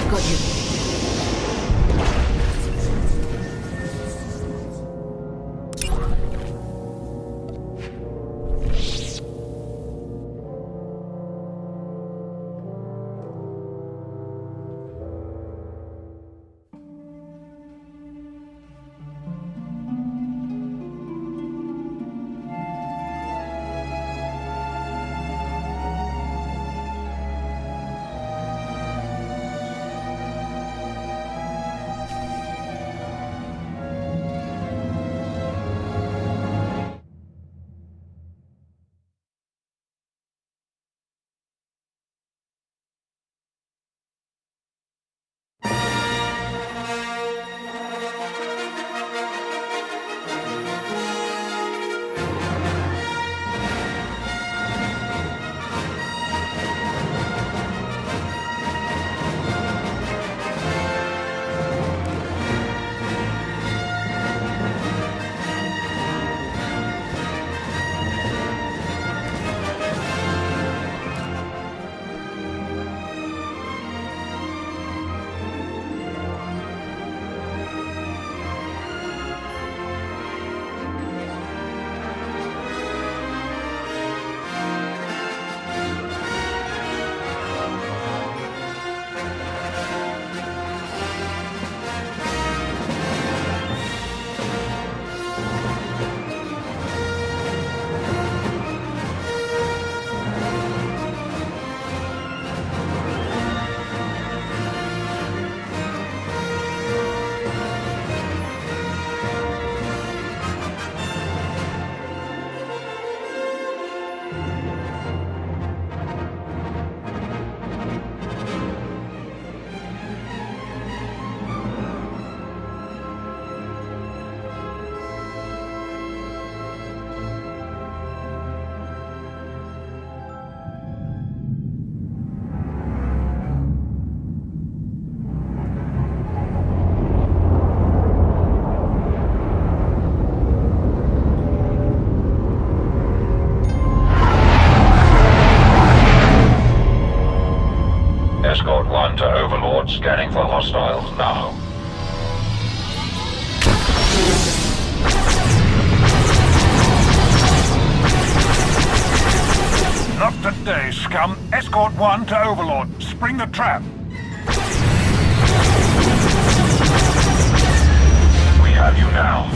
I've got you. Scanning for hostiles now. Not today, scum. Escort 1 to Overlord. Spring the trap. We have you now.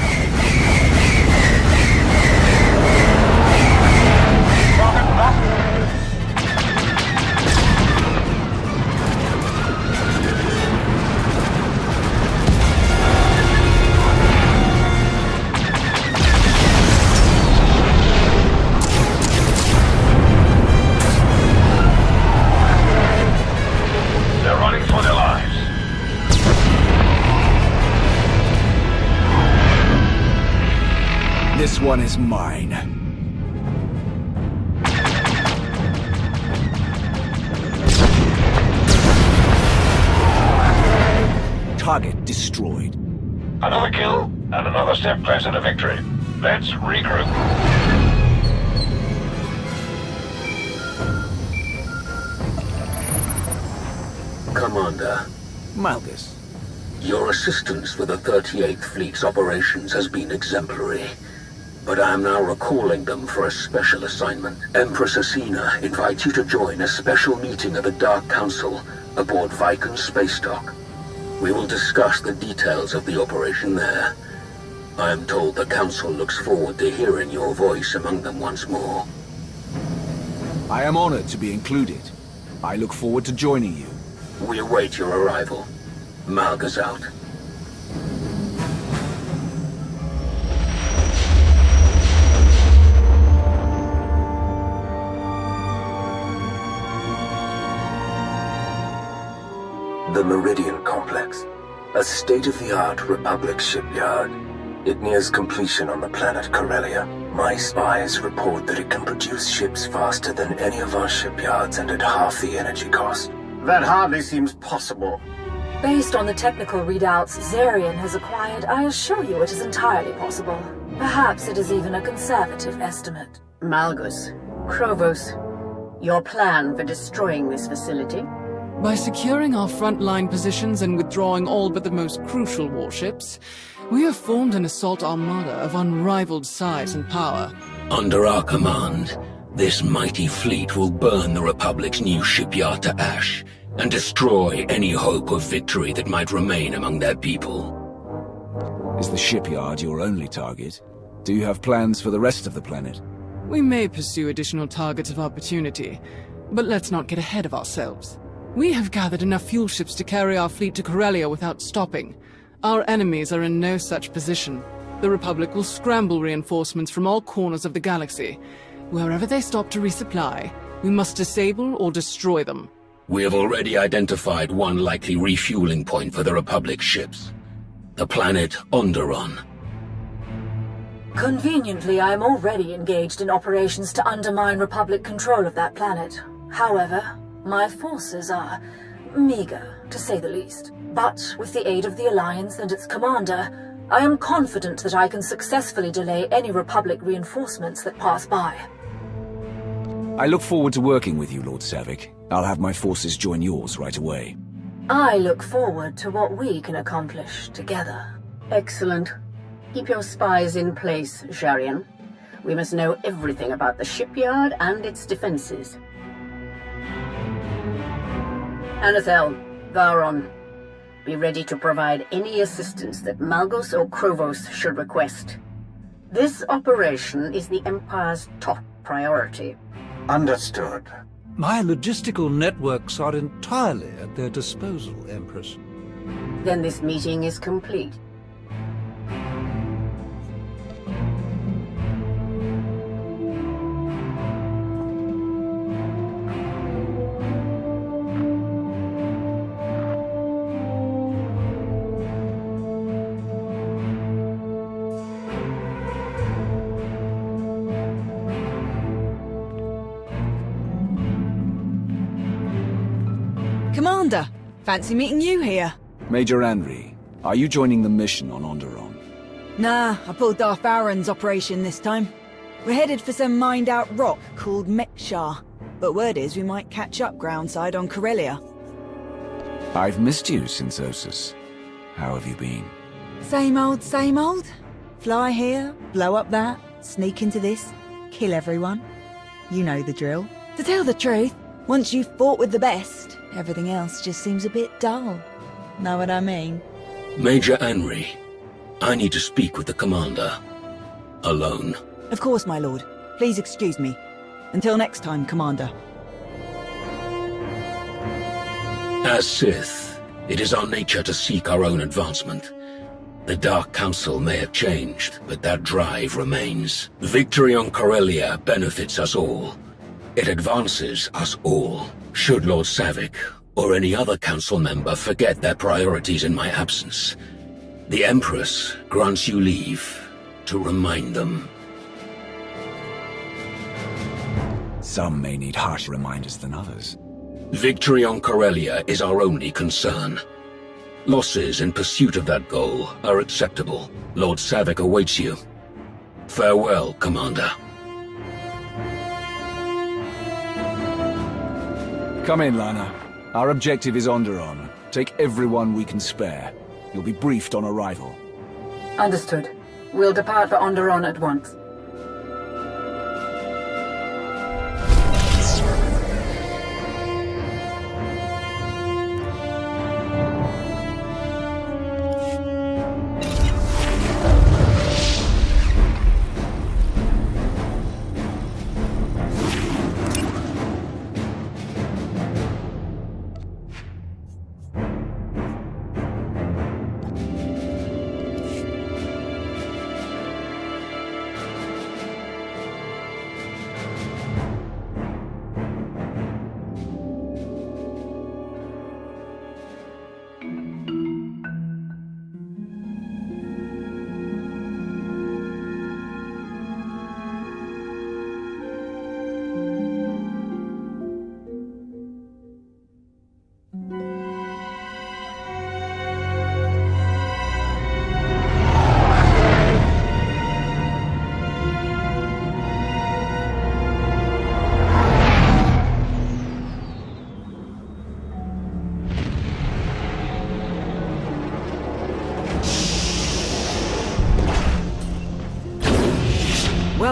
Target locked. This one is mine. Target destroyed. Another kill, and another step closer to victory. Let's regroup. Commander. Malgus. Your assistance with the 38th Fleet's operations has been exemplary. But I am now recalling them for a special assignment. Empress Asina invites you to join a special meeting of the Dark Council aboard Viken space dock. We will discuss the details of the operation there. I am told the Council looks forward to hearing your voice among them once more. I am honored to be included. I look forward to joining you. We await your arrival. Malgus out. The Meridian Complex, a state-of-the-art Republic shipyard. It nears completion on the planet Corellia. My spies report that it can produce ships faster than any of our shipyards and at half the energy cost. That hardly seems possible. Based on the technical readouts Zarian has acquired, I assure you it is entirely possible. Perhaps it is even a conservative estimate. Malgus, Krovos, your plan for destroying this facility? By securing our frontline positions and withdrawing all but the most crucial warships, we have formed an assault armada of unrivaled size and power. Under our command, this mighty fleet will burn the Republic's new shipyard to ash and destroy any hope of victory that might remain among their people. Is the shipyard your only target? Do you have plans for the rest of the planet? We may pursue additional targets of opportunity, but let's not get ahead of ourselves. We have gathered enough fuel ships to carry our fleet to Corellia without stopping. Our enemies are in no such position. The Republic will scramble reinforcements from all corners of the galaxy. Wherever they stop to resupply, we must disable or destroy them. We have already identified one likely refueling point for the Republic ships. The planet Onderon. Conveniently, I am already engaged in operations to undermine Republic control of that planet. However, my forces are meager, to say the least. But with the aid of the Alliance and its commander, I am confident that I can successfully delay any Republic reinforcements that pass by. I look forward to working with you, Lord Savick. I'll have my forces join yours right away. I look forward to what we can accomplish together. Excellent. Keep your spies in place, Zarian. We must know everything about the shipyard and its defenses. Anathel, Varon, be ready to provide any assistance that Malgos or Krovos should request. This operation is the Empire's top priority. Understood. My logistical networks are entirely at their disposal, Empress. Then this meeting is complete. Commander, fancy meeting you here. Major Anri, are you joining the mission on Onderon? Nah, I pulled Darth Baron's operation this time. We're headed for some mined-out rock called Mekshar, but word is we might catch up groundside on Corellia. I've missed you since Osus. How have you been? Same old, same old. Fly here, blow up that, sneak into this, kill everyone. You know the drill. To tell the truth, once you've fought with the best, everything else just seems a bit dull. Know what I mean? Major Anri, I need to speak with the commander. Alone. Of course, my lord. Please excuse me. Until next time, Commander. As Sith, it is our nature to seek our own advancement. The Dark Council may have changed, but that drive remains. Victory on Corellia benefits us all. It advances us all. Should Lord Savick or any other council member forget their priorities in my absence, the Empress grants you leave to remind them. Some may need harsher reminders than others. Victory on Corellia is our only concern. Losses in pursuit of that goal are acceptable. Lord Savick awaits you. Farewell, Commander. Come in, Lana. Our objective is Onderon. Take everyone we can spare. You'll be briefed on arrival. Understood. We'll depart for Onderon at once.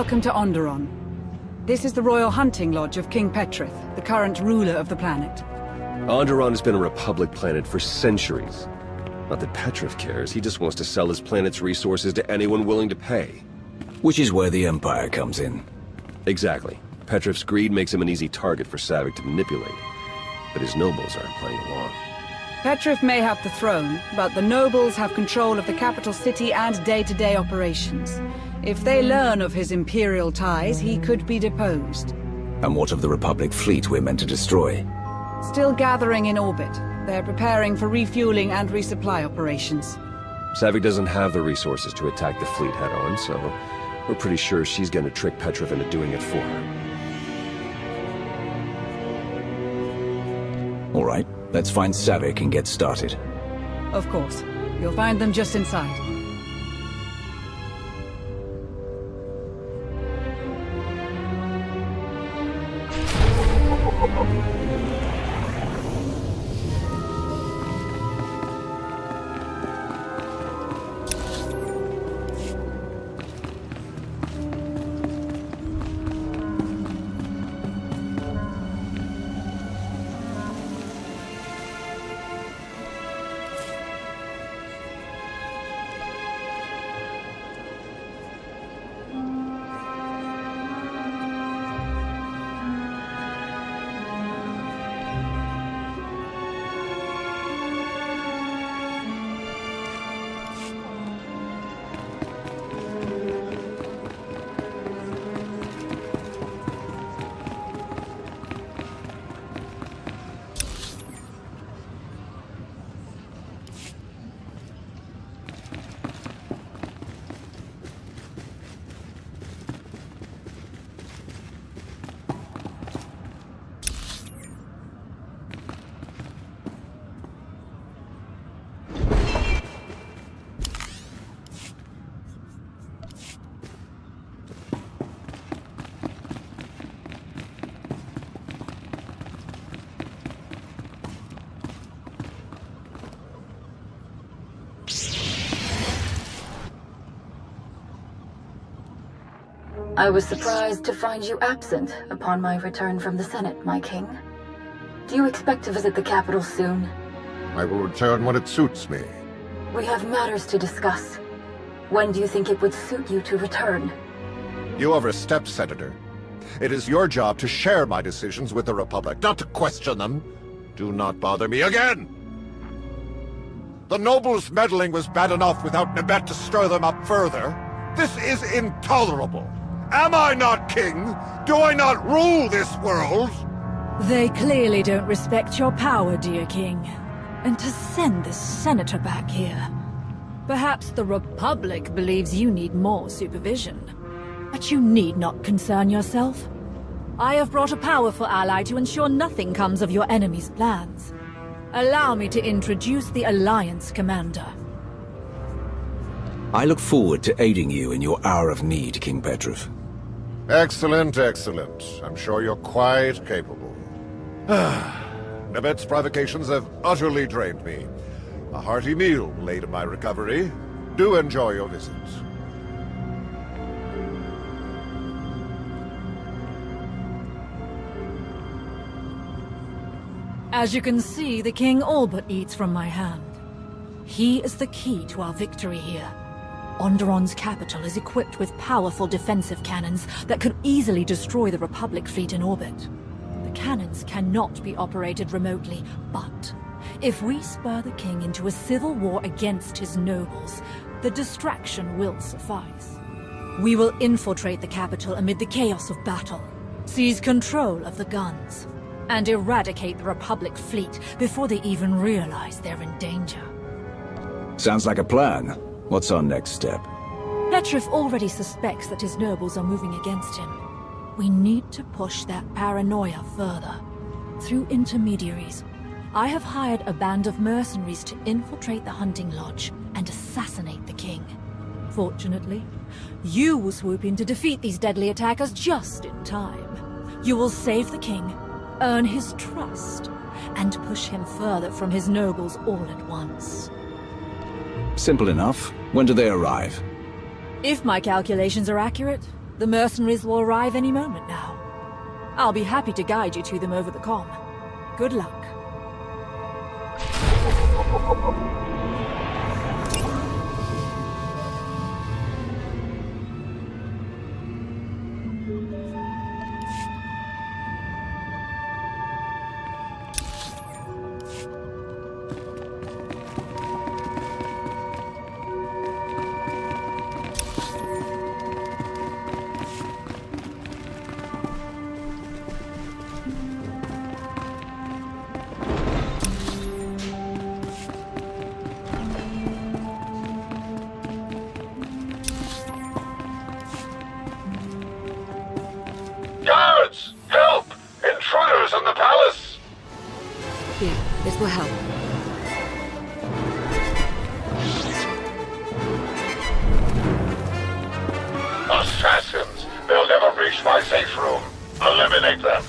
Welcome to Onderon. This is the Royal Hunting Lodge of King Petrith, the current ruler of the planet. Onderon has been a Republic planet for centuries. Not that Petrith cares, he just wants to sell his planet's resources to anyone willing to pay. Which is where the Empire comes in. Exactly. Petrith's greed makes him an easy target for Savick to manipulate. But his nobles aren't playing along. Petrith may have the throne, but the nobles have control of the capital city and day-to-day operations. If they learn of his imperial ties, he could be deposed. And what of the Republic fleet we're meant to destroy? Still gathering in orbit. They're preparing for refueling and resupply operations. Savick doesn't have the resources to attack the fleet head-on, so we're pretty sure she's gonna trick Petrith into doing it for her. All right, let's find Savick and get started. Of course. You'll find them just inside. I was surprised to find you absent upon my return from the Senate, my king. Do you expect to visit the capital soon? I will return when it suits me. We have matters to discuss. When do you think it would suit you to return? You overstep, Senator. It is your job to share my decisions with the Republic, not to question them. Do not bother me again! The nobles' meddling was bad enough without Nibet to stir them up further. This is intolerable. Am I not king? Do I not rule this world? They clearly don't respect your power, dear king. And to send this senator back here. Perhaps the Republic believes you need more supervision. But you need not concern yourself. I have brought a powerful ally to ensure nothing comes of your enemy's plans. Allow me to introduce the Alliance Commander. I look forward to aiding you in your hour of need, King Petrith. Excellent, excellent. I'm sure you're quite capable. Nibet's provocations have utterly drained me. A hearty meal will aid in my recovery. Do enjoy your visit. As you can see, the king all but eats from my hand. He is the key to our victory here. Onderon's capital is equipped with powerful defensive cannons that could easily destroy the Republic fleet in orbit. The cannons cannot be operated remotely, but if we spur the king into a civil war against his nobles, the distraction will suffice. We will infiltrate the capital amid the chaos of battle, seize control of the guns, and eradicate the Republic fleet before they even realize they're in danger. Sounds like a plan. What's our next step? Petrith already suspects that his nobles are moving against him. We need to push that paranoia further. Through intermediaries, I have hired a band of mercenaries to infiltrate the hunting lodge and assassinate the king. Fortunately, you will swoop in to defeat these deadly attackers just in time. You will save the king, earn his trust, and push him further from his nobles all at once. Simple enough. When do they arrive? If my calculations are accurate, The mercenaries will arrive any moment now. I'll be happy to guide you to them over the comm. Good luck. Guards! Help! Intruders in the palace! Here, this will help. Assassins! They'll never reach my safe room. Eliminate them.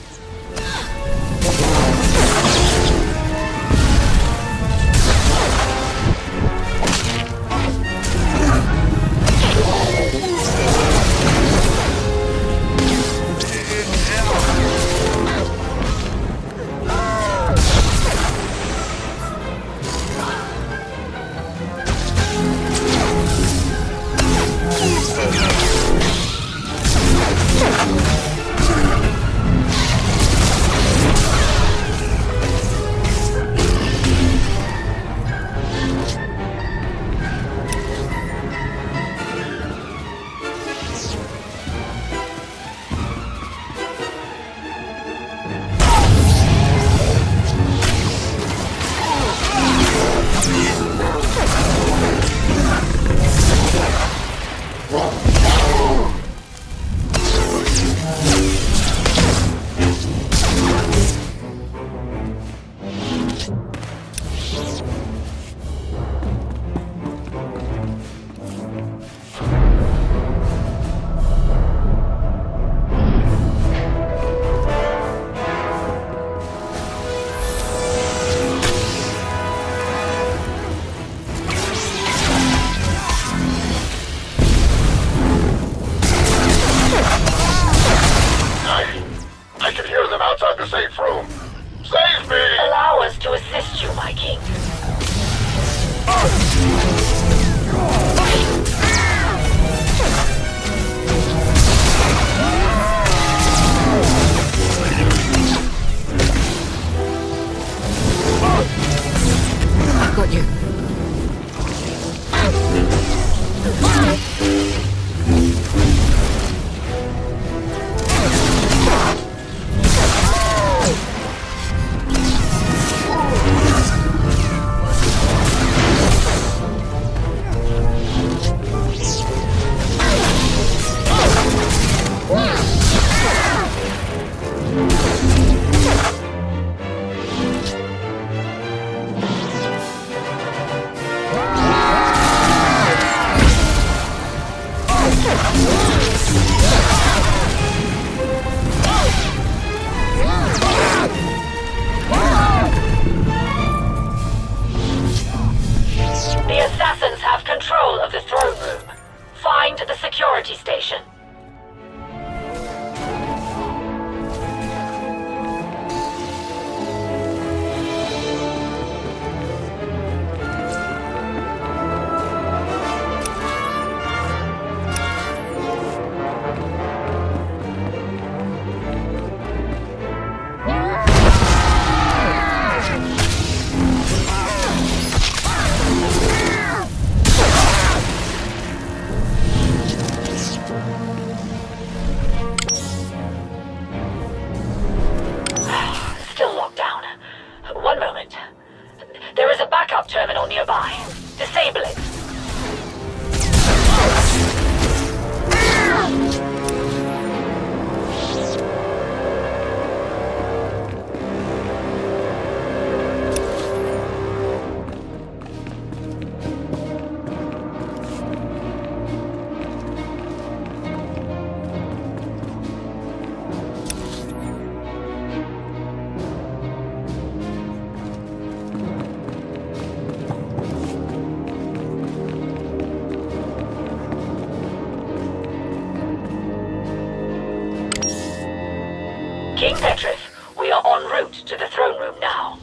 Petrif, we are en route to the throne room now.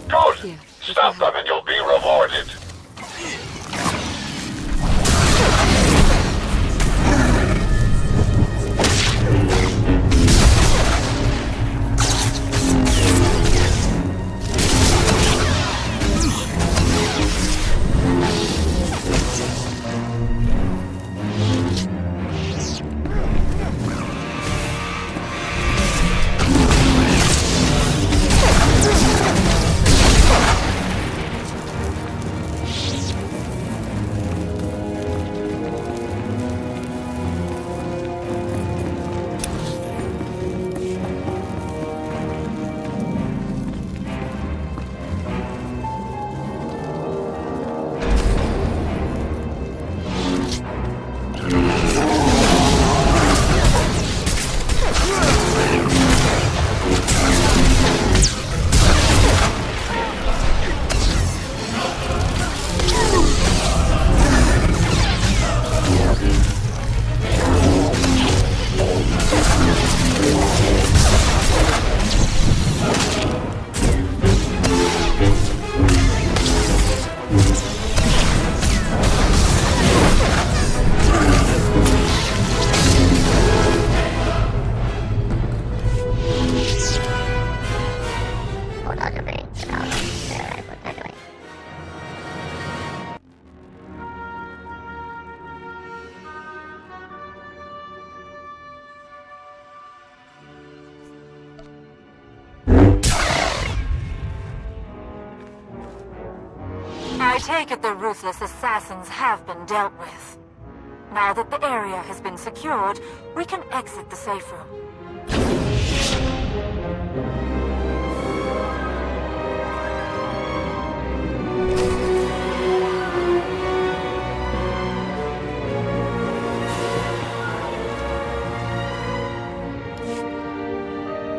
Good. Stop them and you'll be rewarded. I take it the ruthless assassins have been dealt with. Now that the area has been secured, we can exit the safe room.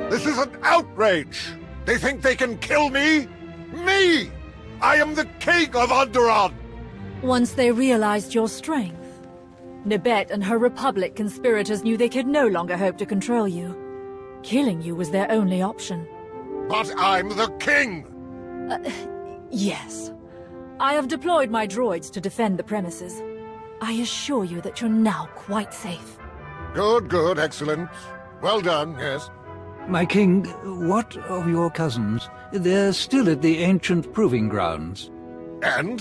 This is an outrage! They think they can kill me? Me! I am the king of Onderon! Once they realized your strength, Nibet and her Republic conspirators knew they could no longer hope to control you. Killing you was their only option. But I'm the king! Yes. I have deployed my droids to defend the premises. I assure you that you're now quite safe. Good, good, excellent. Well done, yes. My king, what of your cousins? They're still at the ancient proving grounds. And?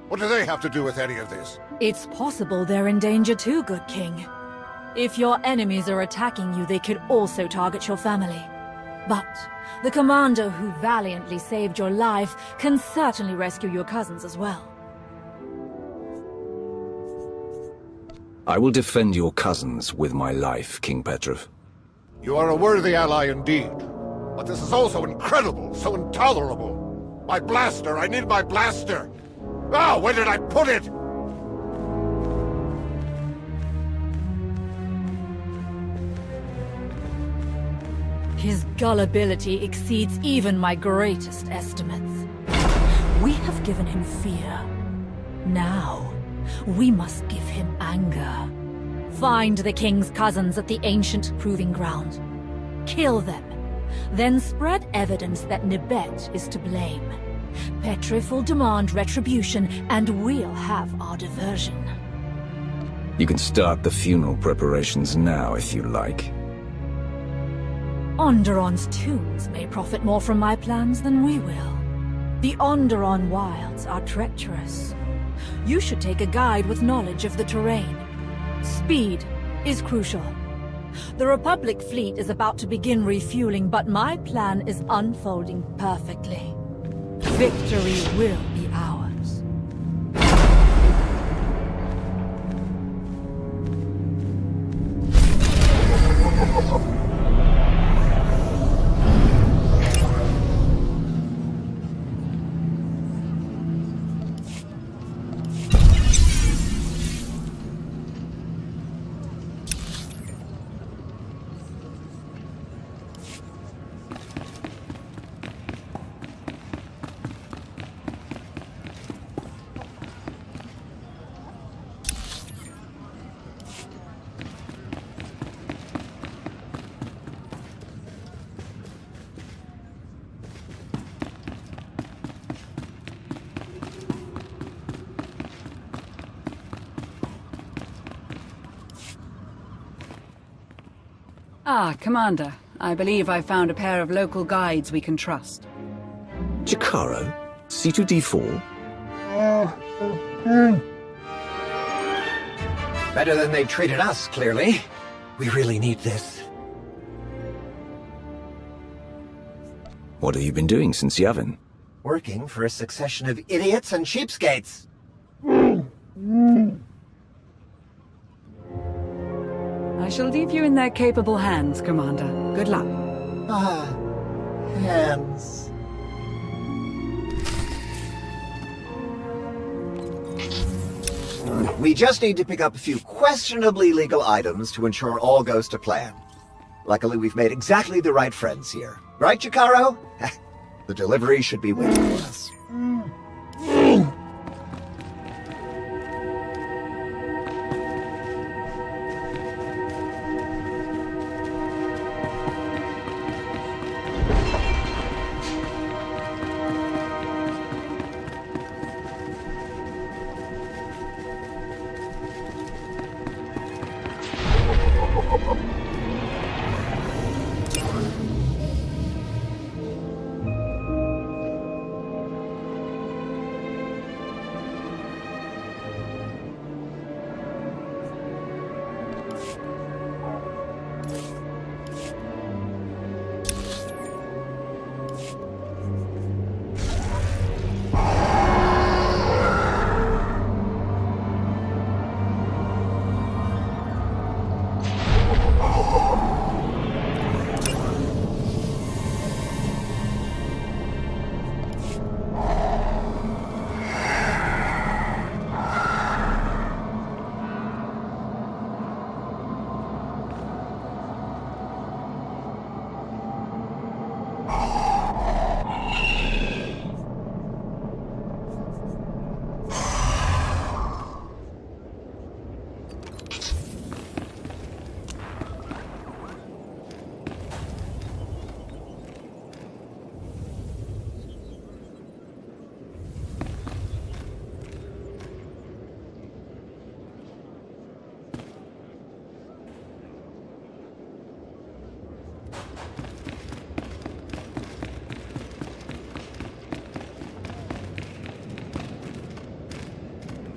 What do they have to do with any of this? It's possible they're in danger too, good king. If your enemies are attacking you, they could also target your family. But the commander who valiantly saved your life can certainly rescue your cousins as well. I will defend your cousins with my life, King Petrov. You are a worthy ally indeed. But this is also incredible, so intolerable. My blaster, I need my blaster! Ah, where did I put it? His gullibility exceeds even my greatest estimates. We have given him fear. Now, we must give him anger. Find the king's cousins at the ancient proving ground. Kill them. Then spread evidence that Nibet is to blame. Petrif will demand retribution, and we'll have our diversion. You can start the funeral preparations now, if you like. Onderon's tombs may profit more from my plans than we will. The Onderon wilds are treacherous. You should take a guide with knowledge of the terrain. Speed is crucial. The Republic fleet is about to begin refueling, but my plan is unfolding perfectly. Victory will be ours. Ah, Commander. I believe I found a pair of local guides we can trust. Jakaro? C2D4? Better than they treated us, clearly. We really need this. What have you been doing since Yavin? Working for a succession of idiots and cheapskates. I shall leave you in their capable hands, Commander. Good luck. Ah, hands. We just need to pick up a few questionably legal items to ensure all goes to plan. Luckily, we've made exactly the right friends here. Right, Jakaro? The delivery should be waiting for us.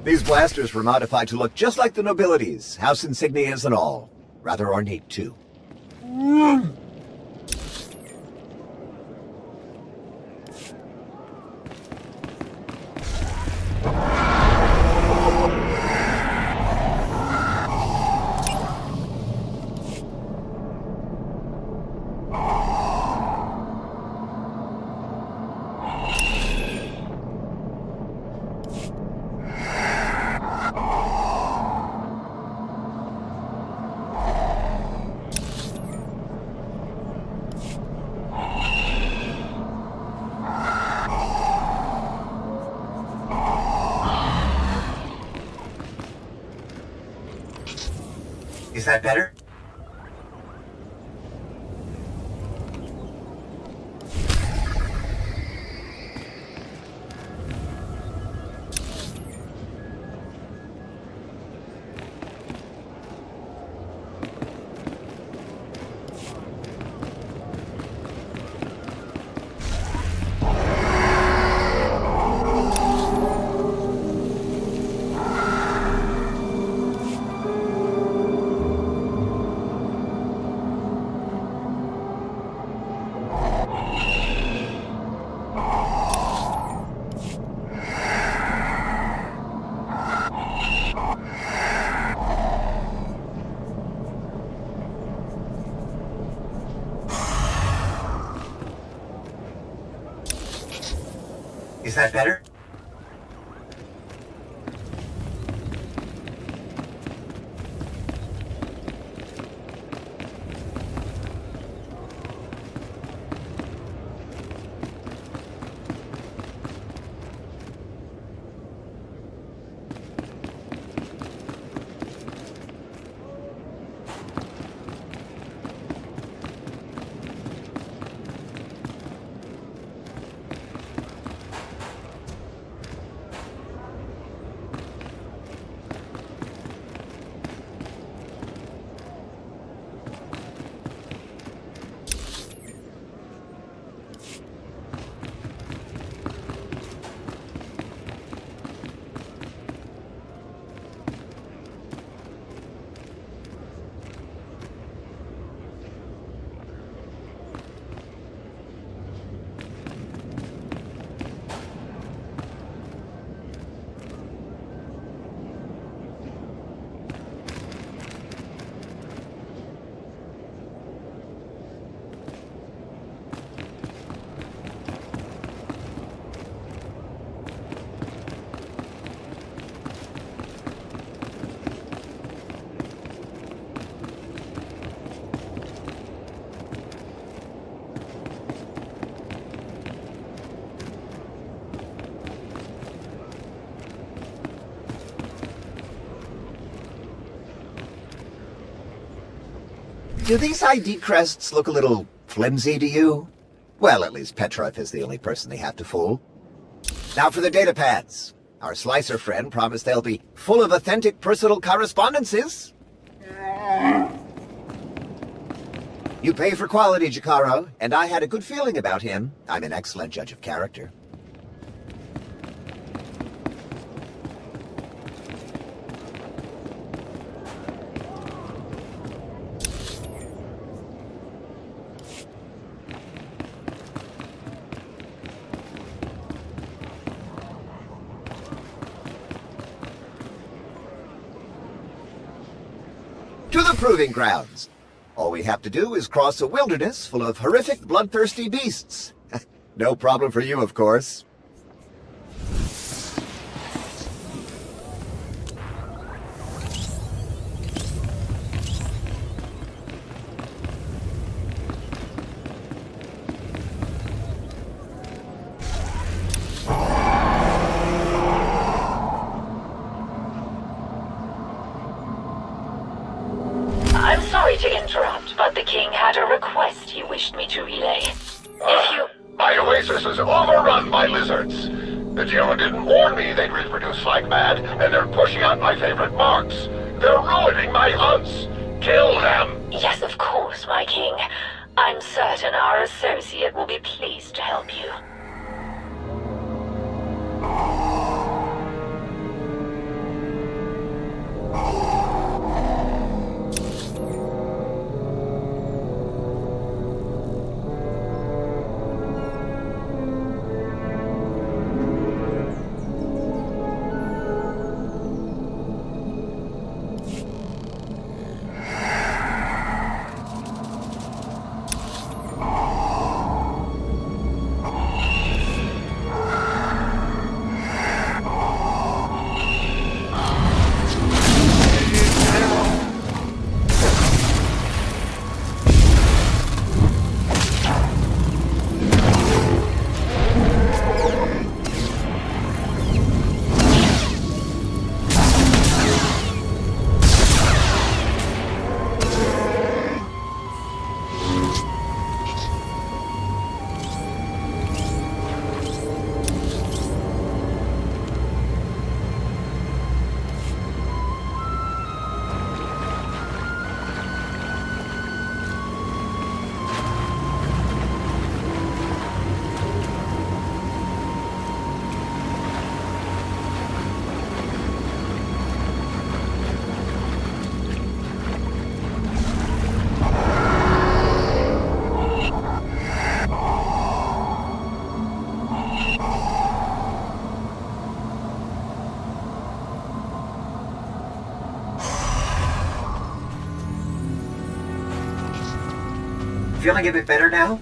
These blasters were modified to look just like the nobilities, house insignias and all. Rather ornate, too. Is that better? Is that better? Do these ID crests look a little flimsy to you? Well, at least Petrov is the only person they have to fool. Now for the data pads. Our slicer friend promised they'll be full of authentic personal correspondences. You pay for quality, Jacaro, and I had a good feeling about him. I'm an excellent judge of character. To the proving grounds. All we have to do is cross a wilderness full of horrific, bloodthirsty beasts. No problem for you, of course. I'm sorry to interrupt, but the king had a request he wished me to relay. If you... My oasis is overrun by lizards. The Jilla didn't warn me they'd reproduce like mad, and they're pushing out my favorite marks. They're ruining my hunts. Kill them! Yes, of course, my king. I'm certain our associate will be pleased to help you. Feeling a bit better now?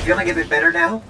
feeling a bit better now?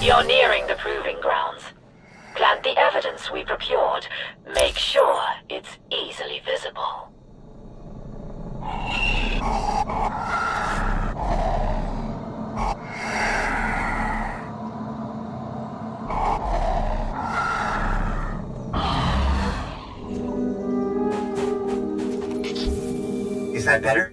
You're nearing the proving grounds. Plant the evidence we procured. Make sure it's easily visible. Is that better?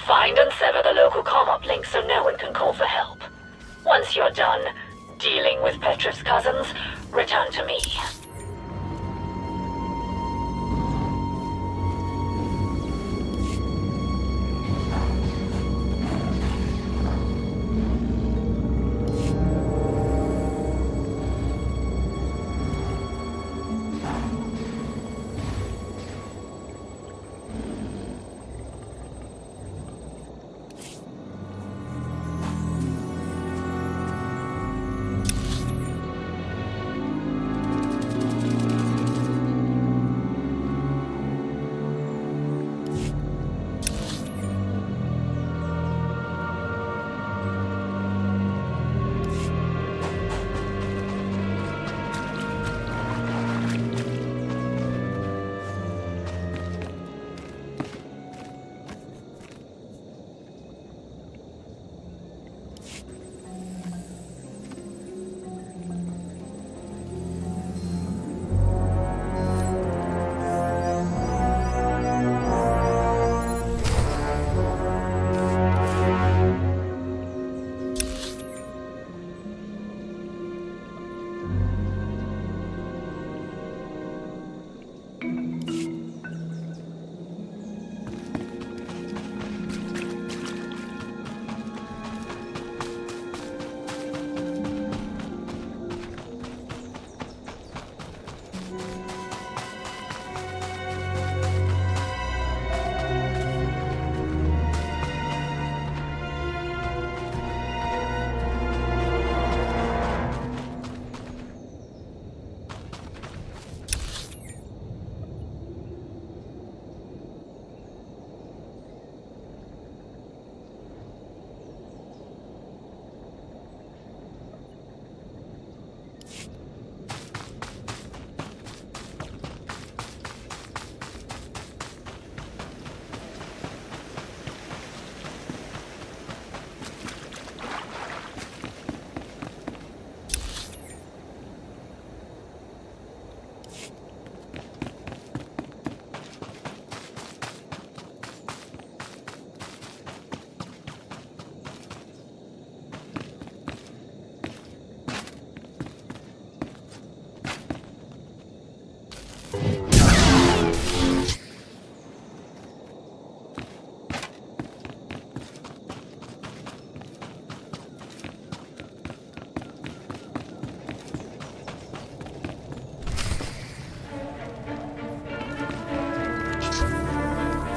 Find and sever the local comm-up link so no one can call for help. Once you're done dealing with Petrev's cousins, return to me.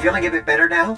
Feeling a bit better now?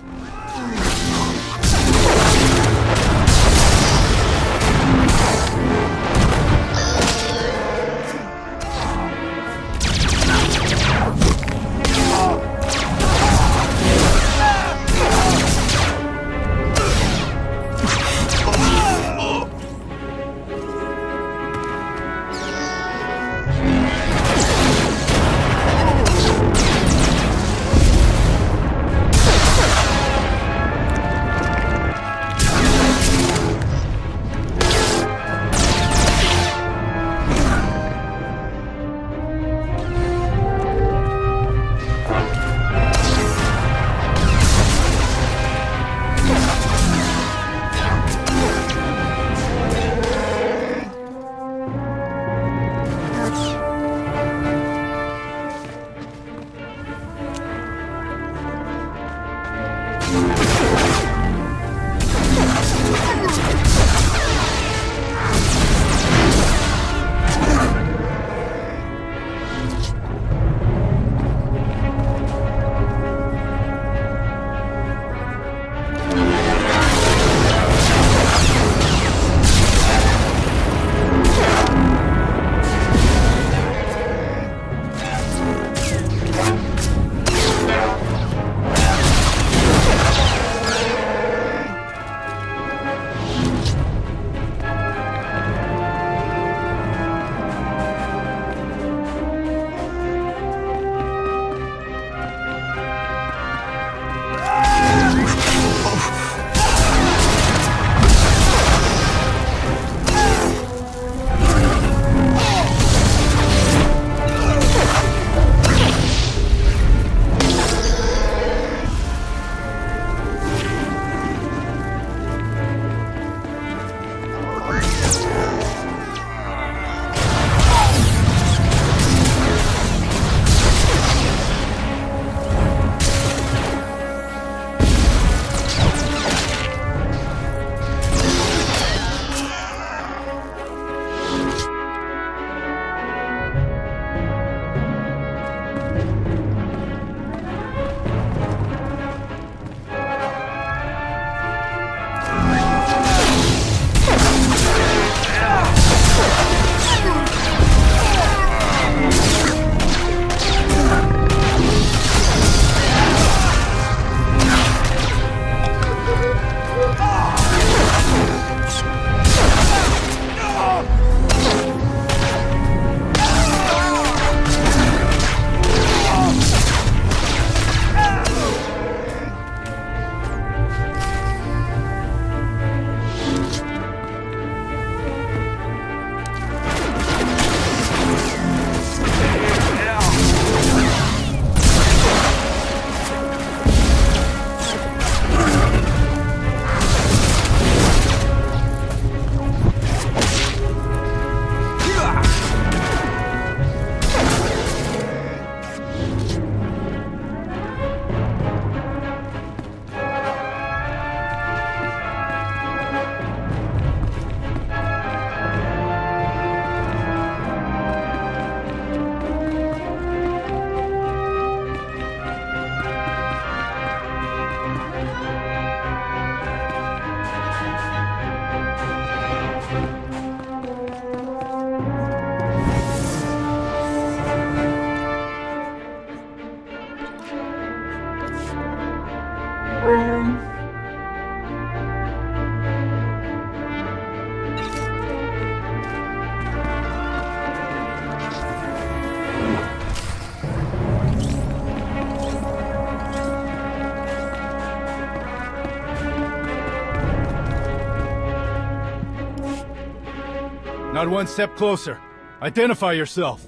Not one step closer. Identify yourself.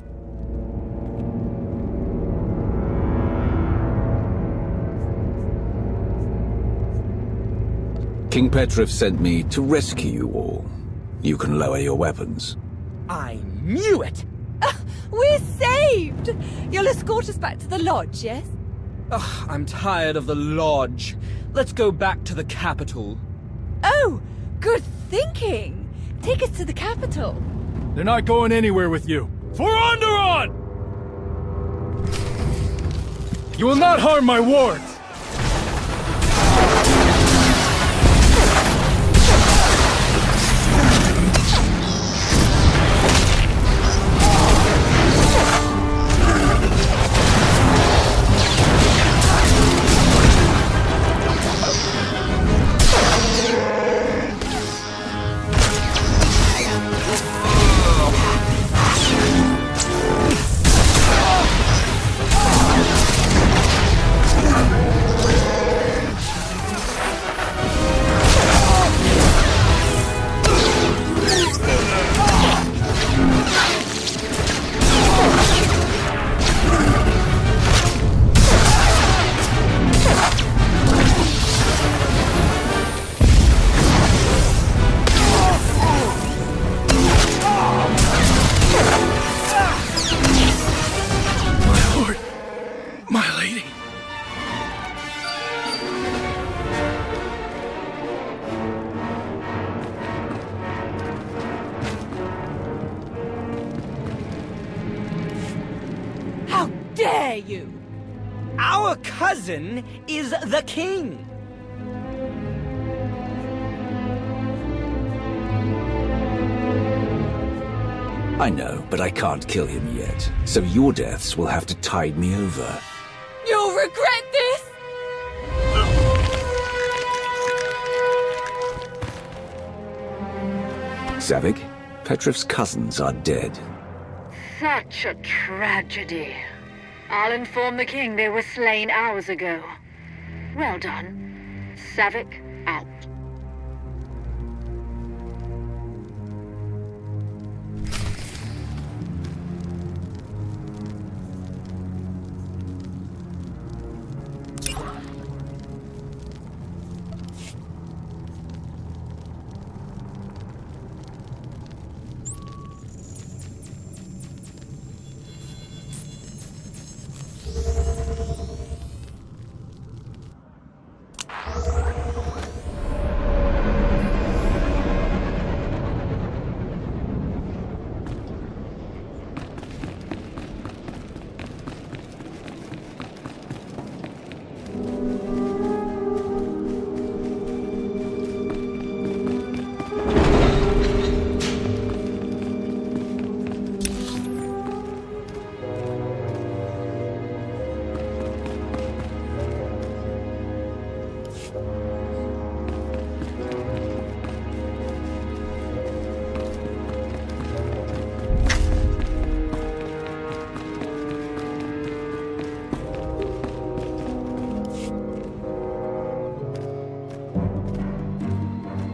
King Petrov sent me to rescue you all. You can lower your weapons. I knew it! We're saved! You'll escort us back to the lodge, yes? Ugh, I'm tired of the lodge. Let's go back to the capital. Oh, good thinking! Take us to the capital. They're not going anywhere with you. For Onderon! You will not harm my wards! Our cousin is the king! I know, but I can't kill him yet. So your deaths will have to tide me over. You'll regret this! Savik, Petrov's cousins are dead. Such a tragedy. I'll inform the king they were slain hours ago. Well done. Savik, out.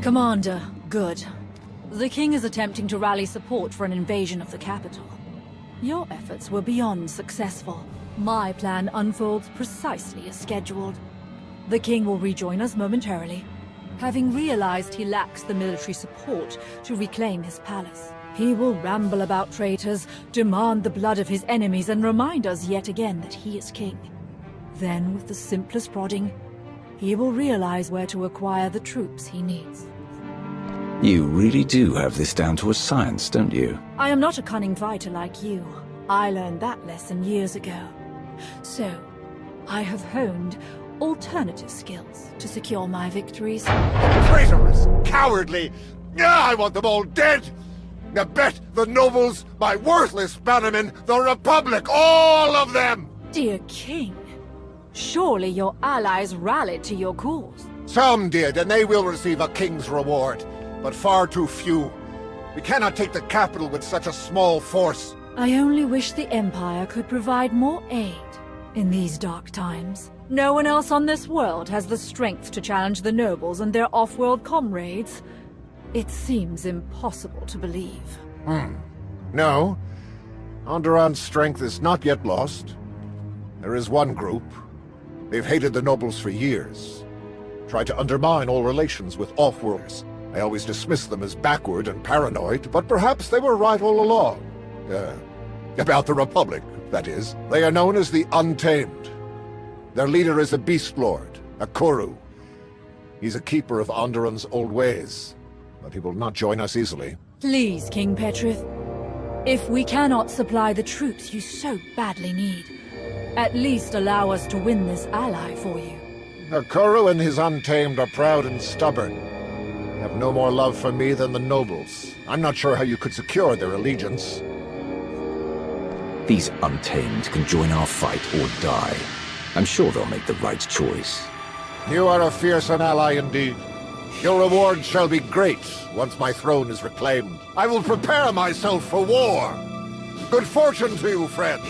Commander, good. The king is attempting to rally support for an invasion of the capital. Your efforts were beyond successful. My plan unfolds precisely as scheduled. The king will rejoin us momentarily, having realized he lacks the military support to reclaim his palace. He will ramble about traitors, demand the blood of his enemies, and remind us yet again that he is king. Then, with the simplest prodding, he will realize where to acquire the troops he needs. You really do have this down to a science, don't you? I am not a cunning fighter like you. I learned that lesson years ago. So, I have honed alternative skills to secure my victories. Traitorous! Cowardly! I want them all dead! Now bet the nobles, my worthless bannermen, the Republic, all of them! Dear King, surely your allies rallied to your cause. Some did, and they will receive a king's reward. But far too few. We cannot take the capital with such a small force. I only wish the Empire could provide more aid in these dark times. No one else on this world has the strength to challenge the nobles and their off-world comrades. It seems impossible to believe. No. Onderon's strength is not yet lost. There is one group. They've hated the nobles for years. Tried to undermine all relations with off-worlders. I always dismissed them as backward and paranoid, but perhaps they were right all along. About the Republic, that is. They are known as the Untamed. Their leader is a Beast Lord, a Koru. He's a keeper of Onderon's old ways, but he will not join us easily. Please, King Petrif. If we cannot supply the troops you so badly need, at least allow us to win this ally for you. The Koru and his Untamed are proud and stubborn. They have no more love for me than the nobles. I'm not sure how you could secure their allegiance. These Untamed can join our fight or die. I'm sure they'll make the right choice. You are a fearsome ally indeed. Your reward shall be great once my throne is reclaimed. I will prepare myself for war. Good fortune to you, friends.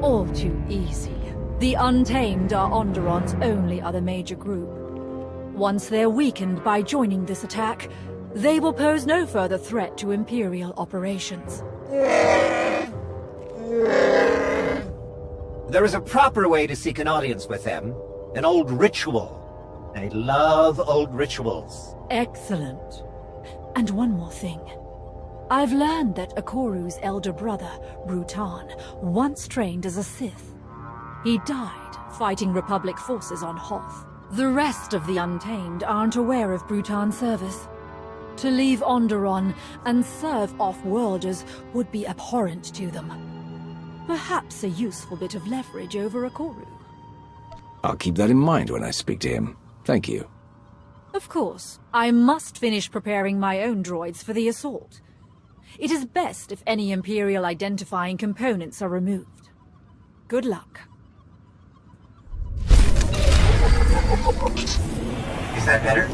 All too easy. The Untamed are Onderon's only other major group. Once they're weakened by joining this attack, they will pose no further threat to Imperial operations. There is a proper way to seek an audience with them. An old ritual. I love old rituals. Excellent. And one more thing. I've learned that Akoru's elder brother, Brutan, once trained as a Sith. He died fighting Republic forces on Hoth. The rest of the Untamed aren't aware of Brutan's service. To leave Onderon and serve off-worlders would be abhorrent to them. Perhaps a useful bit of leverage over Akoru. I'll keep that in mind when I speak to him. Thank you. Of course, I must finish preparing my own droids for the assault. It is best if any Imperial identifying components are removed. Good luck. Is that better?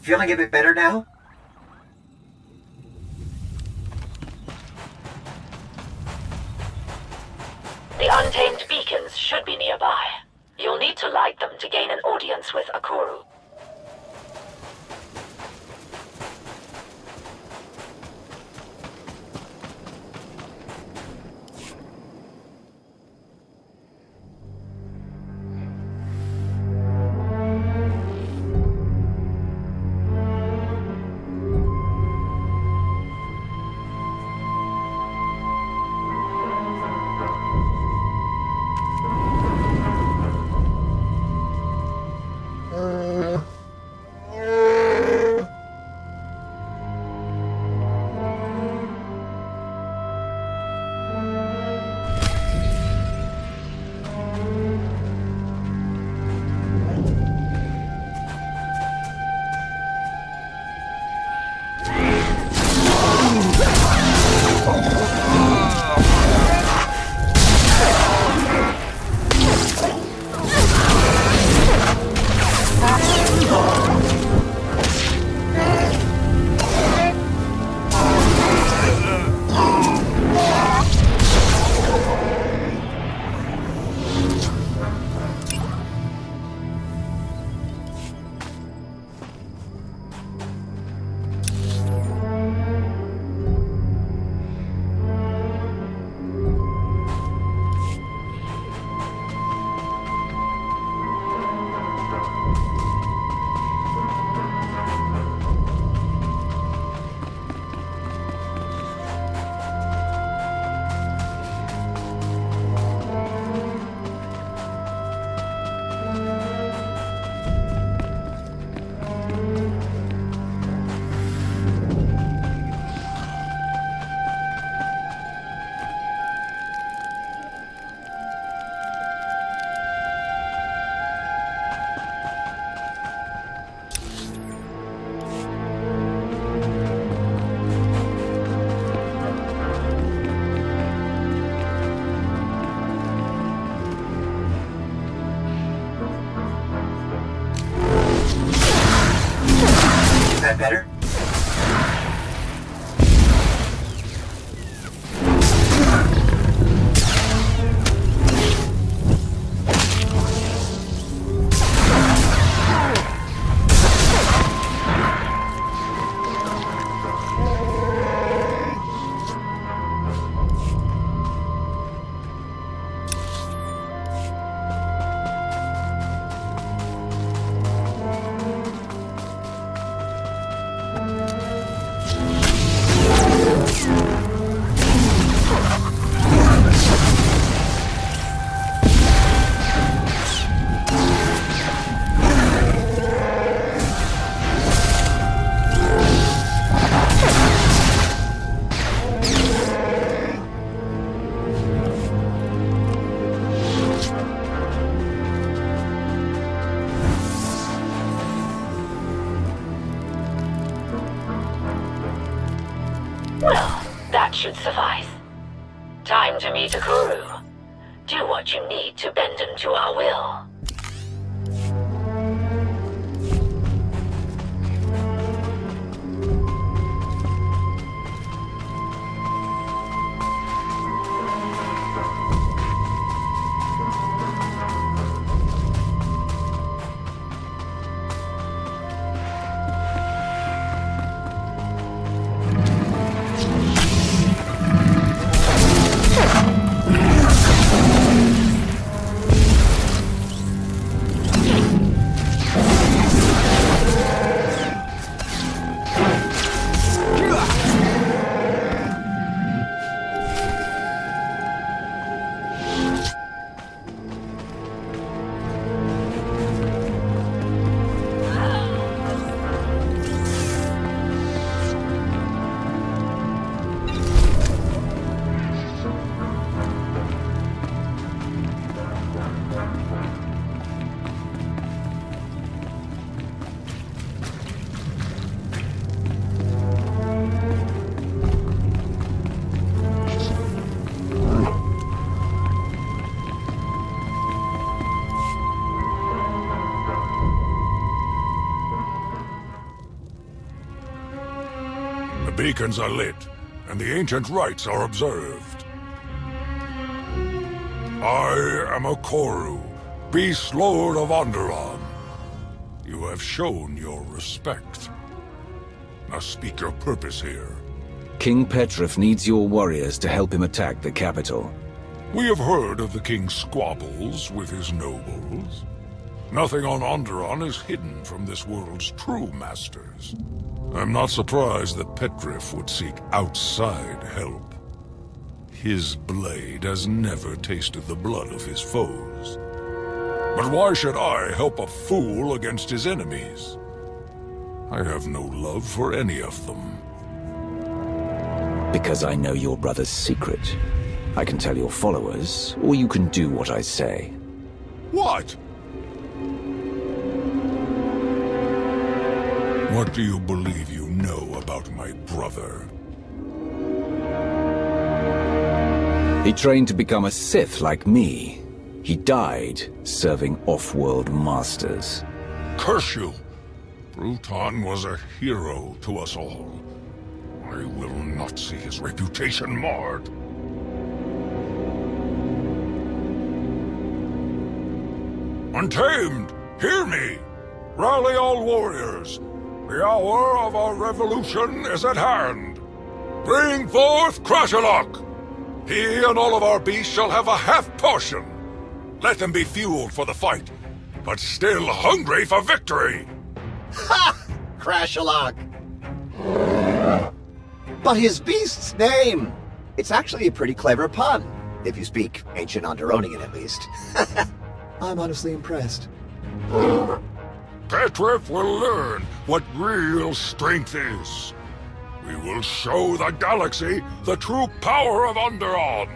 Feeling a bit better now? The Untamed beacons should be nearby. You'll need to light them to gain an audience with Akoru. that better? Well, that should suffice. Time to meet a guru. Do what you need to bend him to our will. The beacons are lit, and the ancient rites are observed. I am a Koru, Beast Lord of Onderon. You have shown your respect. Now speak your purpose here. King Petrov needs your warriors to help him attack the capital. We have heard of the king's squabbles with his nobles. Nothing on Onderon is hidden from this world's true masters. I'm not surprised that Petrov would seek outside help. His blade has never tasted the blood of his foes. But why should I help a fool against his enemies? I have no love for any of them. Because I know your brother's secret. I can tell your followers, or you can do what I say. What? What do you believe you know about my brother? He trained to become a Sith like me. He died serving off-world masters. Curse you! Bruton was a hero to us all. I will not see his reputation marred. Untamed, hear me! Rally all warriors! The hour of our revolution is at hand! Bring forth Crashalok! He and all of our beasts shall have a half portion! Let them be fueled for the fight, but still hungry for victory! Ha! Crashalok! But his beast's name! It's actually a pretty clever pun, if you speak ancient Onderonian at least. I'm honestly impressed. Petrov will learn what real strength is. We will show the galaxy the true power of Onderon.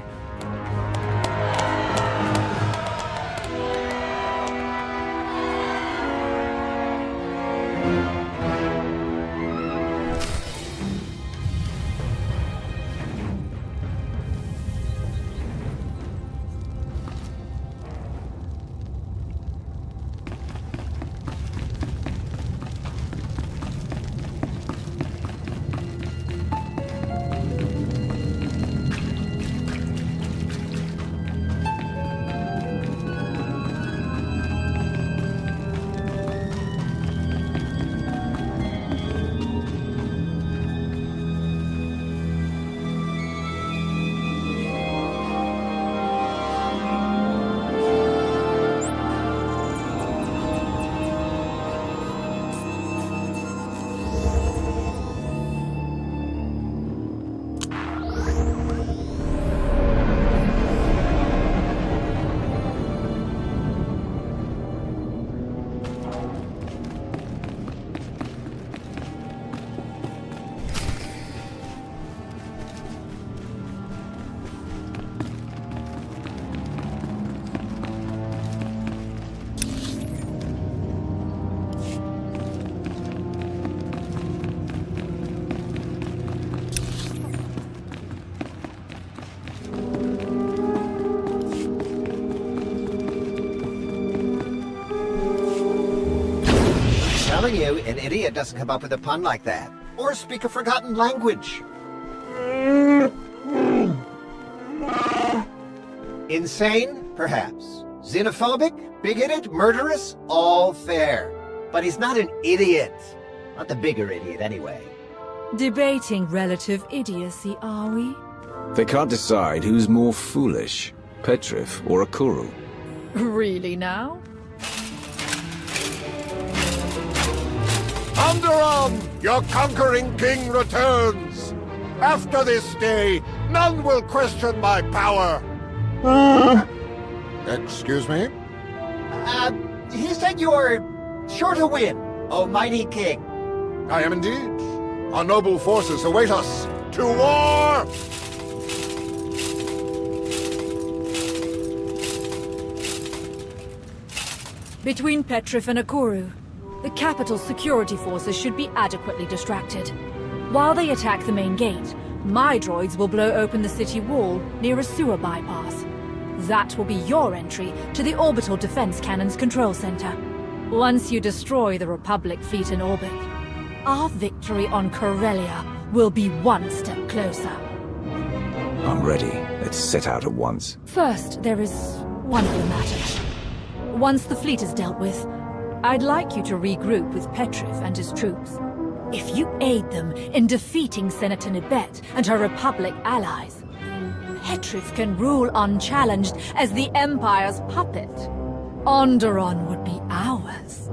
telling you, an idiot doesn't come up with a pun like that. Or speak a forgotten language. Insane? Perhaps. Xenophobic? Bigoted? Murderous? All fair. But he's not an idiot. Not the bigger idiot, anyway. Debating relative idiocy, are we? They can't decide who's more foolish, Petrif or Akuru. Really now? Onderon, your conquering king returns! After this day, none will question my power! Excuse me? He said you're sure to win, O mighty king. I am indeed. Our noble forces await us. To war! Between Petrif and Akuru, the capital's security forces should be adequately distracted. While they attack the main gate, my droids will blow open the city wall near a sewer bypass. That will be your entry to the Orbital Defense Cannon's control center. Once you destroy the Republic fleet in orbit, our victory on Corellia will be one step closer. I'm ready. Let's set out at once. First, there is one other matter. Once the fleet is dealt with, I'd like you to regroup with Petrif and his troops. If you aid them in defeating Senator Nibet and her Republic allies, Petrif can rule unchallenged as the Empire's puppet. Onderon would be ours.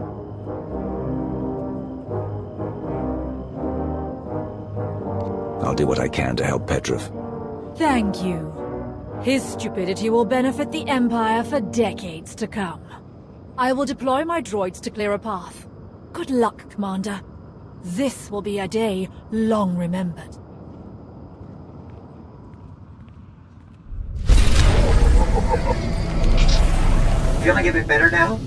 I'll do what I can to help Petrif. Thank you. His stupidity will benefit the Empire for decades to come. I will deploy my droids to clear a path. Good luck, Commander. This will be a day long remembered. Feeling a bit better now?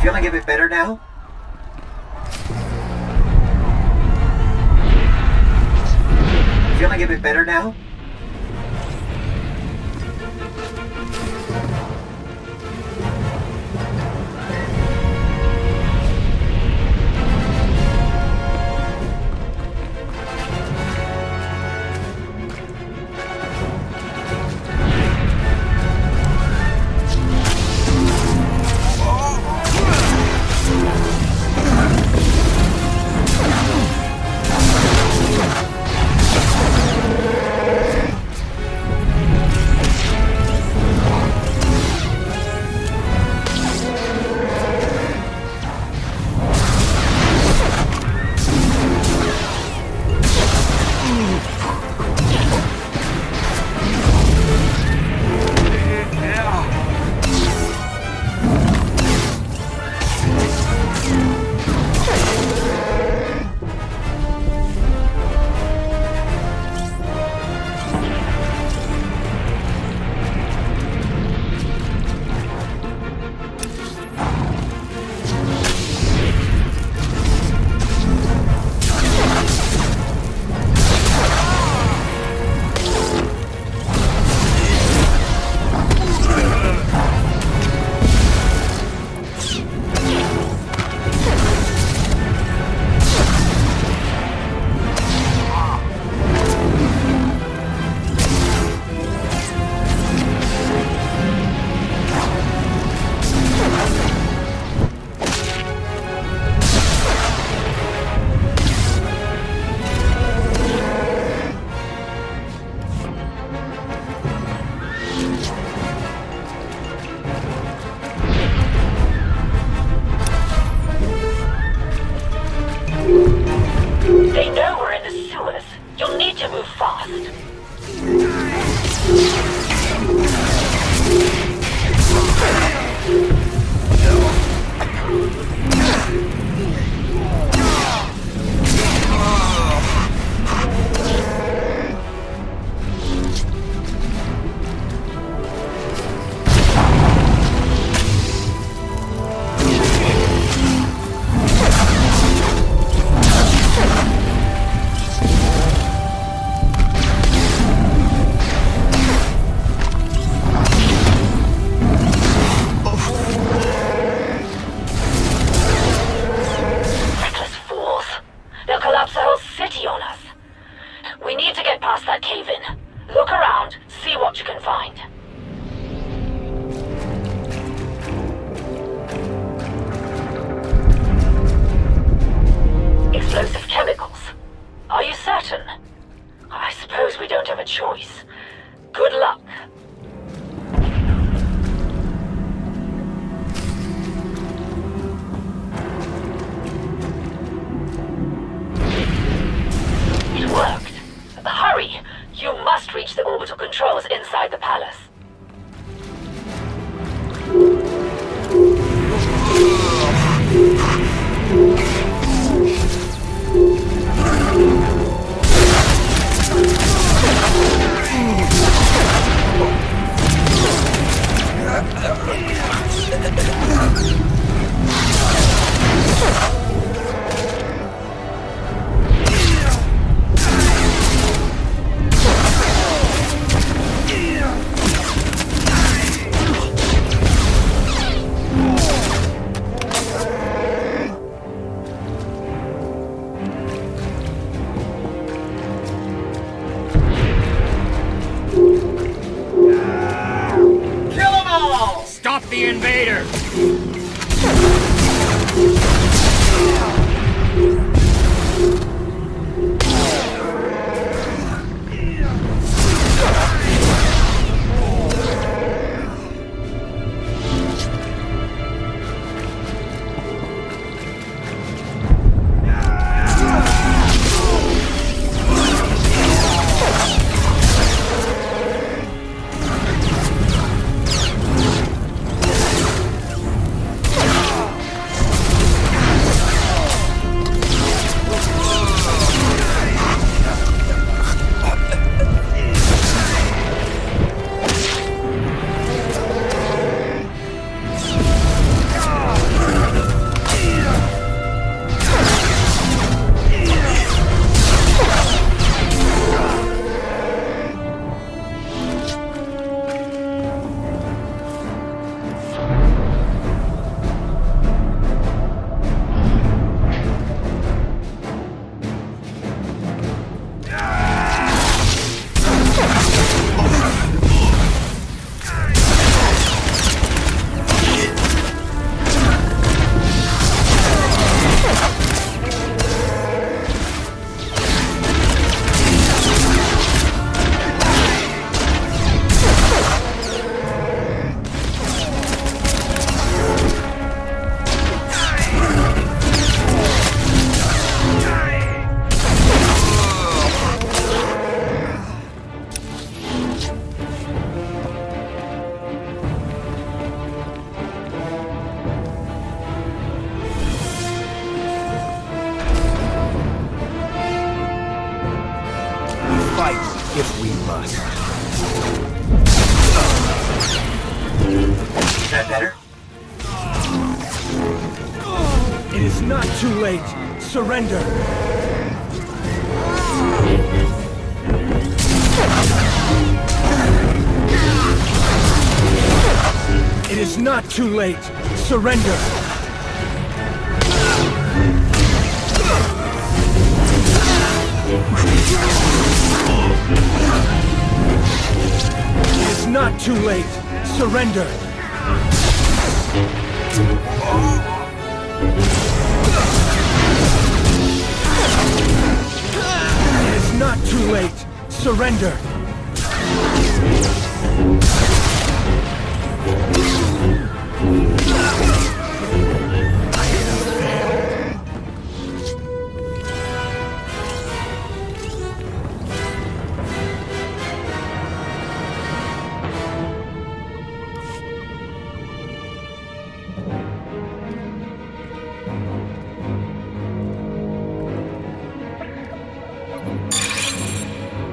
Feeling a bit better now? Feeling a bit better now? Is that better? It is not too late. Surrender. It is not too late. Surrender. It is not too late. Surrender. It is not too late. Surrender.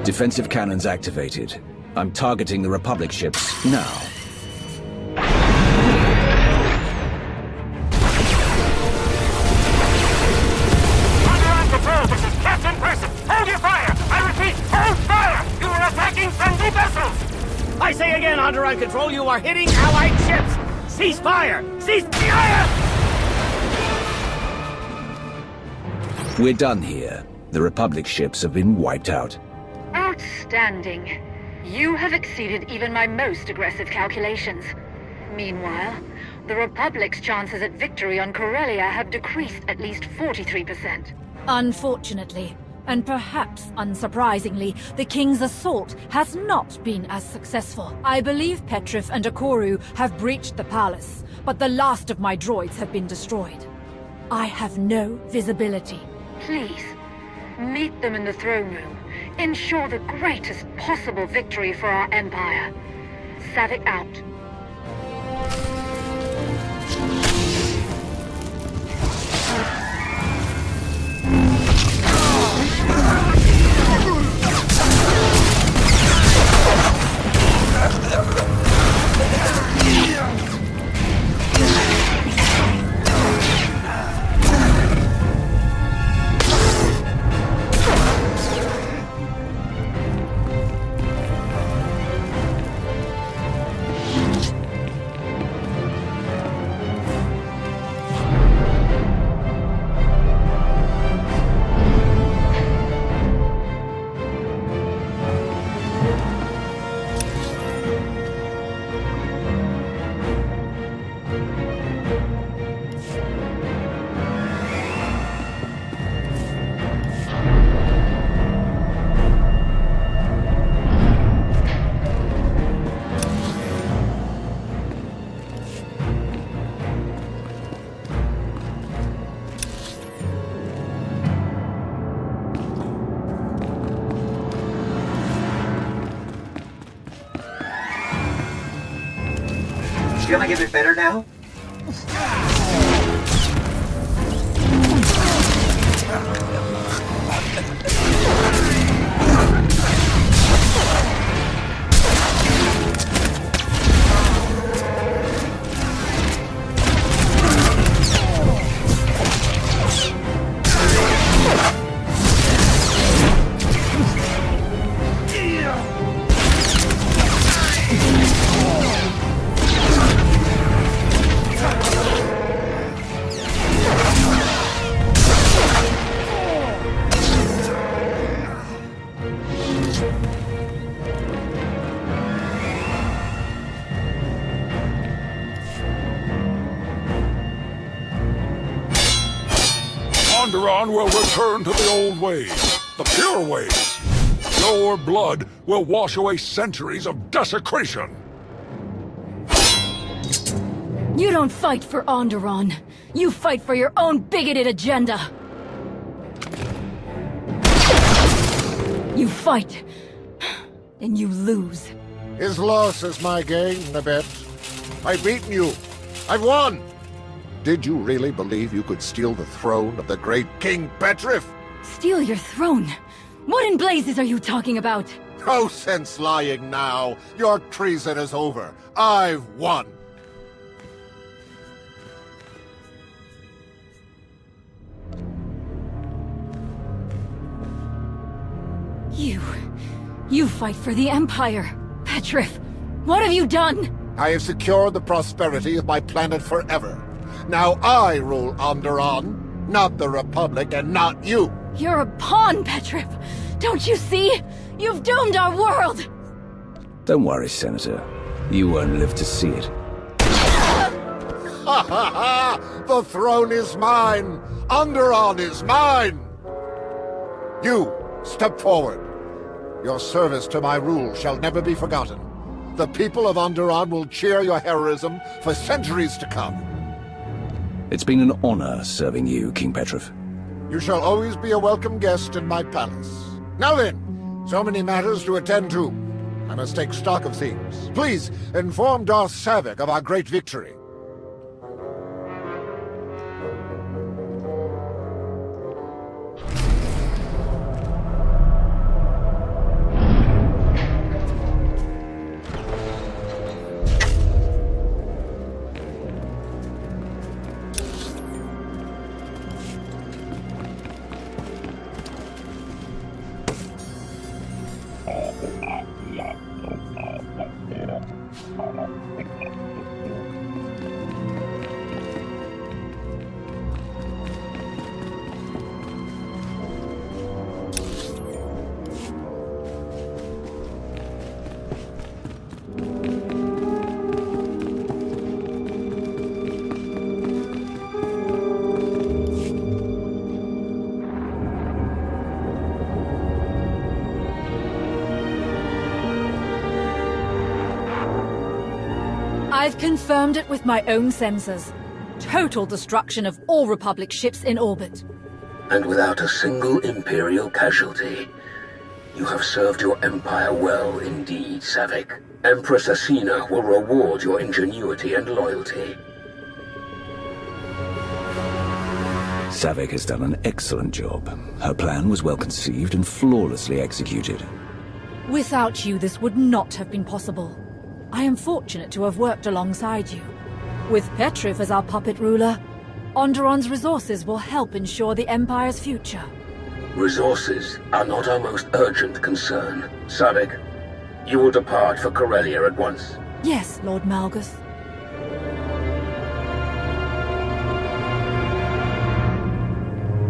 Defensive cannons activated. I'm targeting the Republic ships now. Underground Patrol, this is Captain Person. Hold your fire! I repeat, hold fire! You are attacking friendly vessels! I say again, Onderon Control, you are hitting Allied ships! Cease fire! Cease fire! We're done here. The Republic ships have been wiped out. Outstanding. You have exceeded even my most aggressive calculations. Meanwhile, the Republic's chances at victory on Corellia have decreased at least 43%. Unfortunately, and perhaps unsurprisingly, the King's assault has not been as successful. I believe Petrif and Akoru have breached the palace, but the last of my droids have been destroyed. I have no visibility. Please, meet them in the throne room. Ensure the greatest possible victory for our Empire. Savik out. Feeling a bit better now? Onderon will return to the old ways, the pure ways. Your blood will wash away centuries of desecration. You don't fight for Onderon. You fight for your own bigoted agenda. You fight, and you lose. His loss is my gain, Nabet. I've beaten you. I've won! Did you really believe you could steal the throne of the great King Petrif? Steal your throne? What in blazes are you talking about? No sense lying now. Your treason is over. I've won. You fight for the Empire. Petrif, what have you done? I have secured the prosperity of my planet forever. Now I rule Onderon, not the Republic and not you. You're a pawn, Petrif. Don't you see? You've doomed our world. Don't worry, Senator. You won't live to see it. Ha ha ha! The throne is mine! Onderon is mine! You, step forward. Your service to my rule shall never be forgotten. The people of Onderon will cheer your heroism for centuries to come. It's been an honor serving you, King Petrif. You shall always be a welcome guest in my palace. Now then, so many matters to attend to. I must take stock of things. Please, inform Darth Savik of our great victory. I've confirmed it with my own sensors. Total destruction of all Republic ships in orbit. And without a single Imperial casualty. You have served your Empire well indeed, Savik. Empress Asina will reward your ingenuity and loyalty. Savik has done an excellent job. Her plan was well conceived and flawlessly executed. Without you, this would not have been possible. I am fortunate to have worked alongside you. With Petrif as our puppet ruler, Onderon's resources will help ensure the Empire's future. Resources are not our most urgent concern. Savik, you will depart for Corellia at once. Yes, Lord Malgus.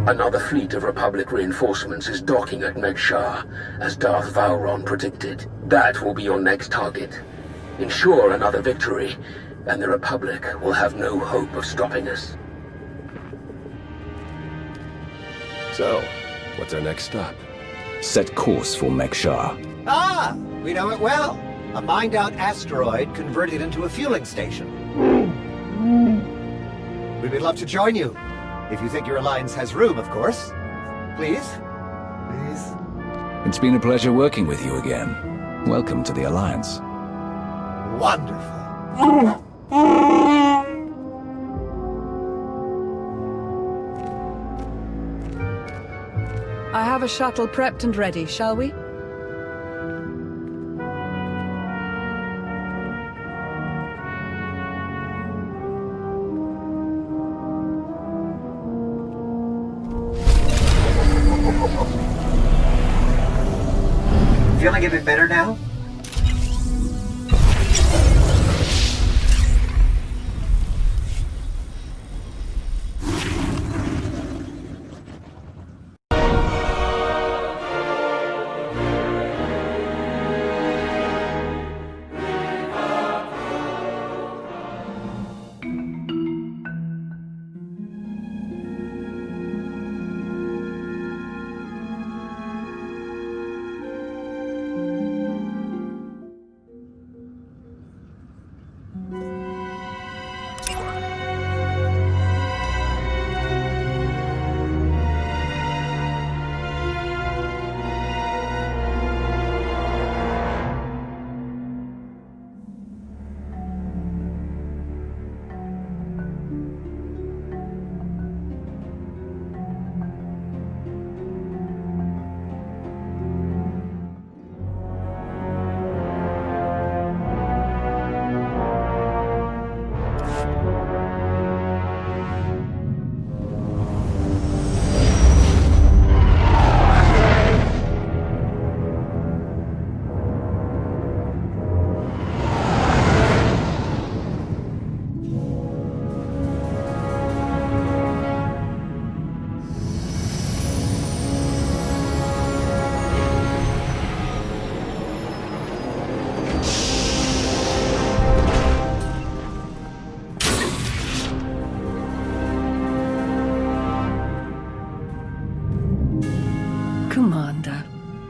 Another fleet of Republic reinforcements is docking at Megshar, as Darth Vowron predicted. That will be your next target. Ensure another victory, and the Republic will have no hope of stopping us. So, what's our next stop? Set course for Megshar. Ah, we know it well. A mined-out asteroid converted into a fueling station. We would love to join you. If you think your alliance has room, of course. Please? Please? It's been a pleasure working with you again. Welcome to the Alliance. Wonderful. I have a shuttle prepped and ready, shall we? Feeling a bit better now?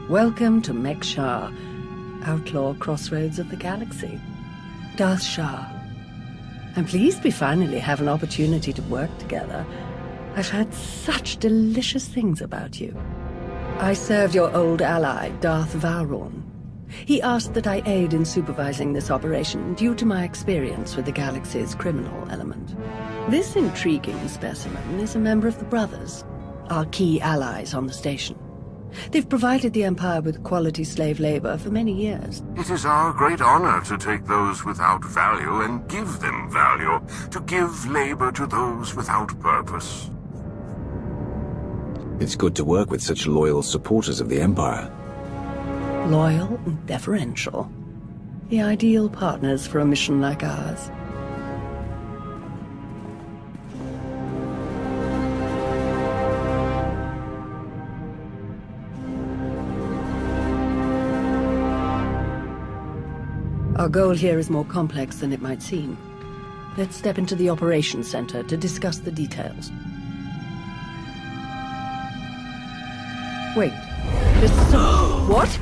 Welcome to Mek Shah, outlaw crossroads of the galaxy. Darth Shah. I'm pleased we finally have an opportunity to work together. I've heard such delicious things about you. I serve your old ally, Darth Vowron. He asked that I aid in supervising this operation due to my experience with the galaxy's criminal element. This intriguing specimen is a member of the Brothers, our key allies on the station. They've provided the Empire with quality slave labor for many years. It is our great honor to take those without value and give them value, to give labor to those without purpose. It's good to work with such loyal supporters of the Empire. Loyal and deferential. The ideal partners for a mission like ours. Our goal here is more complex than it might seem. Let's step into the operations center to discuss the details. Wait, there's some... What?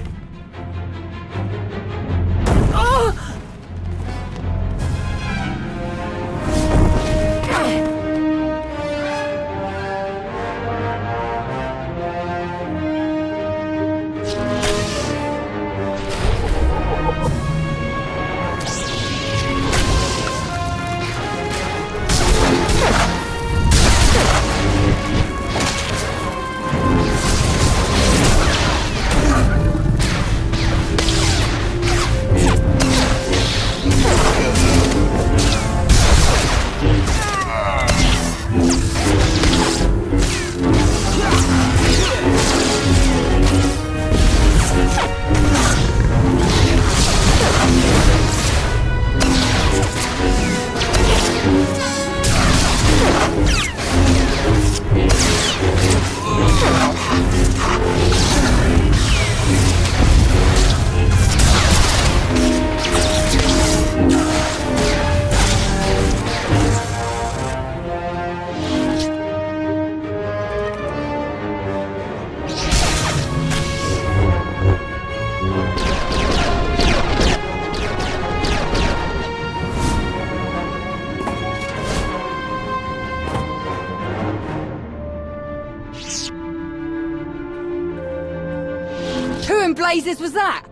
Blazes was that?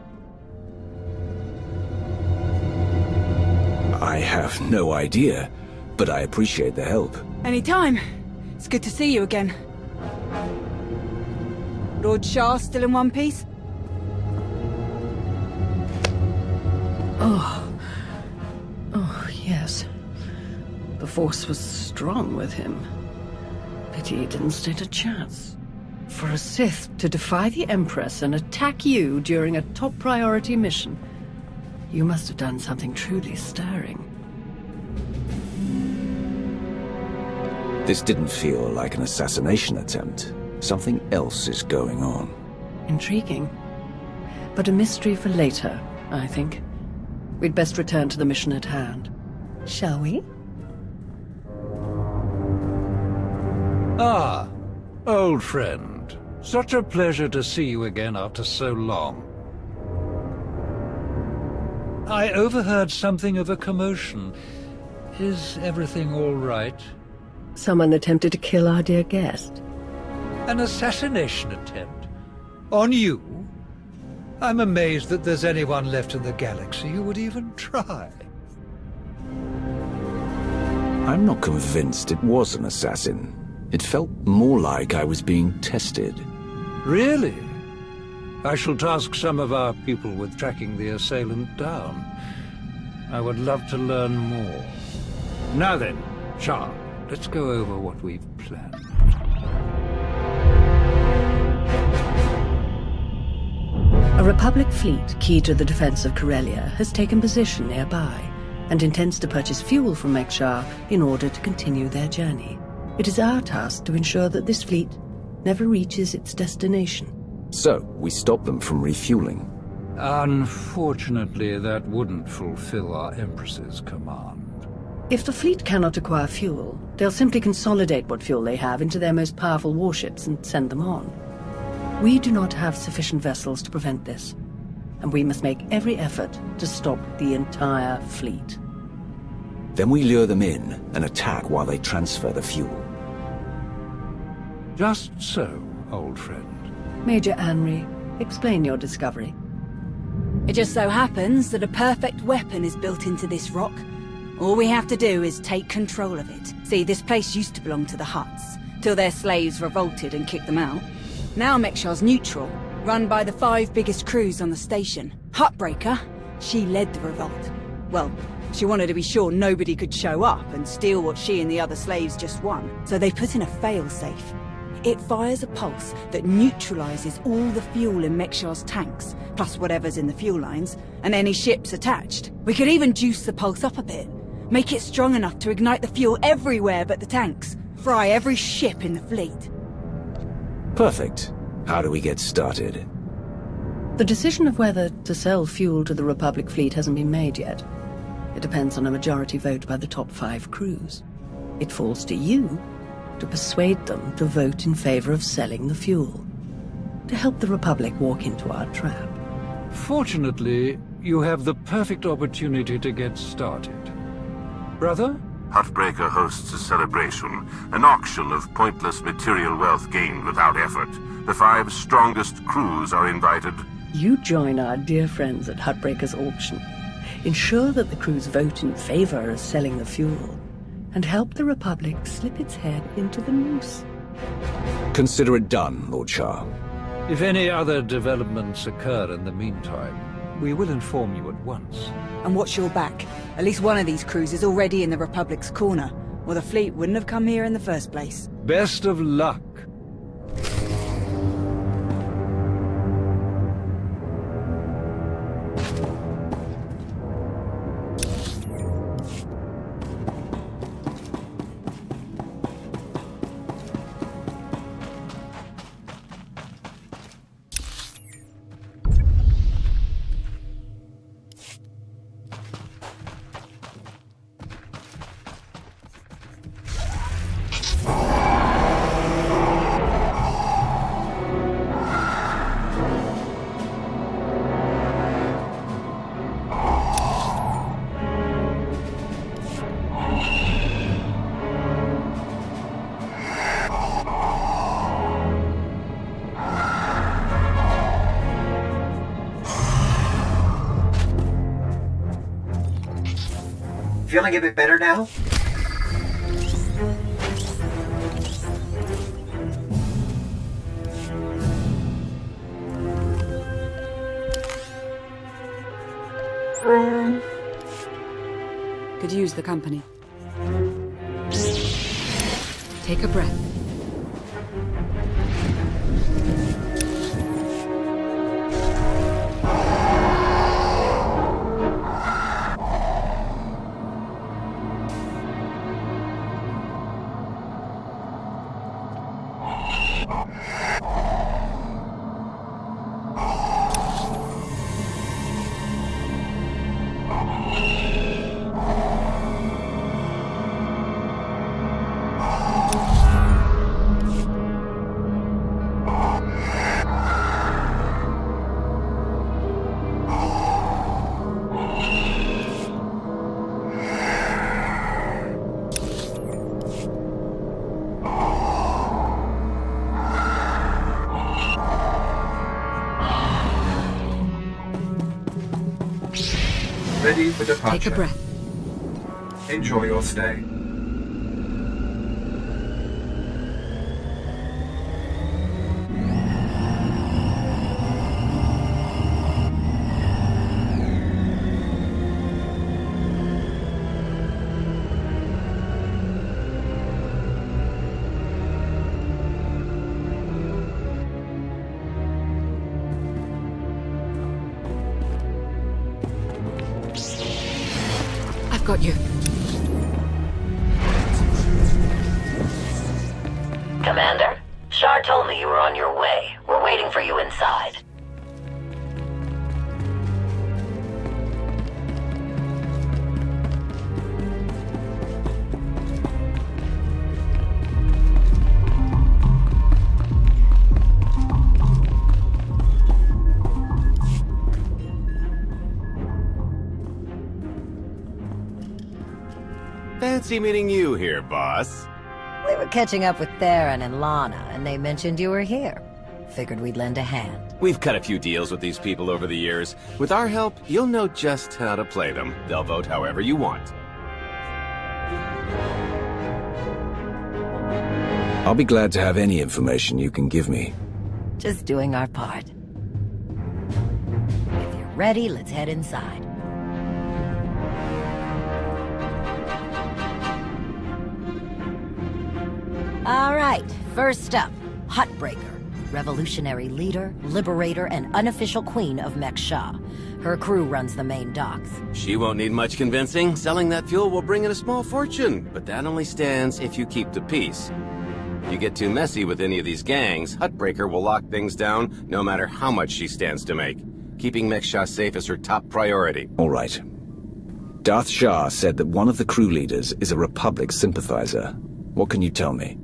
I have no idea, but I appreciate the help. Anytime. It's good to see you again. Lord Shah still in one piece? Oh, yes. The Force was strong with him. Pity he didn't stand a chance. For a Sith to defy the Empress and attack you during a top priority mission, you must have done something truly stirring. This didn't feel like an assassination attempt. Something else is going on. Intriguing. But a mystery for later, I think. We'd best return to the mission at hand. Shall we? Ah, old friend. Such a pleasure to see you again after so long. I overheard something of a commotion. Is everything all right? Someone attempted to kill our dear guest. An assassination attempt? On you? I'm amazed that there's anyone left in the galaxy who would even try. I'm not convinced it was an assassin. It felt more like I was being tested. Really? I shall task some of our people with tracking the assailant down. I would love to learn more. Now then, Shah, let's go over what we've planned. A Republic fleet key to the defense of Corellia has taken position nearby and intends to purchase fuel from Mek Shah in order to continue their journey. It is our task to ensure that this fleet never reaches its destination. So, we stop them from refueling. Unfortunately, that wouldn't fulfill our Empress's command. If the fleet cannot acquire fuel, they'll simply consolidate what fuel they have into their most powerful warships and send them on. We do not have sufficient vessels to prevent this, and we must make every effort to stop the entire fleet. Then we lure them in and attack while they transfer the fuel. Just so, old friend. Major Anri, explain your discovery. It just so happens that a perfect weapon is built into this rock. All we have to do is take control of it. See, this place used to belong to the Hutts, till their slaves revolted and kicked them out. Now Mekshar's neutral, run by the 5 biggest crews on the station. Huttbreaker, she led the revolt. Well, she wanted to be sure nobody could show up and steal what she and the other slaves just won. So they put in a fail-safe. It fires a pulse that neutralizes all the fuel in Mekshar's tanks, plus whatever's in the fuel lines, and any ships attached. We could even juice the pulse up a bit. Make it strong enough to ignite the fuel everywhere but the tanks. Fry every ship in the fleet. Perfect. How do we get started? The decision of whether to sell fuel to the Republic fleet hasn't been made yet. It depends on a majority vote by the top 5 crews. It falls to you to persuade them to vote in favor of selling the fuel, to help the Republic walk into our trap. Fortunately, you have the perfect opportunity to get started. Brother? Huttbreaker hosts a celebration, an auction of pointless material wealth gained without effort. The 5 strongest crews are invited. You join our dear friends at Huttbreaker's auction. Ensure that the crews vote in favor of selling the fuel, and help the Republic slip its head into the noose. Consider it done, Lord Shah. If any other developments occur in the meantime, we will inform you at once. And watch your back. At least one of these crews is already in the Republic's corner, or the fleet wouldn't have come here in the first place. Best of luck. Feeling a bit better now? Could use the company. Take a breath. Ready for departure. Take a breath. Enjoy your stay. I've got you. Commander, Shar told me you were on your way. We're waiting for you inside. Fancy meeting you here, boss. We were catching up with Theron and Lana, and they mentioned you were here. Figured we'd lend a hand. We've cut a few deals with these people over the years. With our help, you'll know just how to play them. They'll vote however you want. I'll be glad to have any information you can give me. Just doing our part. If you're ready, let's head inside. All right, first up, Huttbreaker. Revolutionary leader, liberator, and unofficial queen of Mek-Sha. Her crew runs the main docks. She won't need much convincing. Selling that fuel will bring in a small fortune, but that only stands if you keep the peace. If you get too messy with any of these gangs, Huttbreaker will lock things down no matter how much she stands to make. Keeping Mek-Sha safe is her top priority. All right. Darth Shah said that one of the crew leaders is a Republic sympathizer. What can you tell me?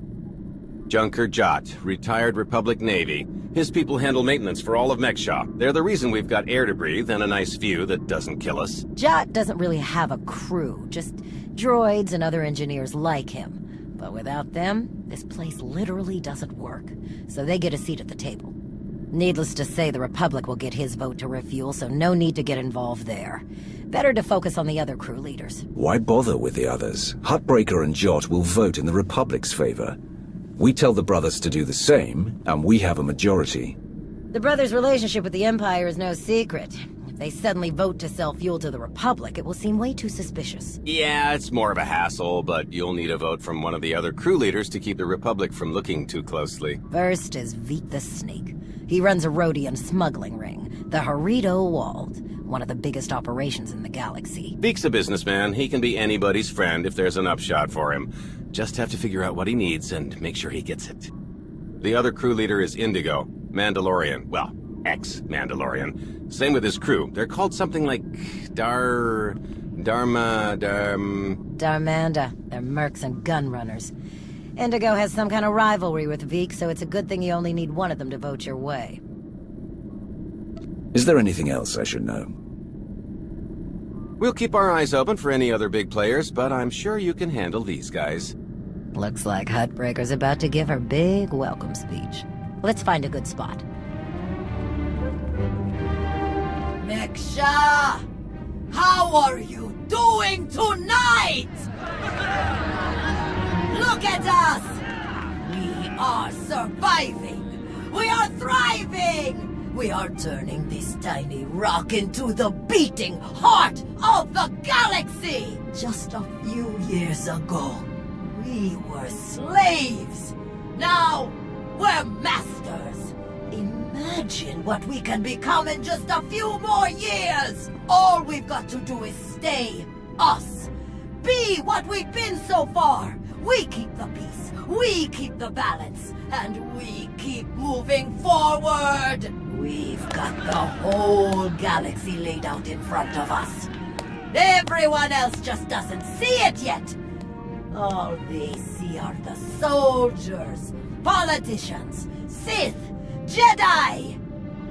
Junker Jot, retired Republic Navy. His people handle maintenance for all of Mek-Sha. They're the reason we've got air to breathe and a nice view that doesn't kill us. Jot doesn't really have a crew, just droids and other engineers like him. But without them, this place literally doesn't work. So they get a seat at the table. Needless to say, the Republic will get his vote to refuel, so no need to get involved there. Better to focus on the other crew leaders. Why bother with the others? Huttbreaker and Jot will vote in the Republic's favor. We tell the brothers to do the same, and we have a majority. The brothers' relationship with the Empire is no secret. If they suddenly vote to sell fuel to the Republic, it will seem way too suspicious. Yeah, it's more of a hassle, but you'll need a vote from one of the other crew leaders to keep the Republic from looking too closely. First is Veek the Snake. He runs a Rhodian smuggling ring, the Harito Wald, one of the biggest operations in the galaxy. Veek's a businessman. He can be anybody's friend if there's an upshot for him. Just have to figure out what he needs and make sure he gets it. The other crew leader is Indigo, Mandalorian. Well, ex-Mandalorian. Same with his crew. They're called something like Darmanda. They're mercs and gun runners. Indigo has some kind of rivalry with Veek, so it's a good thing you only need one of them to vote your way. Is there anything else I should know? We'll keep our eyes open for any other big players, but I'm sure you can handle these guys. Looks like Huttbreaker's about to give her big welcome speech. Let's find a good spot. Mek-Sha! How are you doing tonight? Look at us! We are surviving! We are thriving! We are turning this tiny rock into the beating heart of the galaxy! Just a few years ago, we were slaves. Now, we're masters. Imagine what we can become in just a few more years. All we've got to do is stay us. Be what we've been so far. We keep the peace, we keep the balance, and we keep moving forward. We've got the whole galaxy laid out in front of us. Everyone else just doesn't see it yet. All they see are the soldiers, politicians, Sith, Jedi.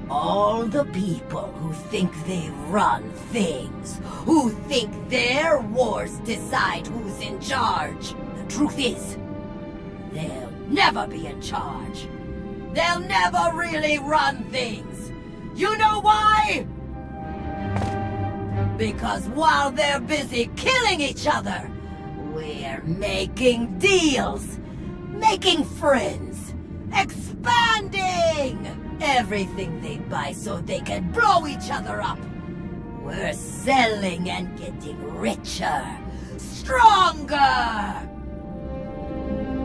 All the people who think they run things, who think their wars decide who's in charge. The truth is, they'll never be in charge. They'll never really run things. You know why? Because while they're busy killing each other, we're making deals, making friends, expanding everything they buy so they can blow each other up. We're selling and getting richer, stronger.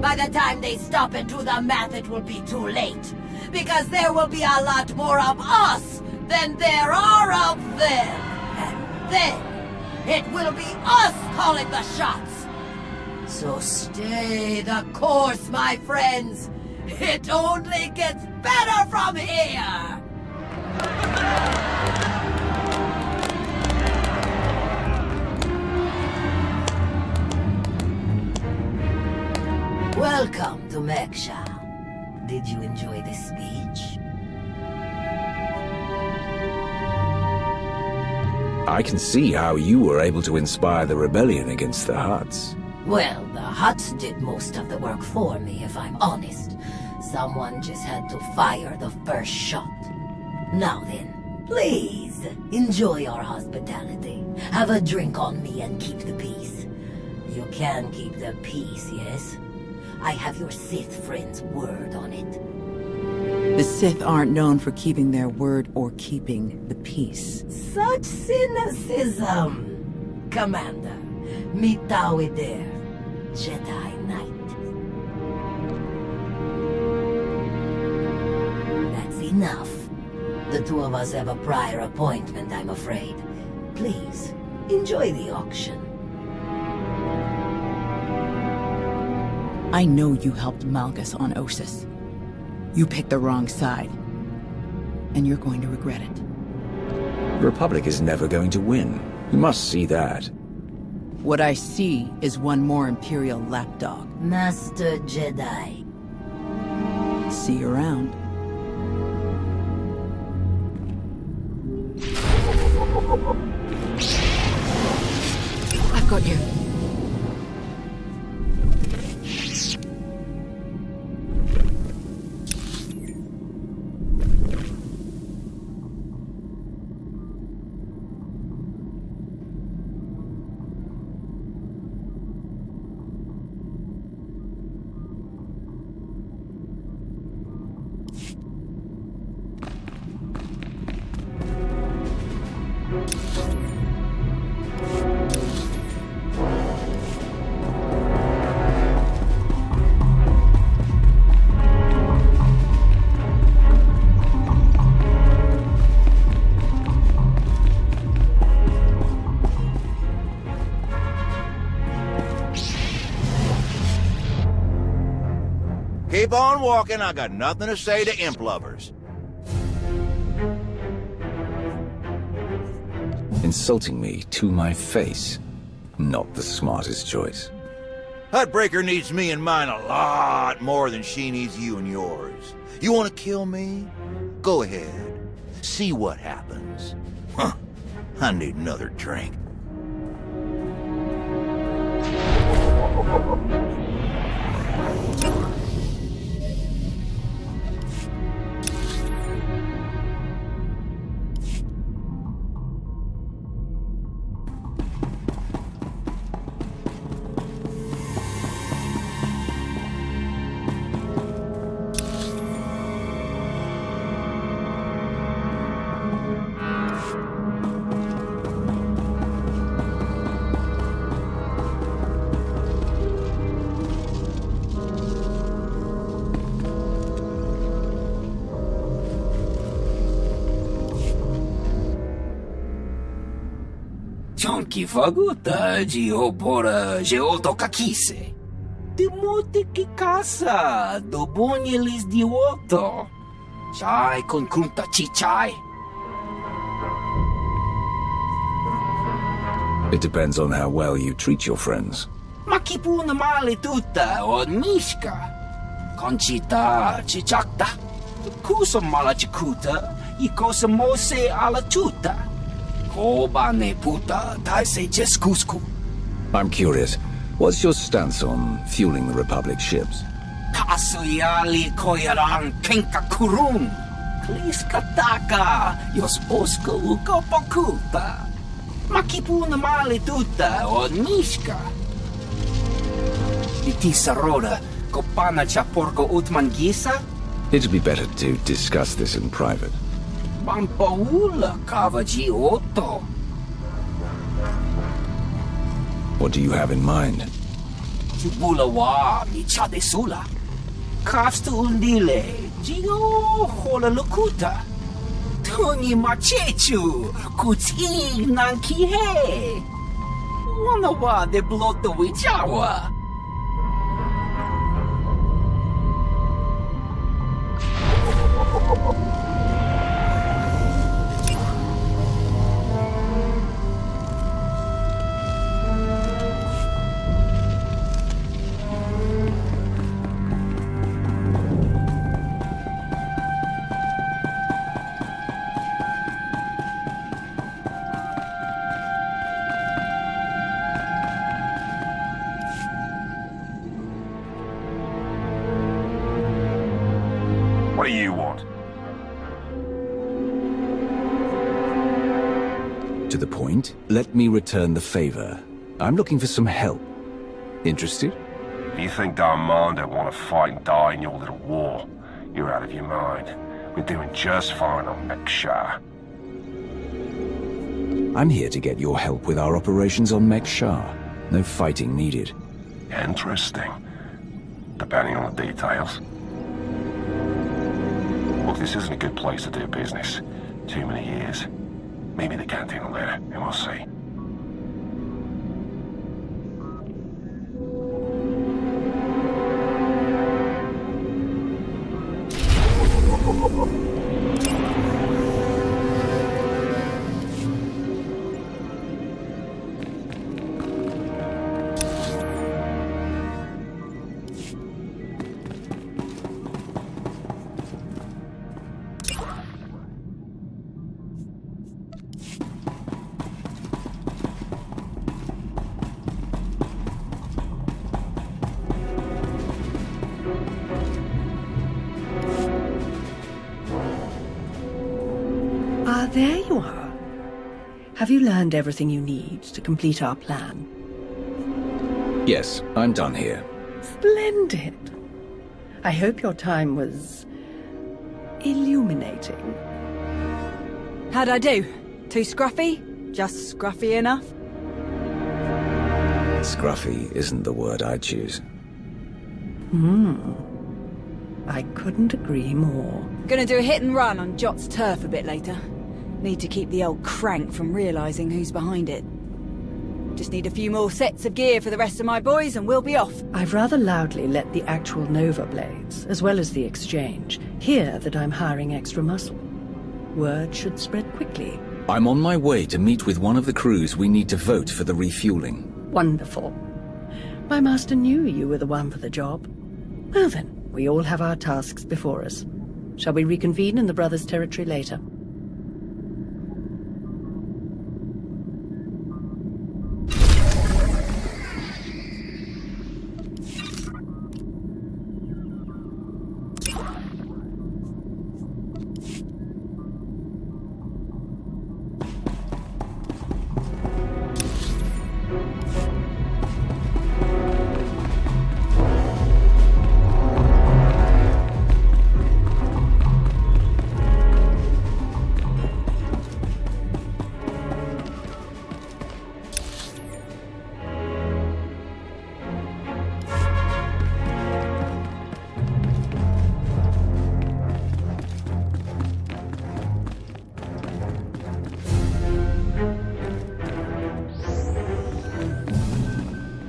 By the time they stop and do the math, it will be too late. Because there will be a lot more of us than there are of them. And then, it will be us calling the shots. So stay the course, my friends. It only gets better from here. Welcome to Mek-Sha. Did you enjoy this speech? I can see how you were able to inspire the rebellion against the Hutts. Well, the Hutts did most of the work for me, if I'm honest. Someone just had to fire the first shot. Now then, please, enjoy our hospitality. Have a drink on me and keep the peace. You can keep the peace, yes? I have your Sith friend's word on it. The Sith aren't known for keeping their word or keeping the peace. Such cynicism! Commander, meet Tawi there, Jedi Knight. That's enough. The two of us have a prior appointment, I'm afraid. Please, enjoy the auction. I know you helped Malgus on Ossus. You picked the wrong side. And you're going to regret it. The Republic is never going to win. You must see that. What I see is one more Imperial lapdog. Master Jedi. See you around. I've got you. Keep on walking, I got nothing to say to imp lovers. Insulting me to my face. Not the smartest choice. Huttbreaker needs me and mine a lot more than she needs you and yours. You want to kill me? Go ahead. See what happens. Huh. I need another drink. Chonki faguta geopora geotokakise. Demote que caça do bonyelis de oto. Chai con kunta chichai. It depends on how well you treat your friends. Makipuna male tuta od mishka. Conchita chichakta. Kusa mala chikuta. Ikosa mose ala tuta. I'm curious, what's your stance on fueling the Republic ships? Kasuyali koyaran kenka kurun. Kliskataka yos oska ukopokuta. Makipuna male tuta od mishka. Itisaroda kopana chaporko utmangisa? It'd be better to discuss this in private. Pampaula Cavagiotto. What do you have in mind? Chubulawa Michadesula. Kafsta undile. Gio hola locuta. Tuni machechu. Kuti nankihe. Wanawa de bloto wijawa. What do you want? To the point, let me return the favor. I'm looking for some help. Interested? You think Darmand don't want to fight and die in your little war? You're out of your mind. We're doing just fine on Mekshar. I'm here to get your help with our operations on Mekshar. No fighting needed. Interesting. Depending on the details. Look, this isn't a good place to do business. Too many years. Maybe the canteen will later, and we'll see. There you are. Have you learned everything you need to complete our plan? Yes, I'm done here. Splendid. I hope your time was illuminating. How'd I do? Too scruffy? Just scruffy enough? Scruffy isn't the word I'd choose. I couldn't agree more. Gonna do a hit and run on Jot's turf a bit later. Need to keep the old crank from realising who's behind it. Just need a few more sets of gear for the rest of my boys and we'll be off. I've rather loudly let the actual Nova Blades, as well as the Exchange, hear that I'm hiring extra muscle. Word should spread quickly. I'm on my way to meet with one of the crews we need to vote for the refueling. Wonderful. My master knew you were the one for the job. Well then, we all have our tasks before us. Shall we reconvene in the Brothers' territory later?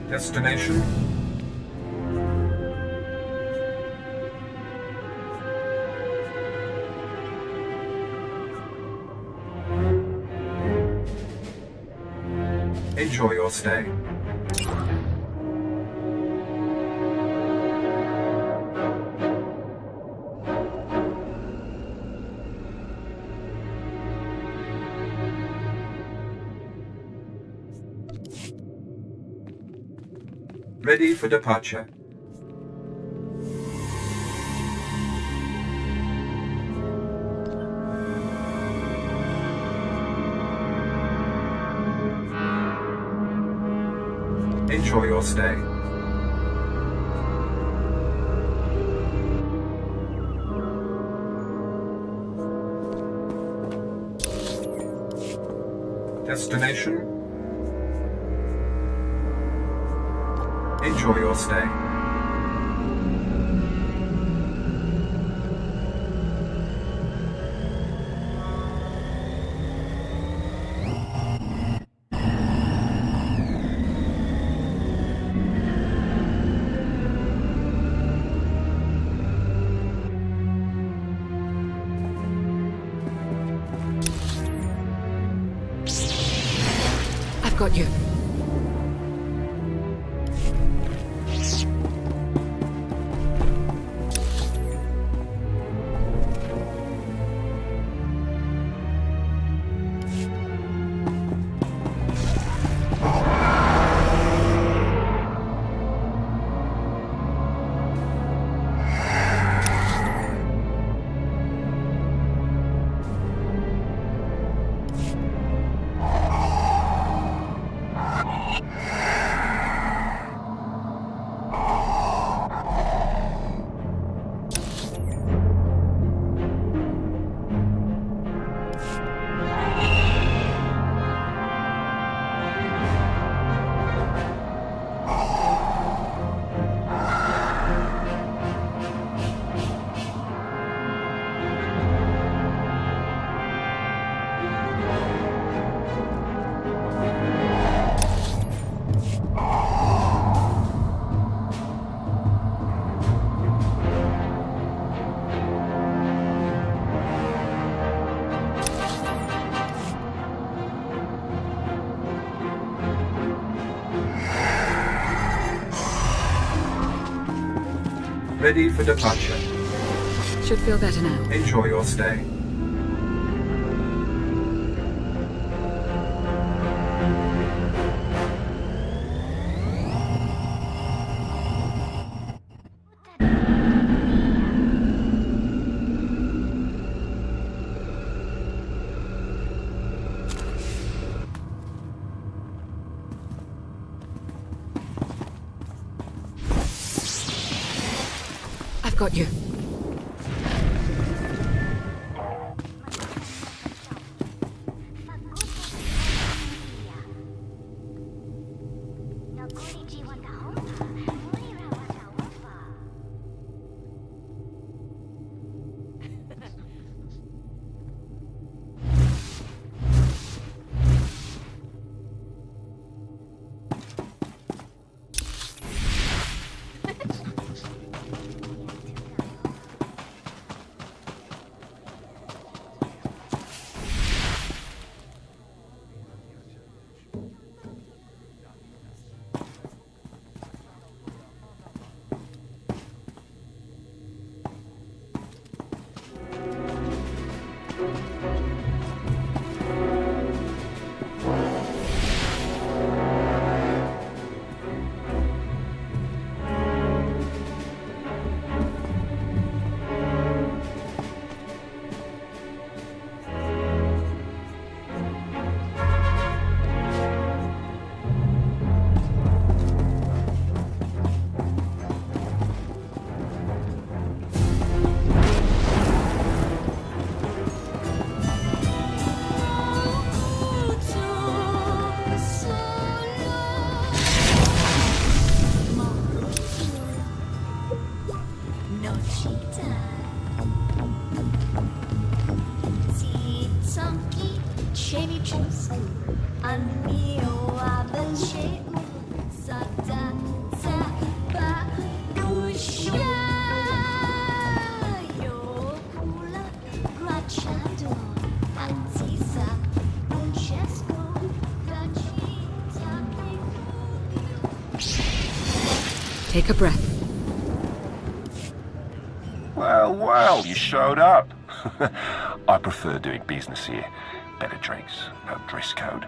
Destination? Enjoy your stay. Ready for departure. Enjoy your stay. Destination? Enjoy your stay. I've got you. Ready for departure. Should feel better now. Enjoy your stay. I've got you. Take a breath. Well, well, you showed up. I prefer doing business here. Better drinks, no dress code,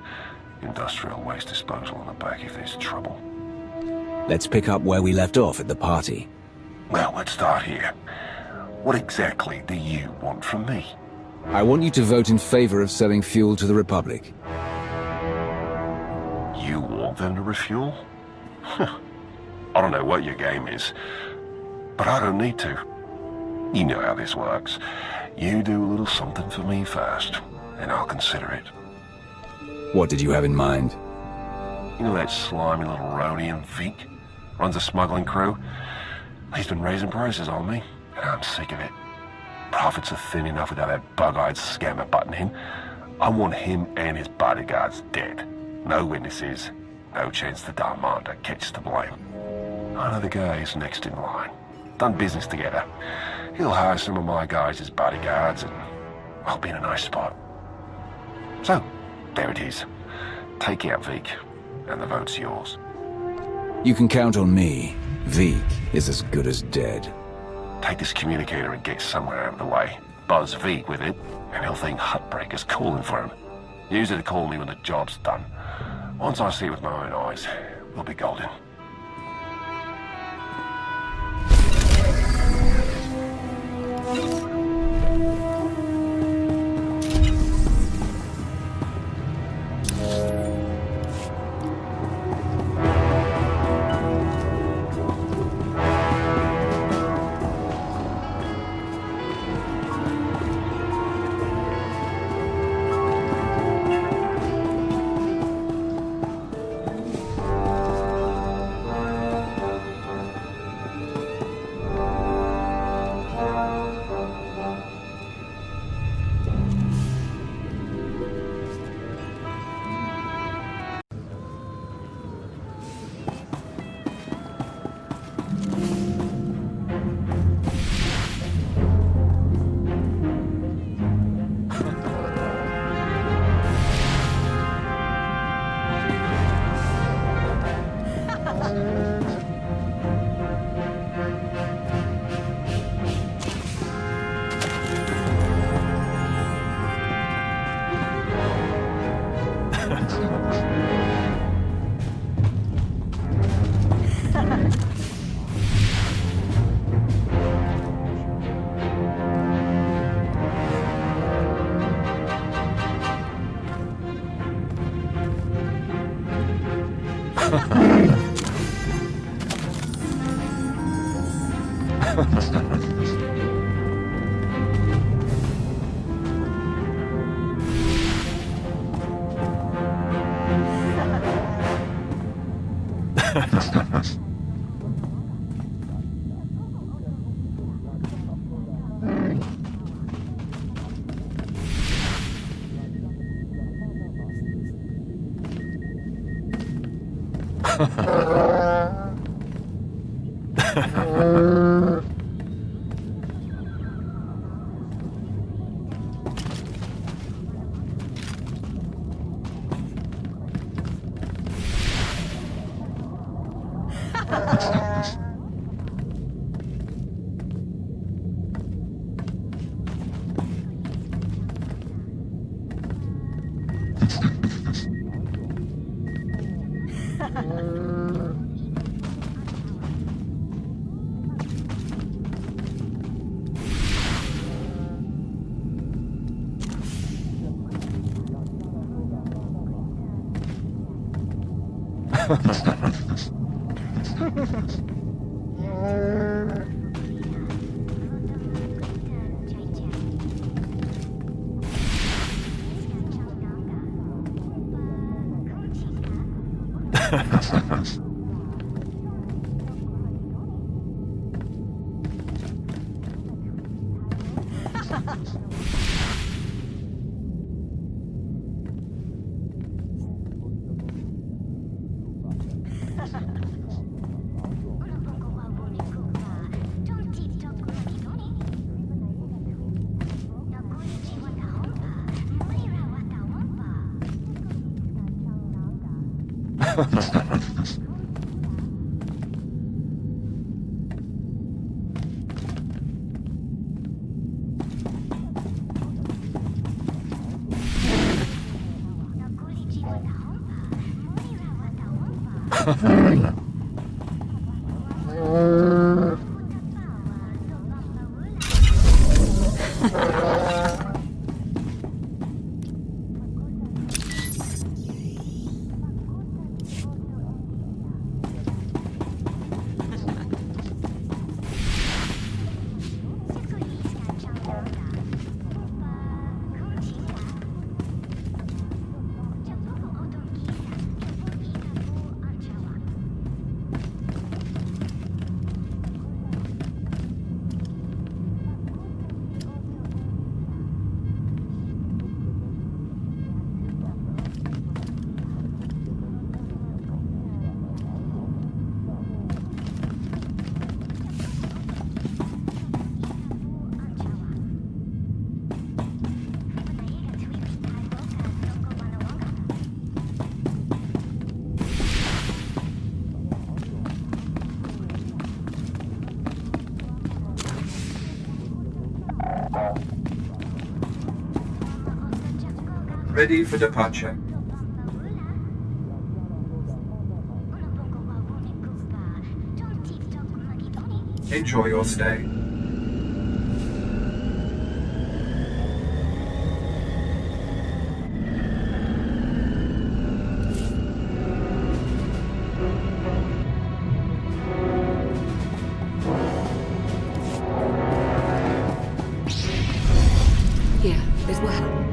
industrial waste disposal on the back if there's trouble. Let's pick up where we left off at the party. Well, let's start here. What exactly do you want from me? I want you to vote in favor of selling fuel to the Republic. You want them to refuel? I don't know what your game is, but I don't need to. You know how this works. You do a little something for me first, and I'll consider it. What did you have in mind? You know that slimy little Rhodian Vic? Runs a smuggling crew? He's been raising prices on me, and I'm sick of it. Profits are thin enough without that bug-eyed scammer butting in. I want him and his bodyguards dead. No witnesses, no chance the Darmander catches the blame. I know the guy is next in line. Done business together. He'll hire some of my guys as bodyguards, and I'll be in a nice spot. So, there it is. Take out Vic, and the vote's yours. You can count on me. Vic is as good as dead. Take this communicator and get somewhere out of the way. Buzz Vic with it, and he'll think Hutbreaker's calling for him. Use it to call me when the job's done. Once I see it with my own eyes, we'll be golden. Ready for departure. Enjoy your stay. Here, this will help.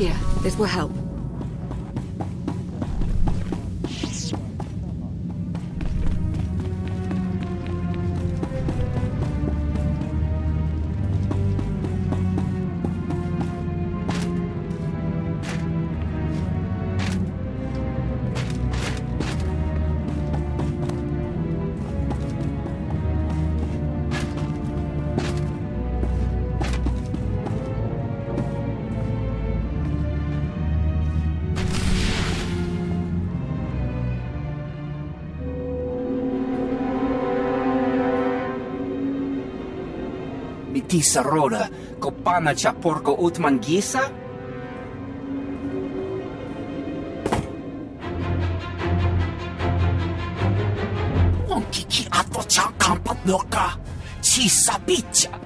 Here, this will help. tisarora, kopana cha porco utmangisa? Onkiki ato cha kampanoka, chisabicha.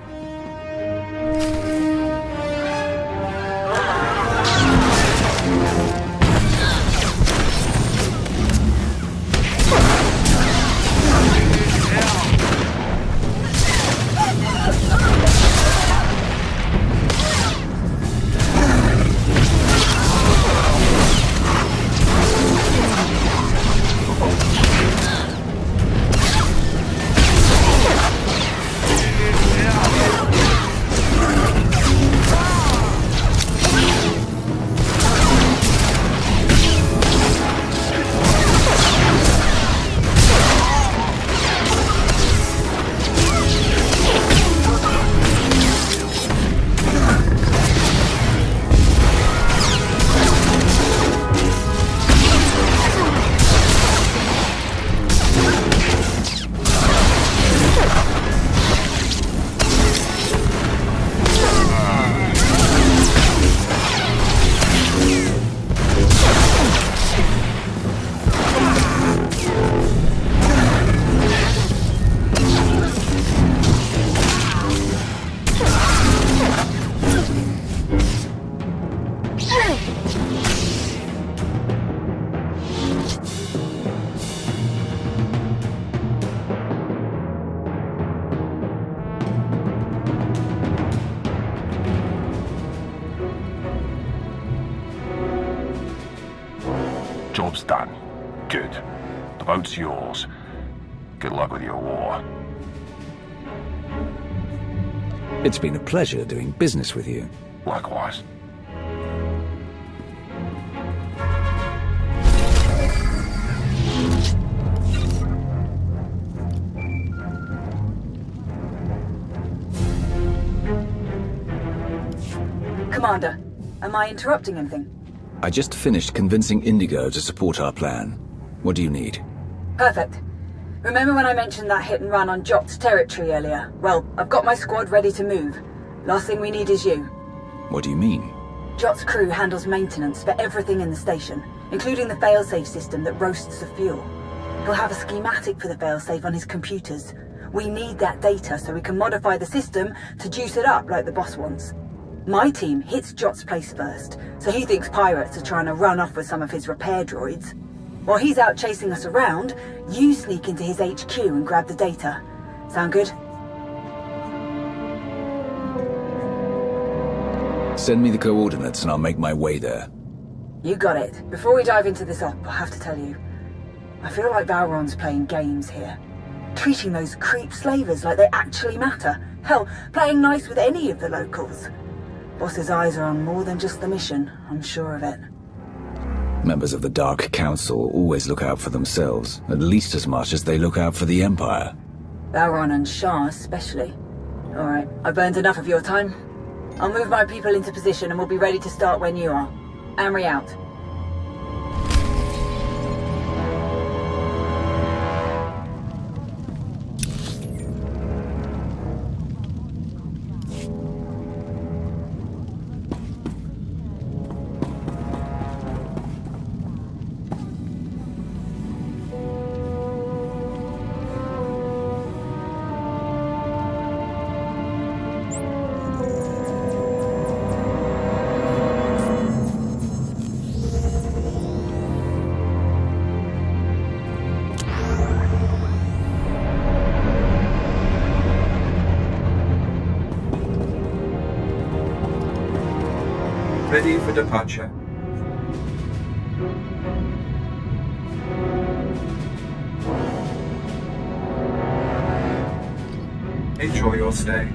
Job's done. Good. The boat's yours. Good luck with your war. It's been a pleasure doing business with you. Likewise. Commander, am I interrupting anything? I just finished convincing Indigo to support our plan. What do you need? Perfect. Remember when I mentioned that hit and run on Jot's territory earlier? Well, I've got my squad ready to move. Last thing we need is you. What do you mean? Jot's crew handles maintenance for everything in the station, including the failsafe system that roasts the fuel. He'll have a schematic for the failsafe on his computers. We need that data so we can modify the system to juice it up like the boss wants. My team hits Jot's place first, so he thinks pirates are trying to run off with some of his repair droids. While he's out chasing us around, you sneak into his HQ and grab the data. Sound good? Send me the coordinates and I'll make my way there. You got it. Before we dive into this op, I have to tell you, I feel like Valron's playing games here. Treating those creep slavers like they actually matter. Hell, playing nice with any of the locals. Boss's eyes are on more than just the mission, I'm sure of it. Members of the Dark Council always look out for themselves, at least as much as they look out for the Empire. Valron and Shah especially. Alright, I burned enough of your time. I'll move my people into position and we'll be ready to start when you are. Amri out. Ready for departure. Enjoy your stay.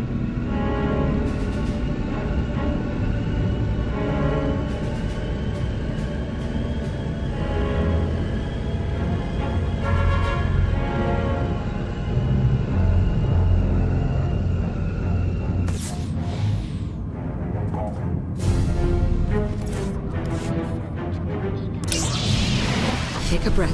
Take a breath.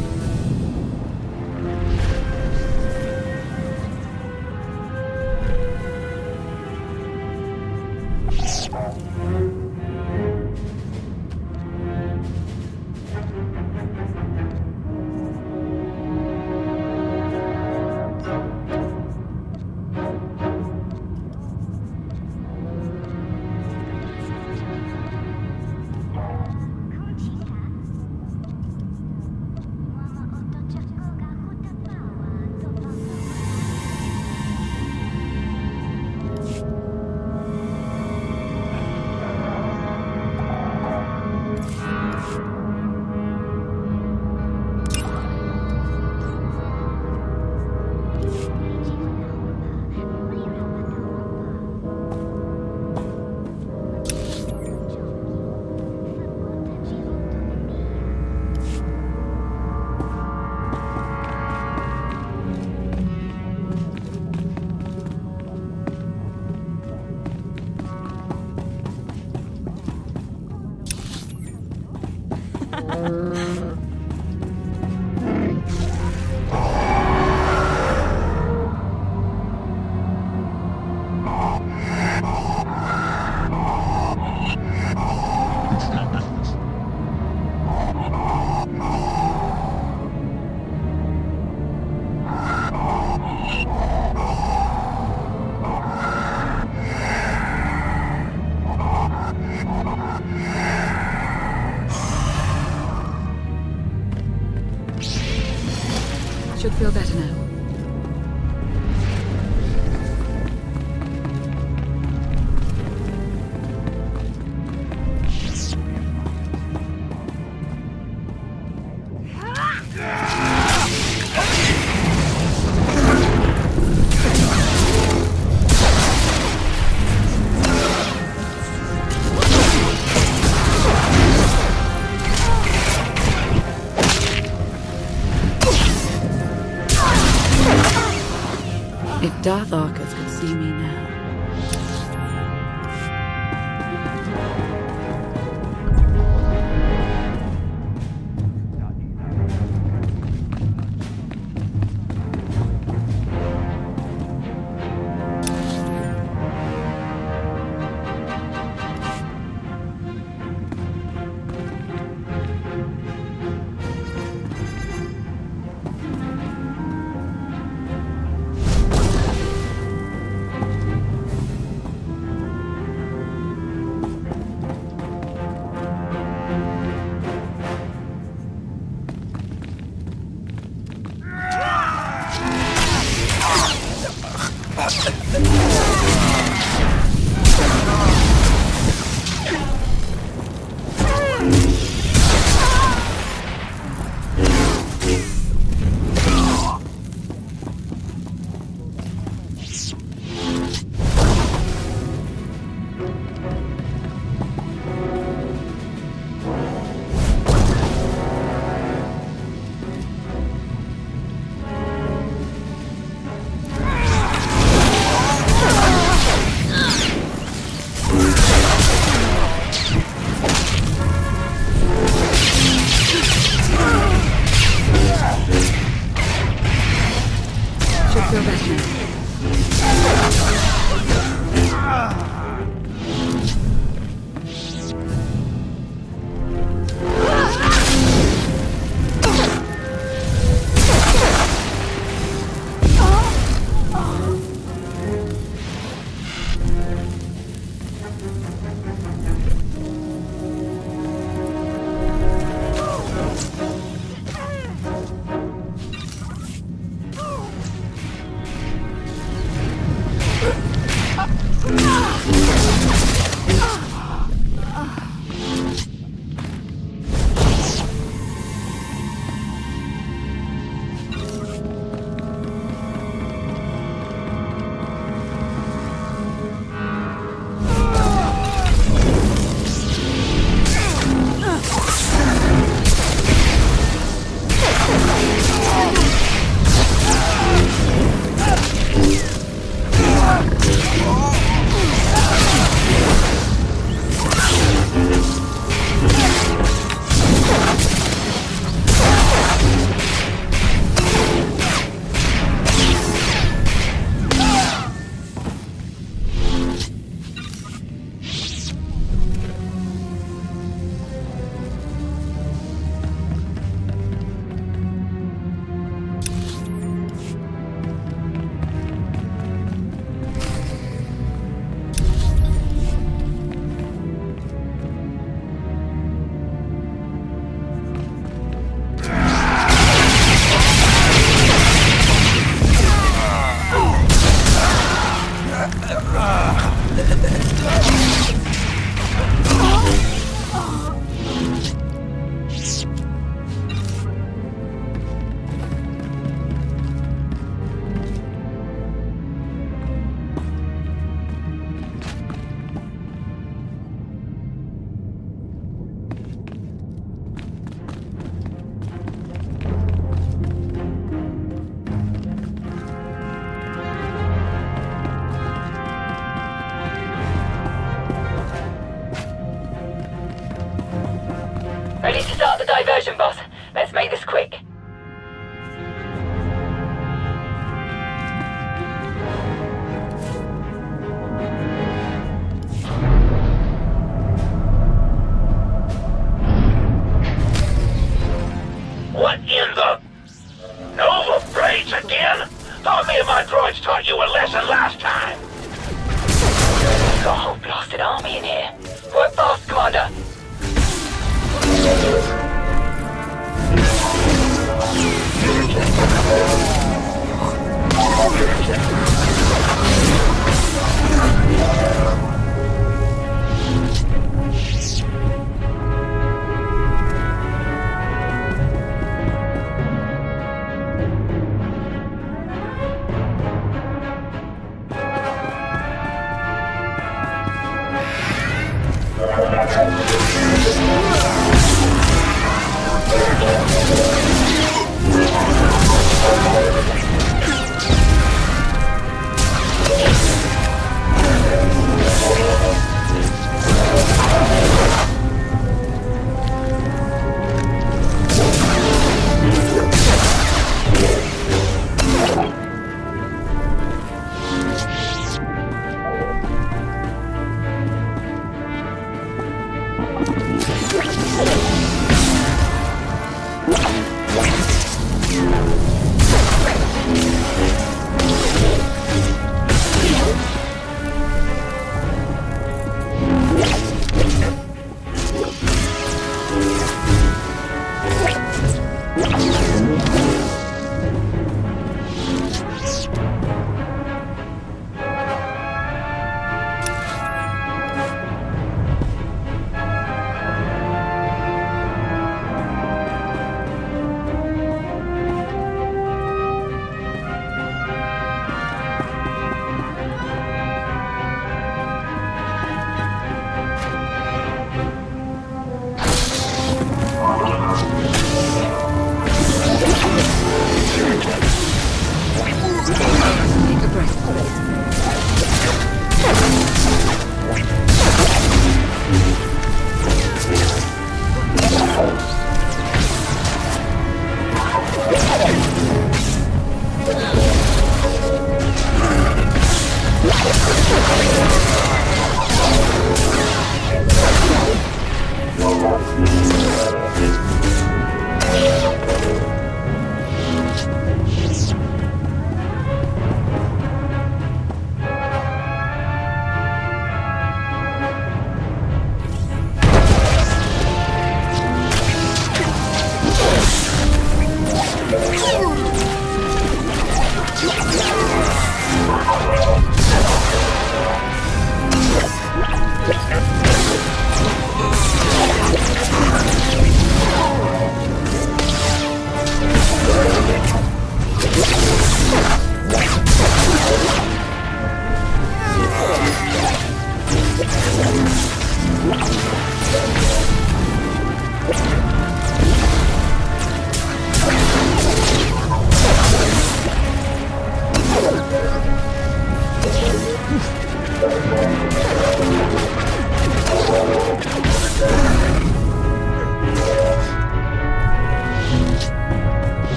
Should feel better now. If Darth Arcus could see me now. Ready to start the diversion, boss. Let's make this quick. What in the... Nova braids again? Thought me and my droids taught you a lesson last time. Got a whole blasted army in here. Work fast, Commander. Thank you.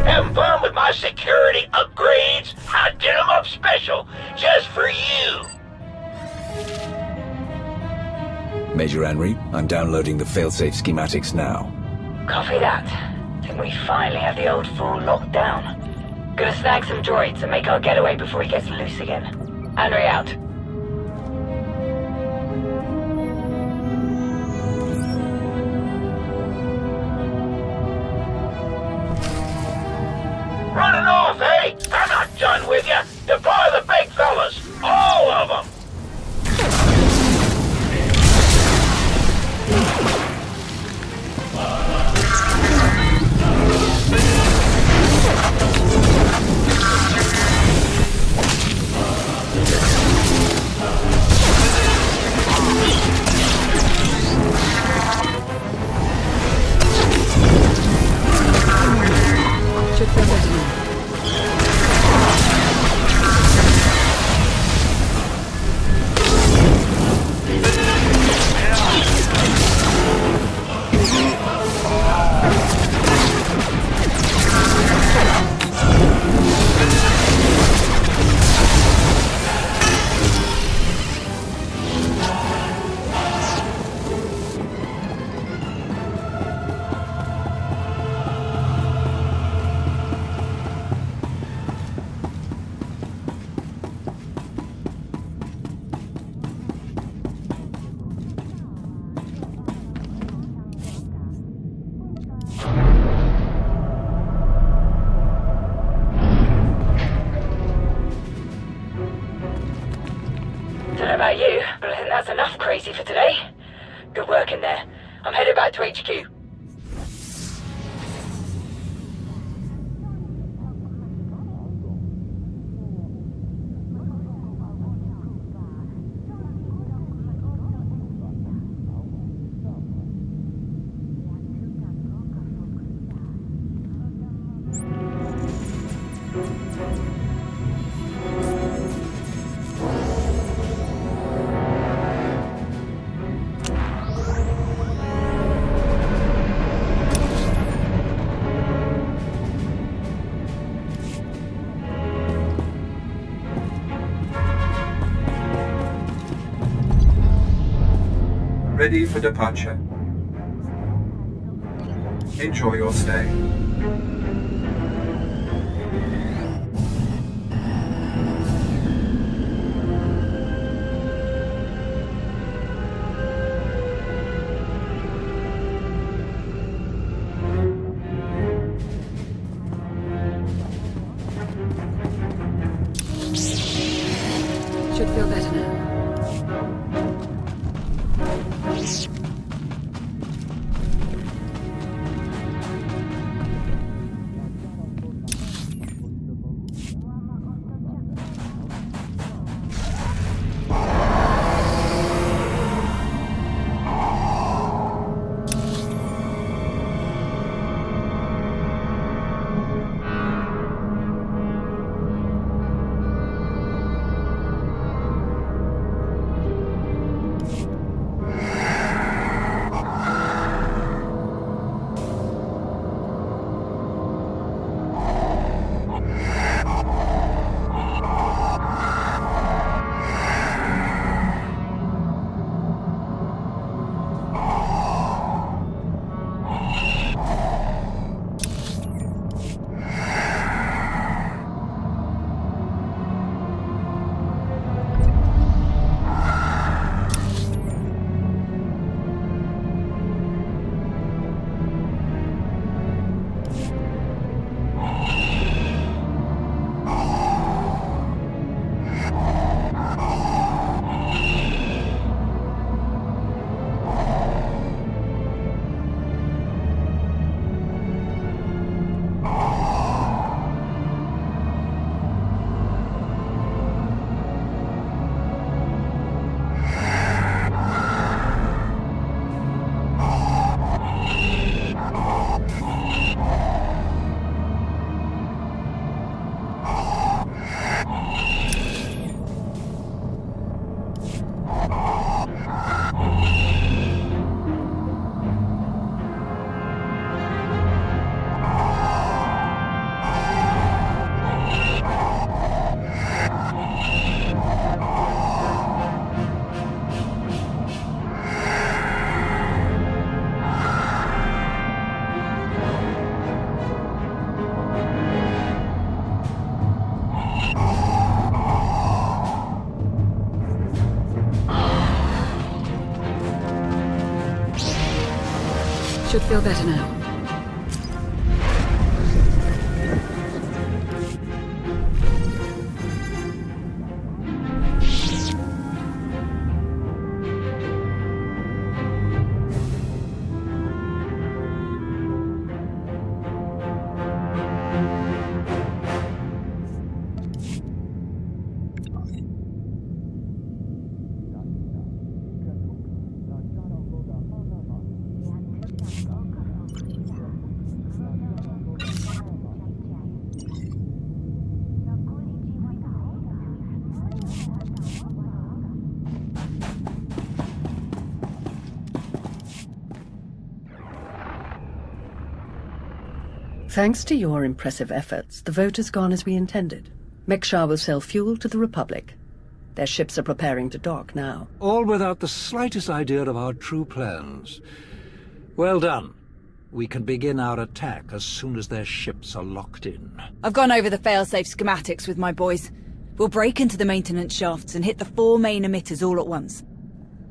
Having fun with my security upgrades? I did them up special, just for you. Major Henry, I'm downloading the failsafe schematics now. Copy that. Think we finally have the old fool locked down. Gonna snag some droids and make our getaway before he gets loose again. Henry out. Running off, eh? I'm not done with you. Deploy the big fellas. All of them. Don't know about you, but I think that's enough crazy for today. Good work in there. I'm headed back to HQ. Ready for departure. Enjoy your stay. Should feel better now. Should feel better now. Thanks to your impressive efforts, the vote has gone as we intended. Mekshar will sell fuel to the Republic. Their ships are preparing to dock now. All without the slightest idea of our true plans. Well done. We can begin our attack as soon as their ships are locked in. I've gone over the failsafe schematics with my boys. We'll break into the maintenance shafts and hit the 4 main emitters all at once.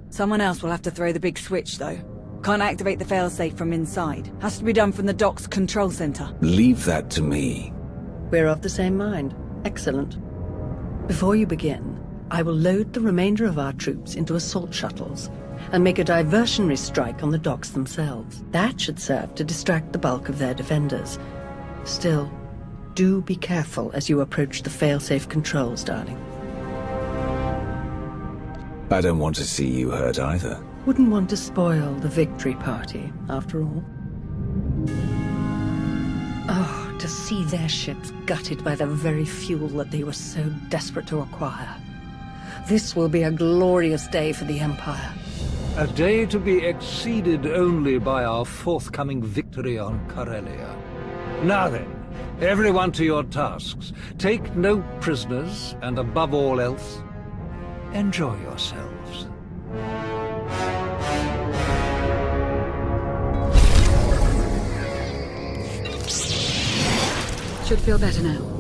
Someone else will have to throw the big switch, though. Can't activate the failsafe from inside. Has to be done from the dock's control center. Leave that to me. We're of the same mind. Excellent. Before you begin, I will load the remainder of our troops into assault shuttles and make a diversionary strike on the docks themselves. That should serve to distract the bulk of their defenders. Still, do be careful as you approach the failsafe controls, darling. I don't want to see you hurt either. Wouldn't want to spoil the victory party, after all. Oh, to see their ships gutted by the very fuel that they were so desperate to acquire. This will be a glorious day for the Empire. A day to be exceeded only by our forthcoming victory on Corellia. Now then, everyone to your tasks. Take no prisoners, and above all else, enjoy yourselves. should feel better now.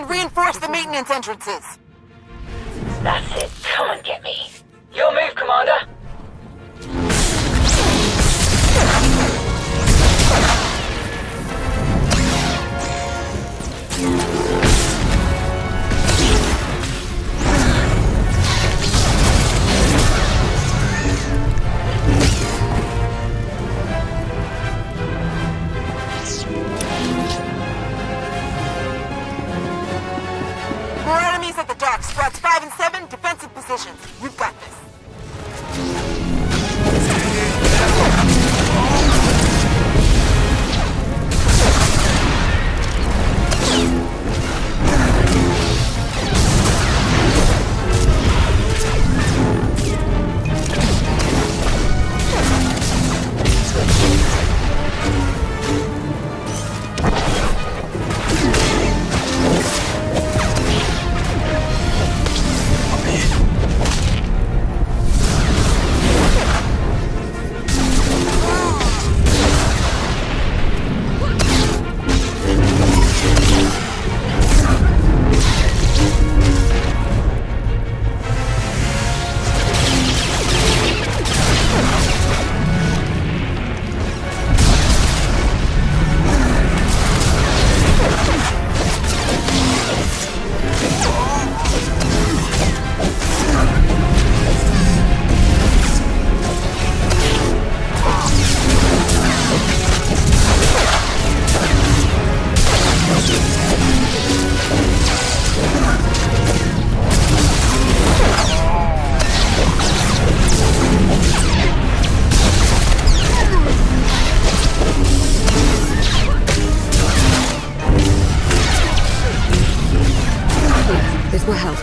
Reinforce the maintenance entrances. That's it. Come and get me. Your move, Commander. At the docks, squads 5 and 7, defensive positions. You've got this. This will help.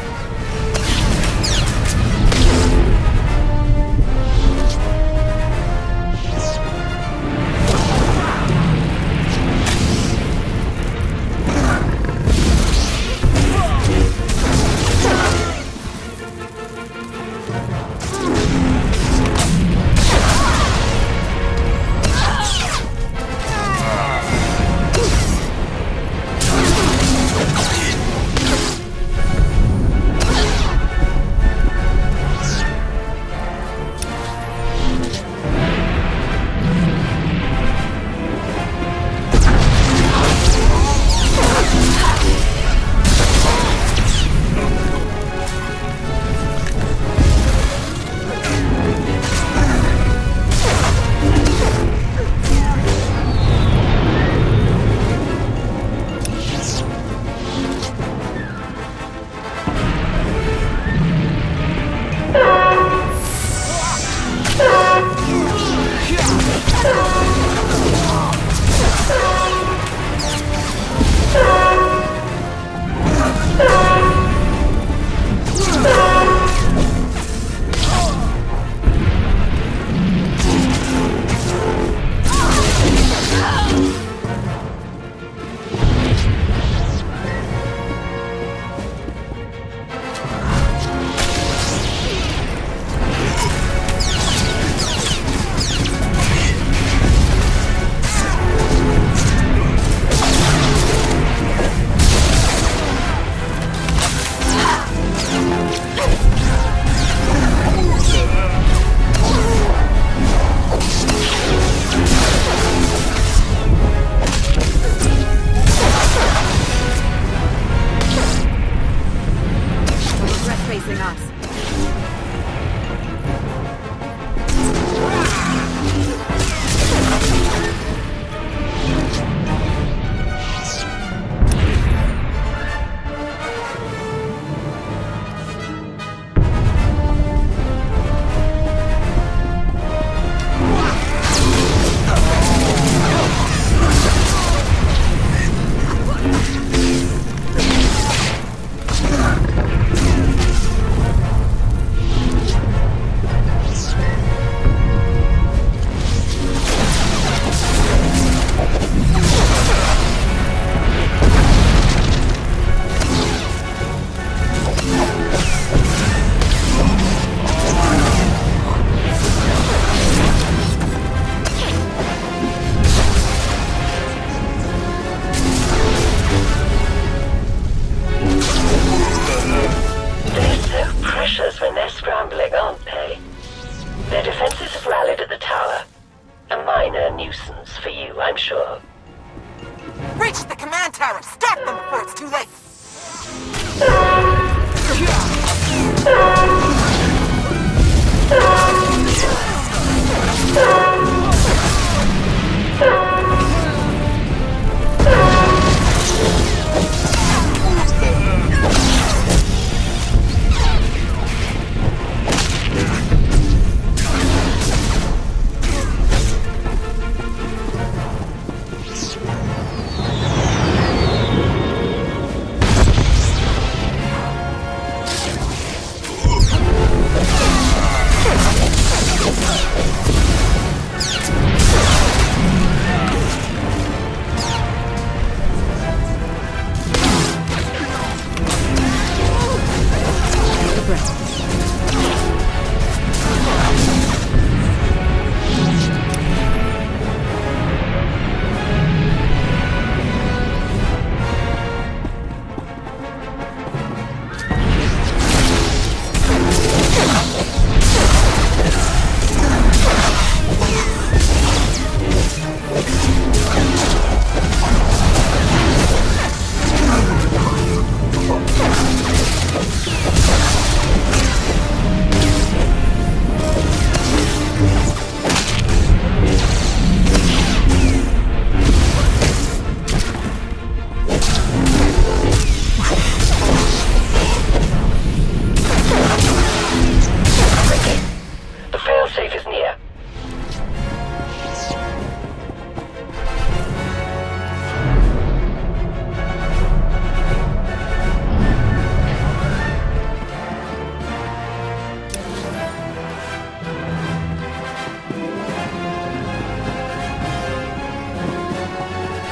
breached the command tower! Stop them before it's too late!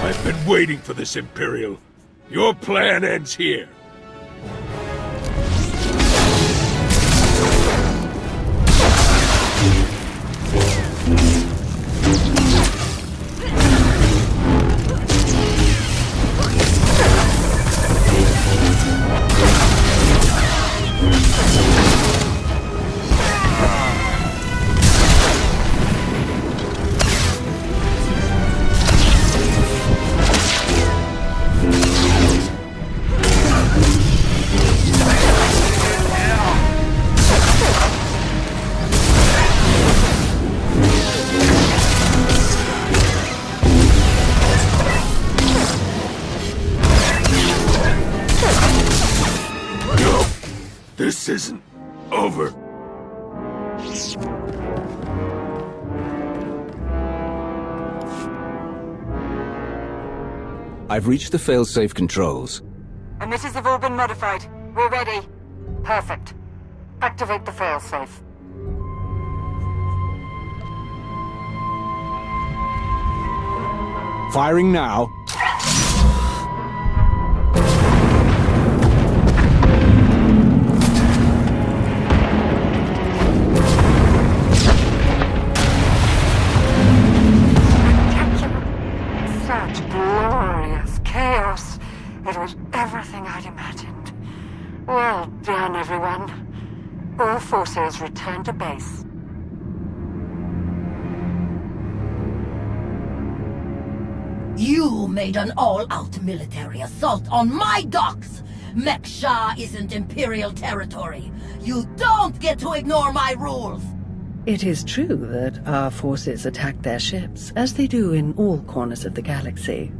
I've been waiting for this, Imperial. Your plan ends here. This isn't over. I've reached the failsafe controls. Emitters have all been modified. We're ready. Perfect. Activate the failsafe. Firing now. Such glorious chaos. It was everything I'd imagined. Well done, everyone. All forces return to base. You made an all-out military assault on my docks! Meksha isn't Imperial territory. You don't get to ignore my rules! It is true that our forces attacked their ships, as they do in all corners of the galaxy.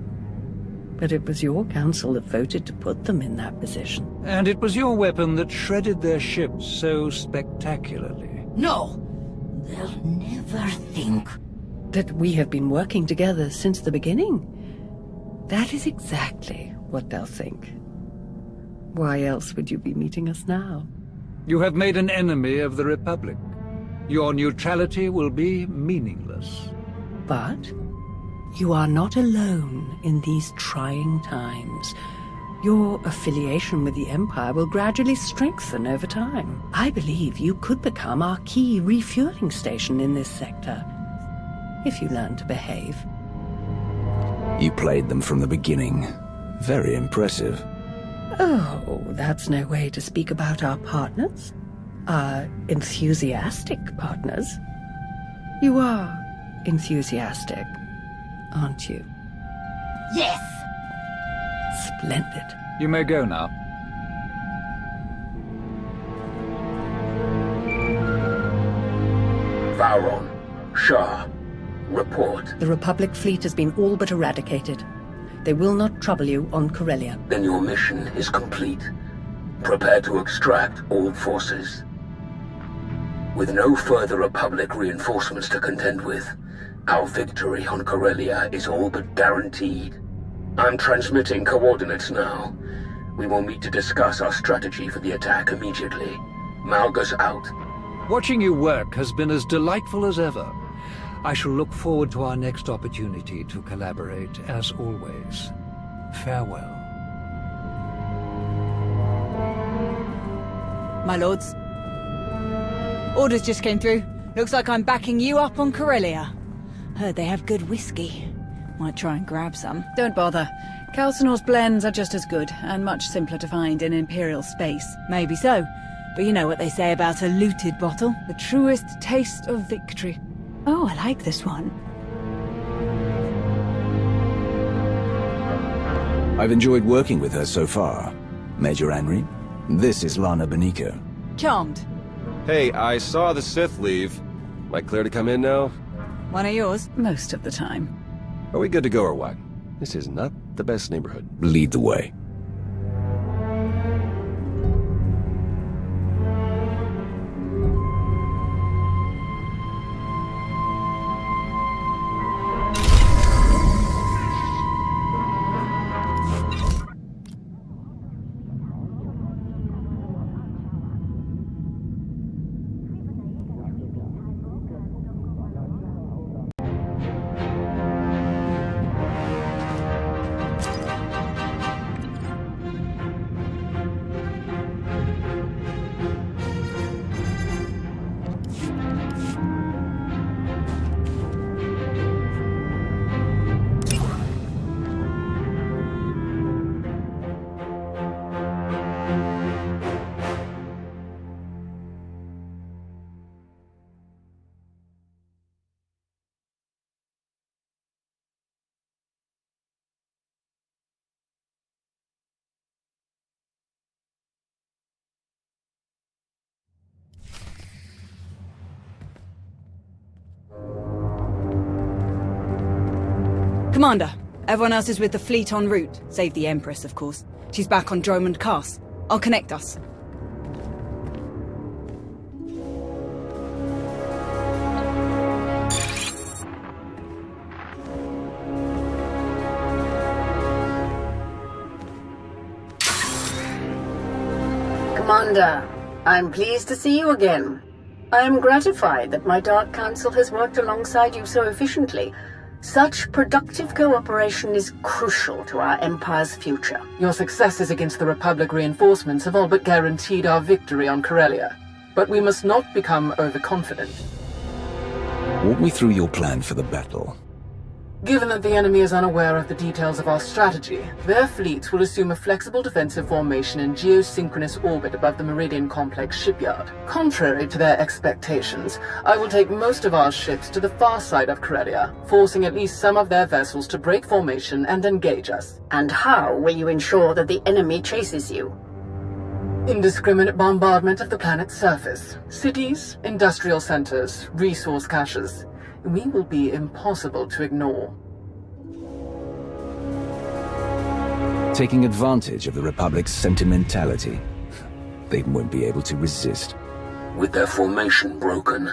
But it was your council that voted to put them in that position. And it was your weapon that shredded their ships so spectacularly. No! They'll never think. That we have been working together since the beginning. That is exactly what they'll think. Why else would you be meeting us now? You have made an enemy of the Republic. Your neutrality will be meaningless. But you are not alone in these trying times. Your affiliation with the Empire will gradually strengthen over time. I believe you could become our key refueling station in this sector, if you learn to behave. You played them from the beginning. Very impressive. Oh, that's no way to speak about our partners. Our enthusiastic partners. You are enthusiastic, aren't you? Yes! Splendid. You may go now. Vowron, Shah, report. The Republic fleet has been all but eradicated. They will not trouble you on Corellia. Then your mission is complete. Prepare to extract all forces. With no further Republic reinforcements to contend with, our victory on Corellia is all but guaranteed. I'm transmitting coordinates now. We will meet to discuss our strategy for the attack immediately. Malgus out. Watching you work has been as delightful as ever. I shall look forward to our next opportunity to collaborate, as always. Farewell. My lords. Orders just came through. Looks like I'm backing you up on Corellia. Heard they have good whiskey. Might try and grab some. Don't bother. Calcinor's blends are just as good, and much simpler to find in Imperial space. Maybe so. But you know what they say about a looted bottle? The truest taste of victory. Oh, I like this one. I've enjoyed working with her so far. Major Henry, this is Lana Beniko. Charmed. Hey, I saw the Sith leave. Am I clear to come in now? One of yours? Most of the time. Are we good to go or what? This is not the best neighborhood. Lead the way. Commander, everyone else is with the fleet en route. Save the Empress, of course. She's back on Dromund Cass. I'll connect us. Commander, I'm pleased to see you again. I am gratified that my Dark Council has worked alongside you so efficiently. Such productive cooperation is crucial to our Empire's future. Your successes against the Republic reinforcements have all but guaranteed our victory on Corellia. But we must not become overconfident. Walk me through your plan for the battle. Given that the enemy is unaware of the details of our strategy, their fleets will assume a flexible defensive formation in geosynchronous orbit above the Meridian Complex shipyard. Contrary to their expectations, I will take most of our ships to the far side of Corellia, forcing at least some of their vessels to break formation and engage us. And how will you ensure that the enemy chases you? Indiscriminate bombardment of the planet's surface. Cities, industrial centers, resource caches. We will be impossible to ignore. Taking advantage of the Republic's sentimentality. They won't be able to resist. With their formation broken,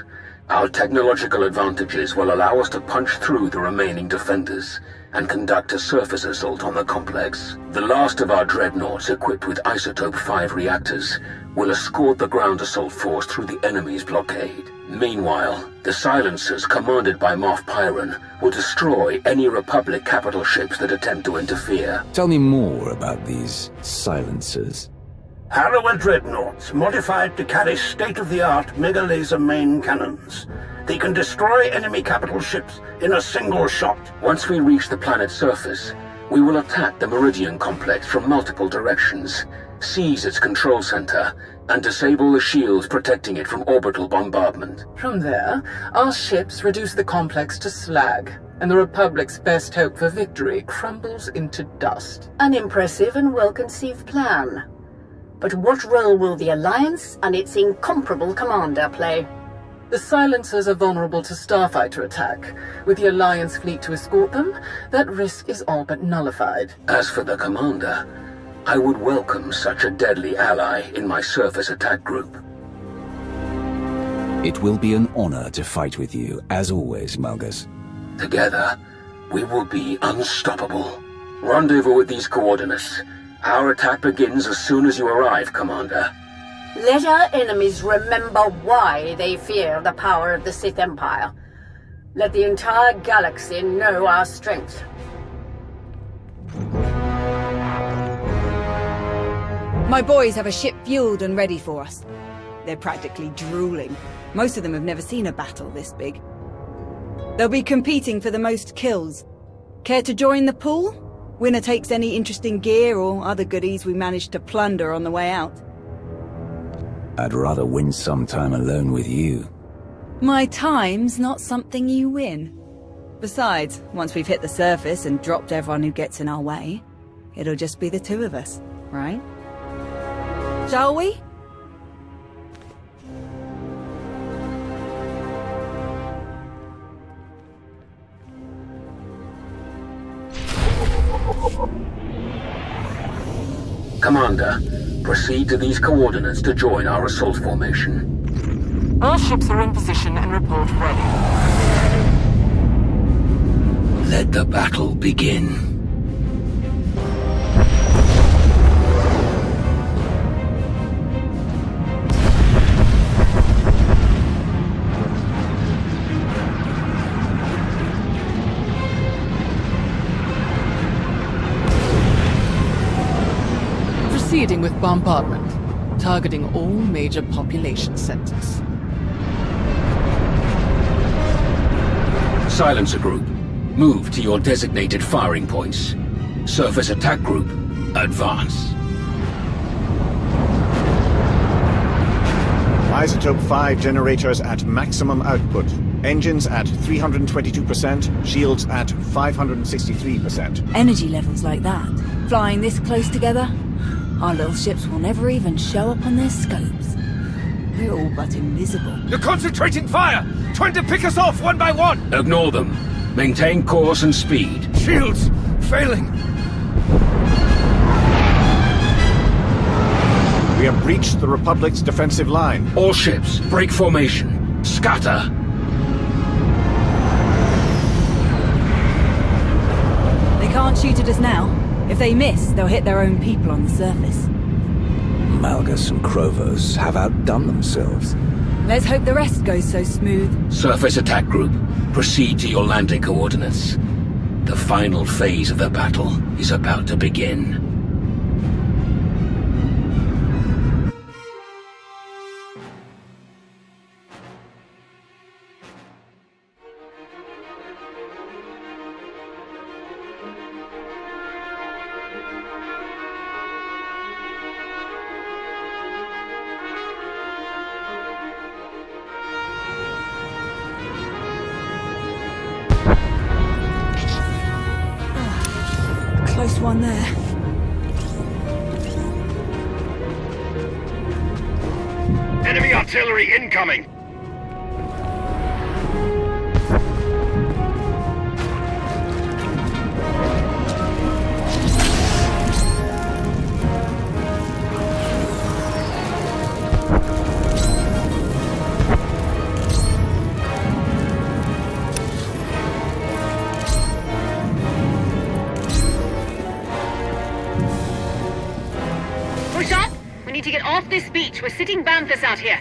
our technological advantages will allow us to punch through the remaining defenders and conduct a surface assault on the complex. The last of our dreadnoughts equipped with Isotope 5 reactors will escort the ground assault force through the enemy's blockade. Meanwhile, the silencers commanded by Moff Pyron will destroy any Republic capital ships that attempt to interfere. Tell me more about these silencers. Harrower dreadnoughts, modified to carry state-of-the-art mega-laser main cannons. They can destroy enemy capital ships in a single shot. Once we reach the planet's surface, we will attack the Meridian Complex from multiple directions, seize its control center, and disable the shields protecting it from orbital bombardment. From there, our ships reduce the complex to slag, and the Republic's best hope for victory crumbles into dust. An impressive and well-conceived plan. But what role will the Alliance and its incomparable commander play? The silencers are vulnerable to starfighter attack. With the Alliance fleet to escort them, that risk is all but nullified. As for the commander, I would welcome such a deadly ally in my surface attack group. It will be an honor to fight with you, as always, Malgus. Together, we will be unstoppable. Rendezvous at these coordinates. Our attack begins as soon as you arrive, Commander. Let our enemies remember why they fear the power of the Sith Empire. Let the entire galaxy know our strength. My boys have a ship fueled and ready for us. They're practically drooling. Most of them have never seen a battle this big. They'll be competing for the most kills. Care to join the pool? Winner takes any interesting gear or other goodies we managed to plunder on the way out. I'd rather win some time alone with you. My time's not something you win. Besides, once we've hit the surface and dropped everyone who gets in our way, it'll just be the two of us, right? Shall we? Commander, proceed to these coordinates to join our assault formation. All ships are in position and report ready. Let the battle begin. Proceeding with bombardment, targeting all major population centers. Silencer Group, move to your designated firing points. Surface Attack Group, advance. Isotope 5 generators at maximum output. Engines at 322%, shields at 563%. Energy levels like that, flying this close together, our little ships will never even show up on their scopes. We're all but invisible. You're concentrating fire! Trying to pick us off one by one! Ignore them. Maintain course and speed. Shields! Failing! We have breached the Republic's defensive line. All ships, break formation. Scatter! They can't shoot at us now. If they miss, they'll hit their own people on the surface. Malgus and Krovos have outdone themselves. Let's hope the rest goes so smooth. Surface Attack Group, proceed to your landing coordinates. The final phase of the battle is about to begin. Close one there. Enemy artillery incoming! Push up! We need to get off this beach. We're sitting Banthus out here.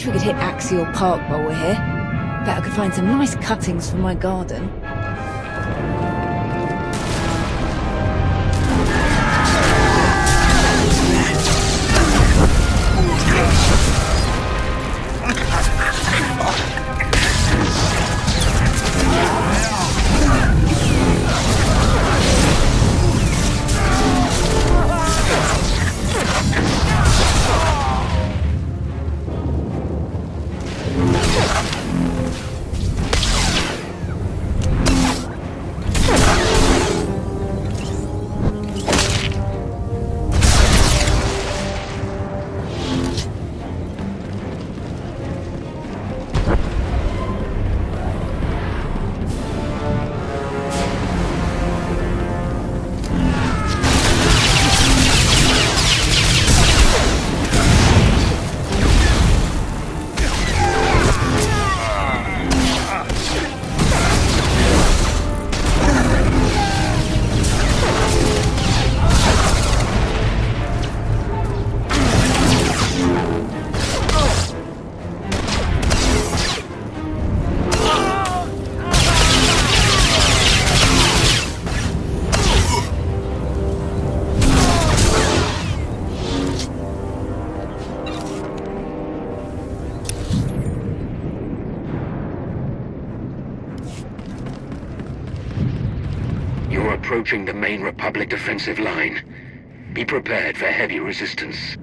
Wish we could hit Axial Park while we're here. Bet I could find some nice cuttings for my garden. You're approaching the main Republic defensive line. Be prepared for heavy resistance.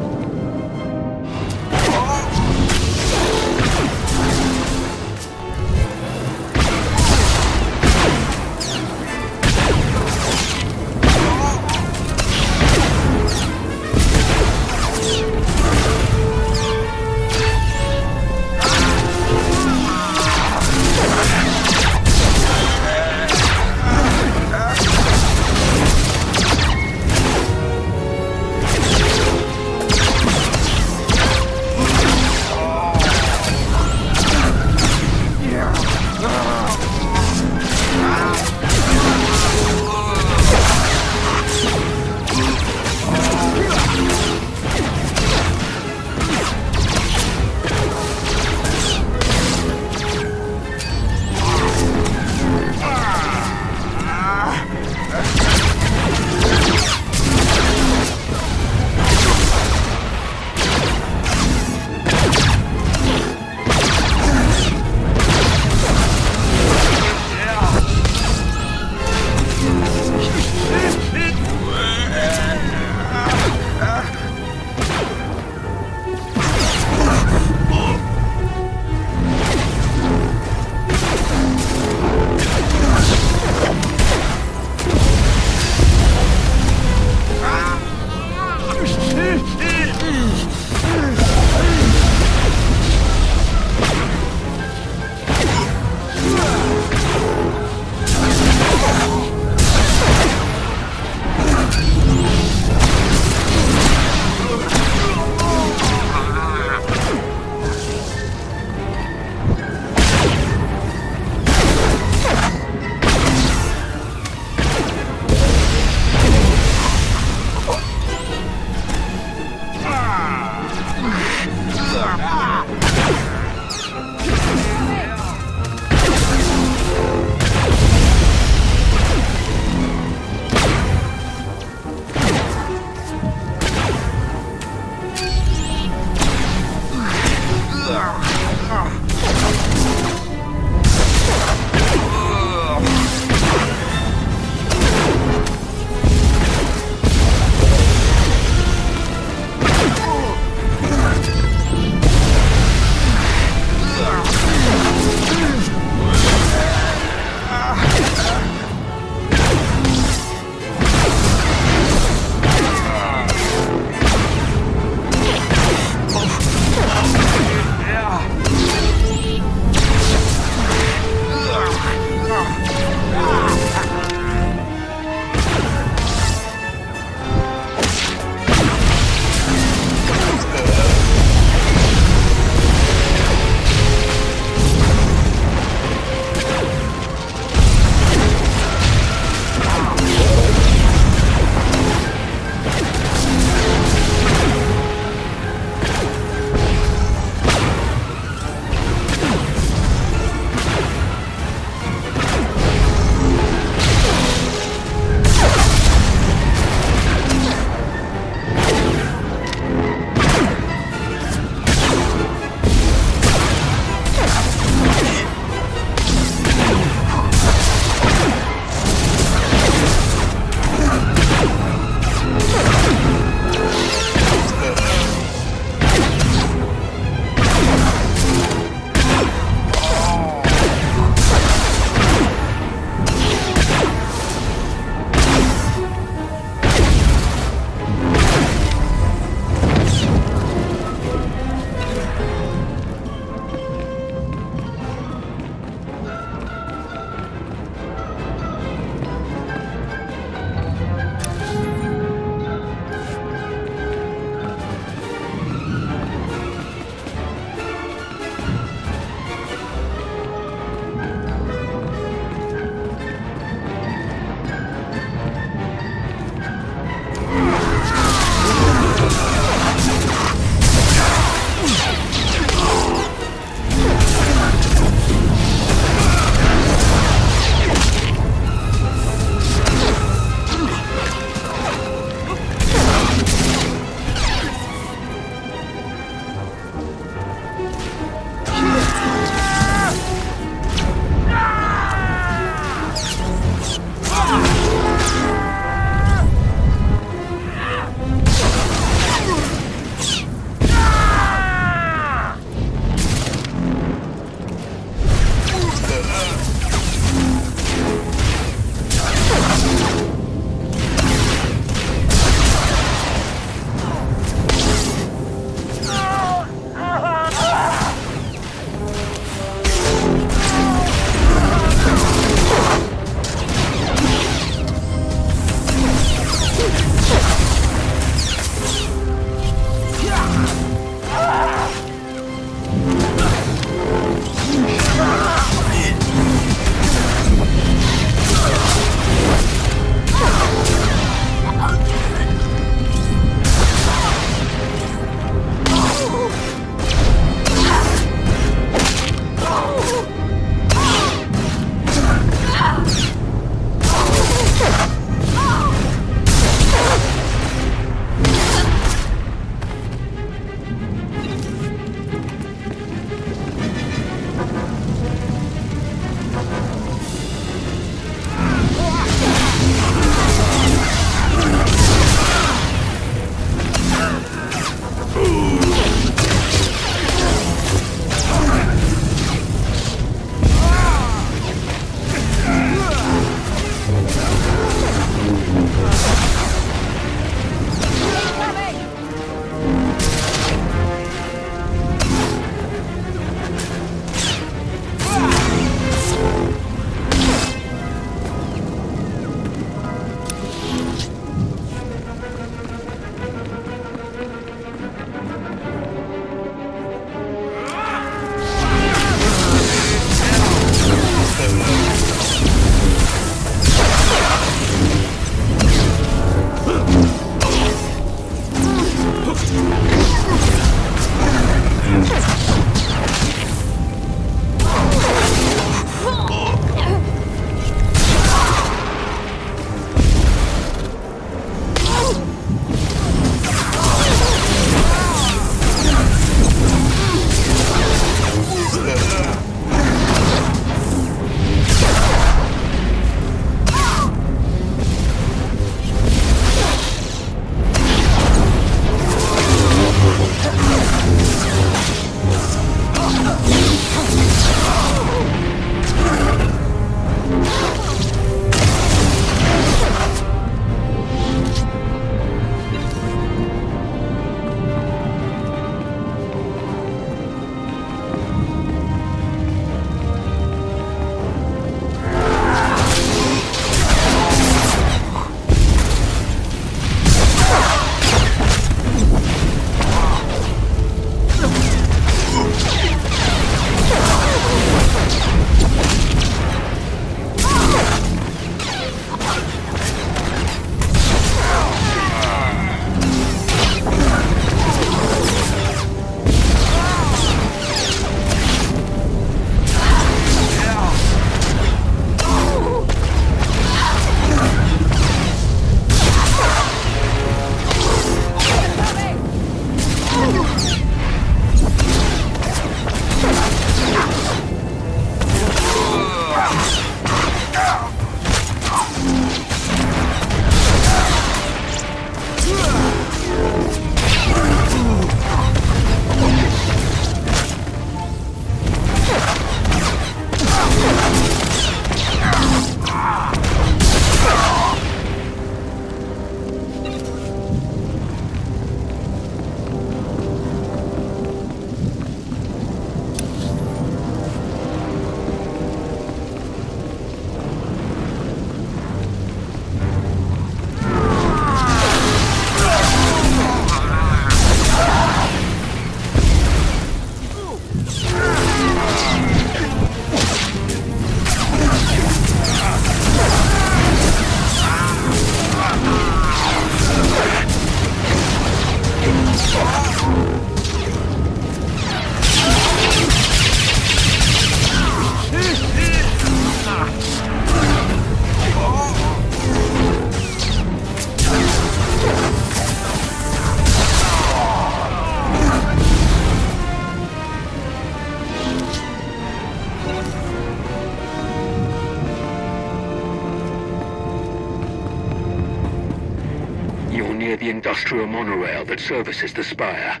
You're near the industrial monorail that services the spire.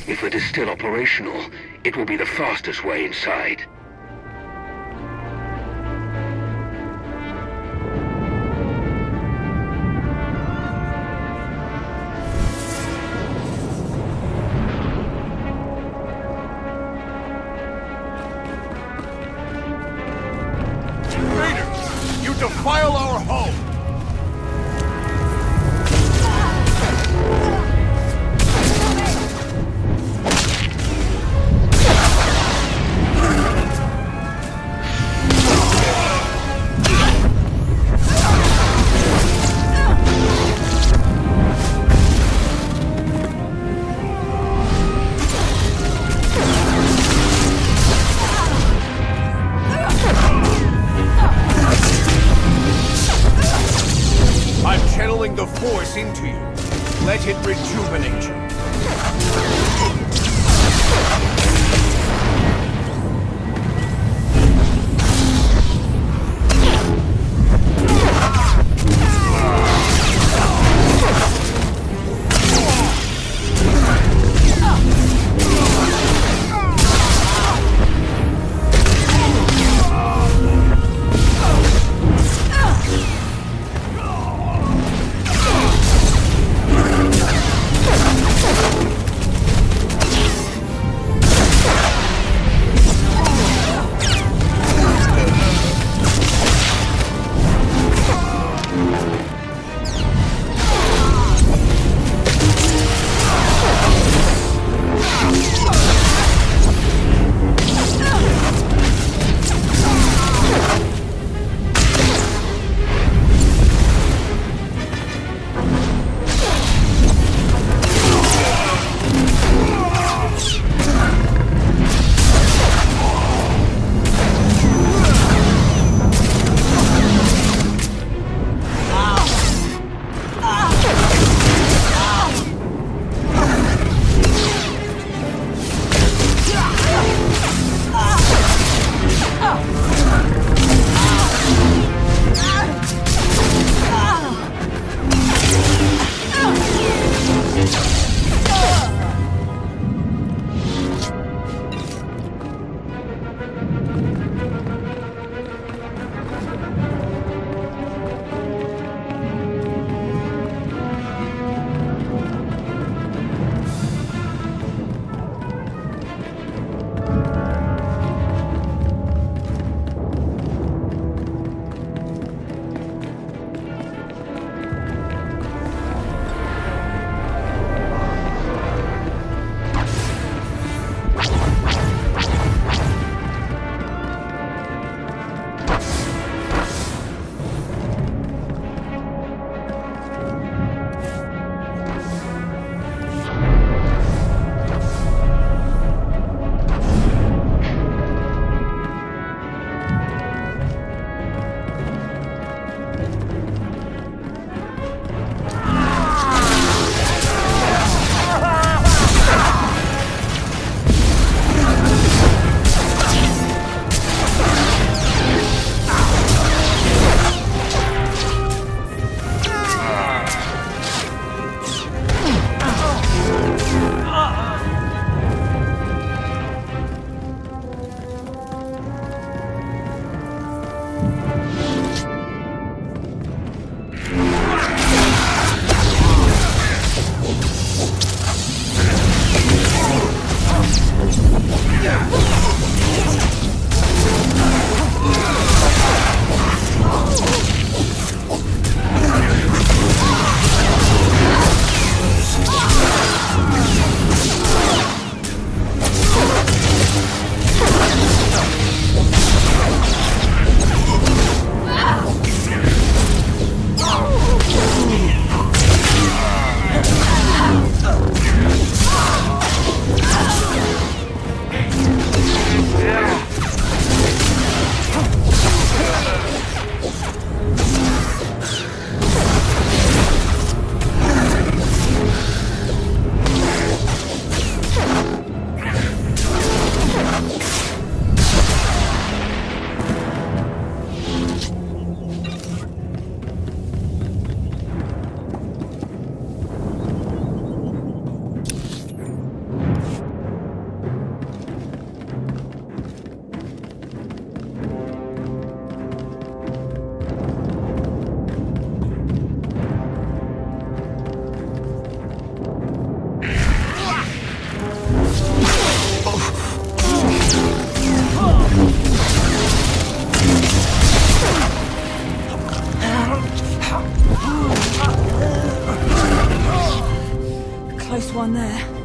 If it is still operational, it will be the fastest way inside. Traitors! You defile our home! I'm channeling the Force into you. Let it rejuvenate you. Lost one there.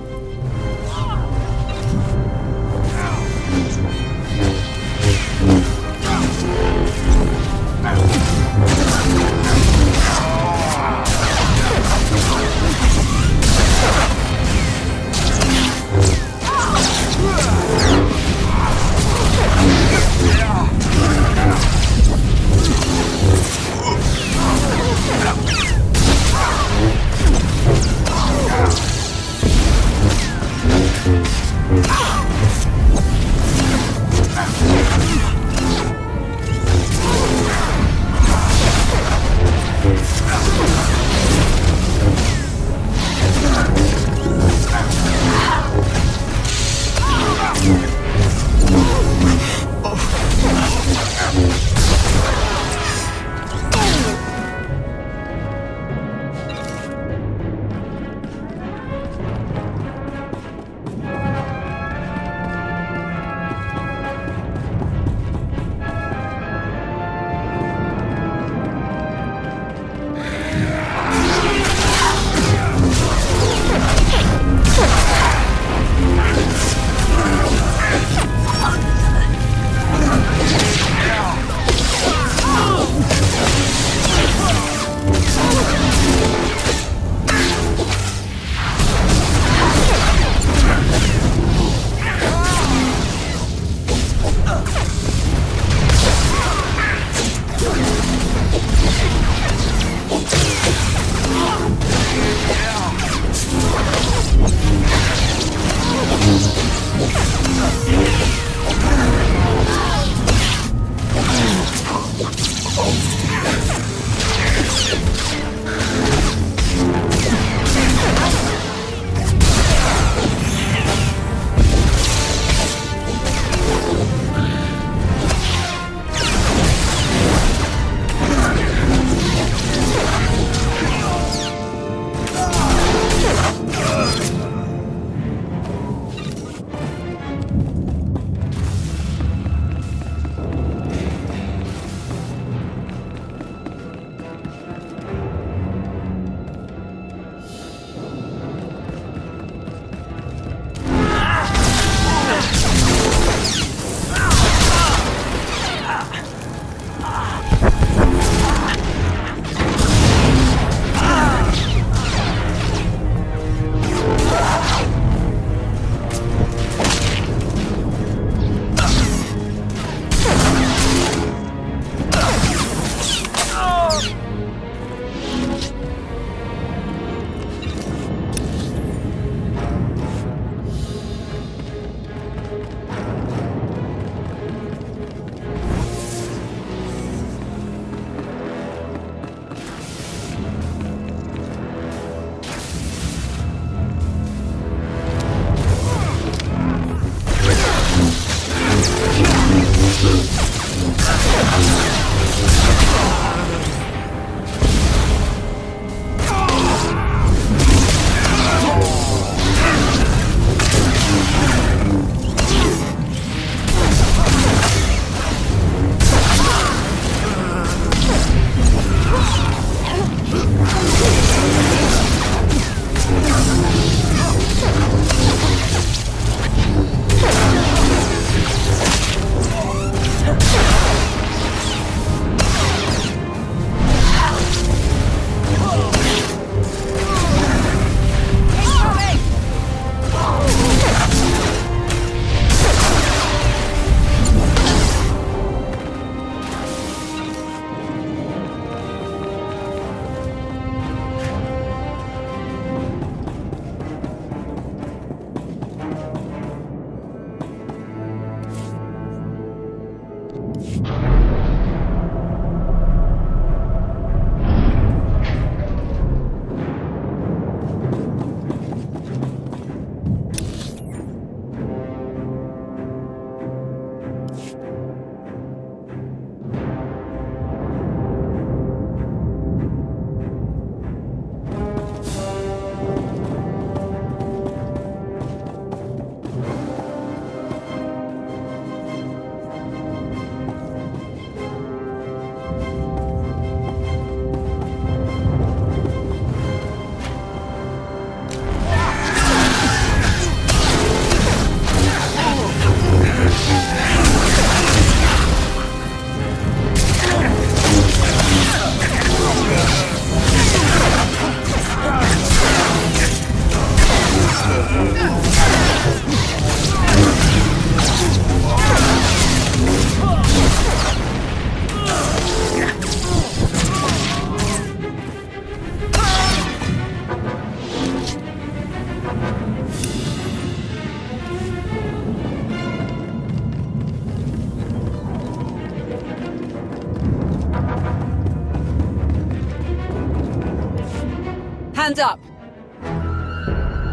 Hands up!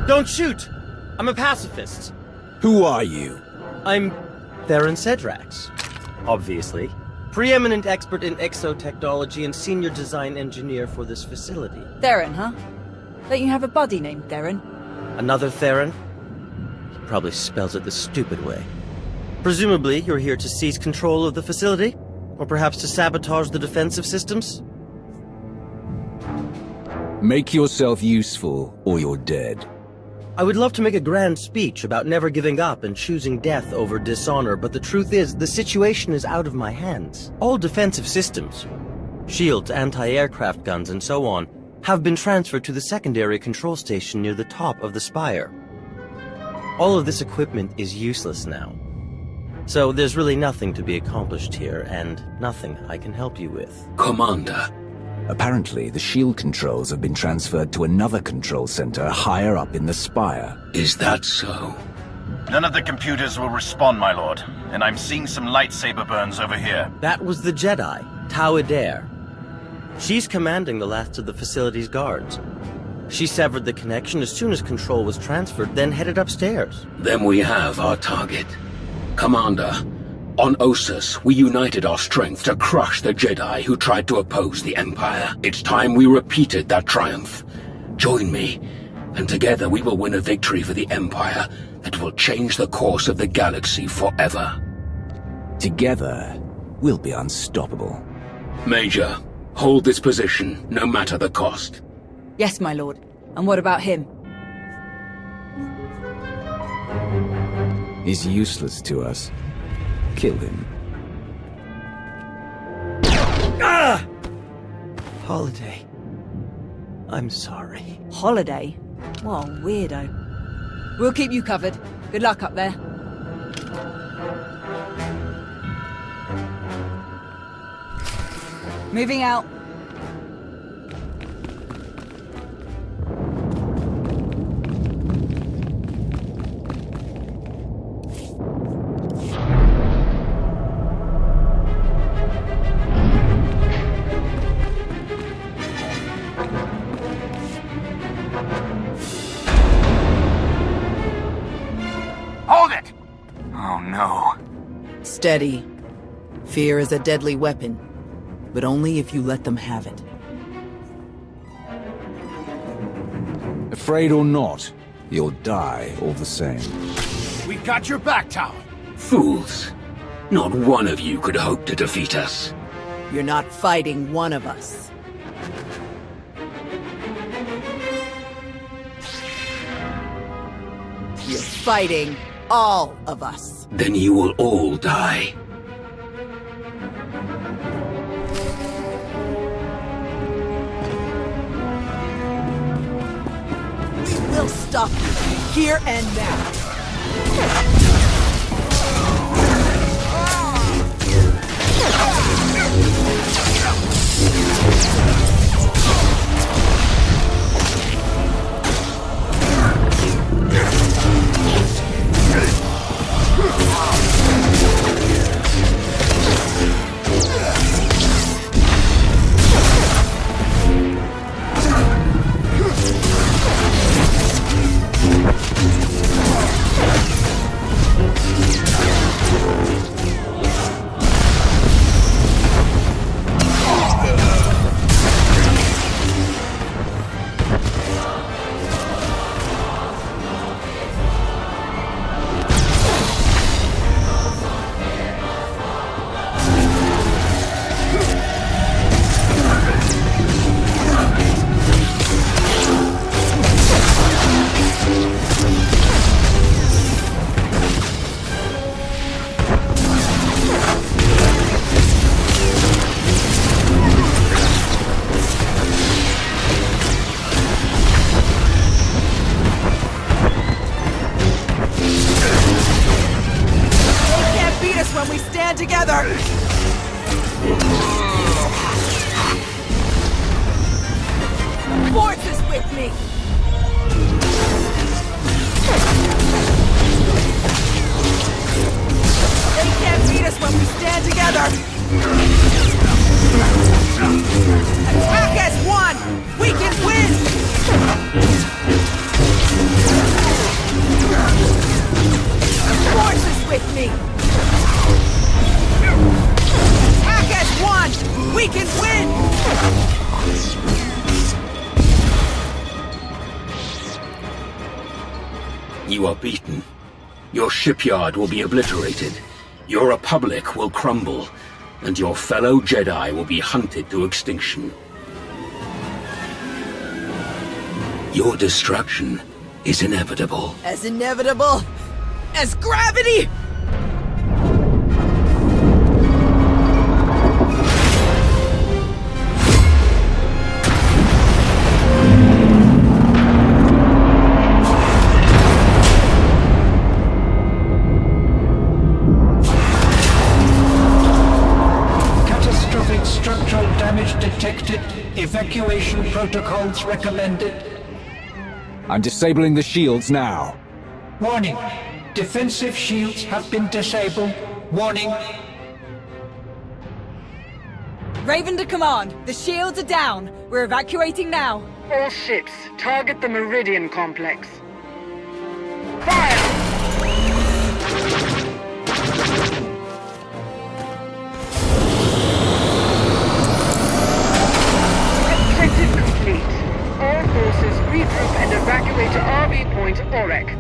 Don't shoot! I'm a pacifist. Who are you? I'm Theron Cedrax, obviously. Preeminent expert in exotechnology and senior design engineer for this facility. Theron, huh? Don't you have a buddy named Theron? Another Theron? He probably spells it the stupid way. Presumably, you're here to seize control of the facility? Or perhaps to sabotage the defensive systems? Make yourself useful, or you're dead. I would love to make a grand speech about never giving up and choosing death over dishonor, but the truth is, the situation is out of my hands. All defensive systems, shields, anti-aircraft guns, and so on, have been transferred to the secondary control station near the top of the spire. All of this equipment is useless now. So there's really nothing to be accomplished here, and nothing I can help you with. Commander. Apparently, the shield controls have been transferred to another control center higher up in the spire. Is that so? None of the computers will respond, my lord, and I'm seeing some lightsaber burns over here. That was the Jedi, Tau Adair. She's commanding the last of the facility's guards. She severed the connection as soon as control was transferred, then headed upstairs. Then we have our target. Commander, on Ossus, we united our strength to crush the Jedi who tried to oppose the Empire. It's time we repeated that triumph. Join me, and together we will win a victory for the Empire that will change the course of the galaxy forever. Together, we'll be unstoppable. Major, hold this position, no matter the cost. Yes, my lord. And what about him? He's useless to us. Kill him. Ah! Holiday. I'm sorry. Holiday? What a weirdo. We'll keep you covered. Good luck up there. Moving out. Hold it! Oh no. Steady. Fear is a deadly weapon, but only if you let them have it. Afraid or not, you'll die all the same. We got your back, Tau. Fools. Not one of you could hope to defeat us. You're not fighting one of us. You're fighting all of us. Then you will all die. We'll stop you here and now. together! Forces with me! They can't beat us when we stand together! Attack as one! We can win! Forces with me! Attack as one! We can win! You are beaten. Your shipyard will be obliterated. Your Republic will crumble. And your fellow Jedi will be hunted to extinction. Your destruction is inevitable. As inevitable as gravity! Catastrophic structural damage detected. Evacuation protocols recommended. I'm disabling the shields now. Warning. Defensive shields have been disabled. Warning. Raven to command. The shields are down. We're evacuating now. All ships, target the Meridian Complex. Fire! Objective complete. All forces regroup and evacuate to RV Point Orek.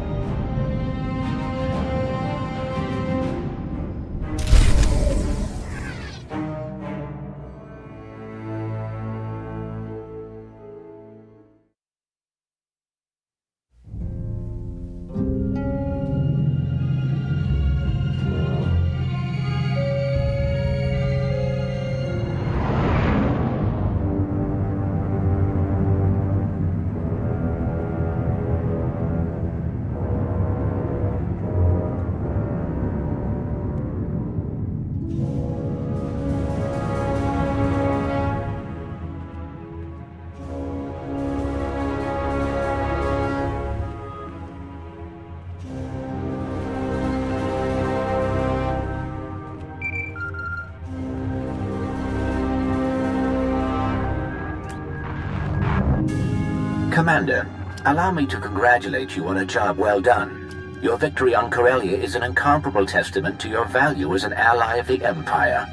Commander, allow me to congratulate you on a job well done. Your victory on Corellia is an incomparable testament to your value as an ally of the Empire.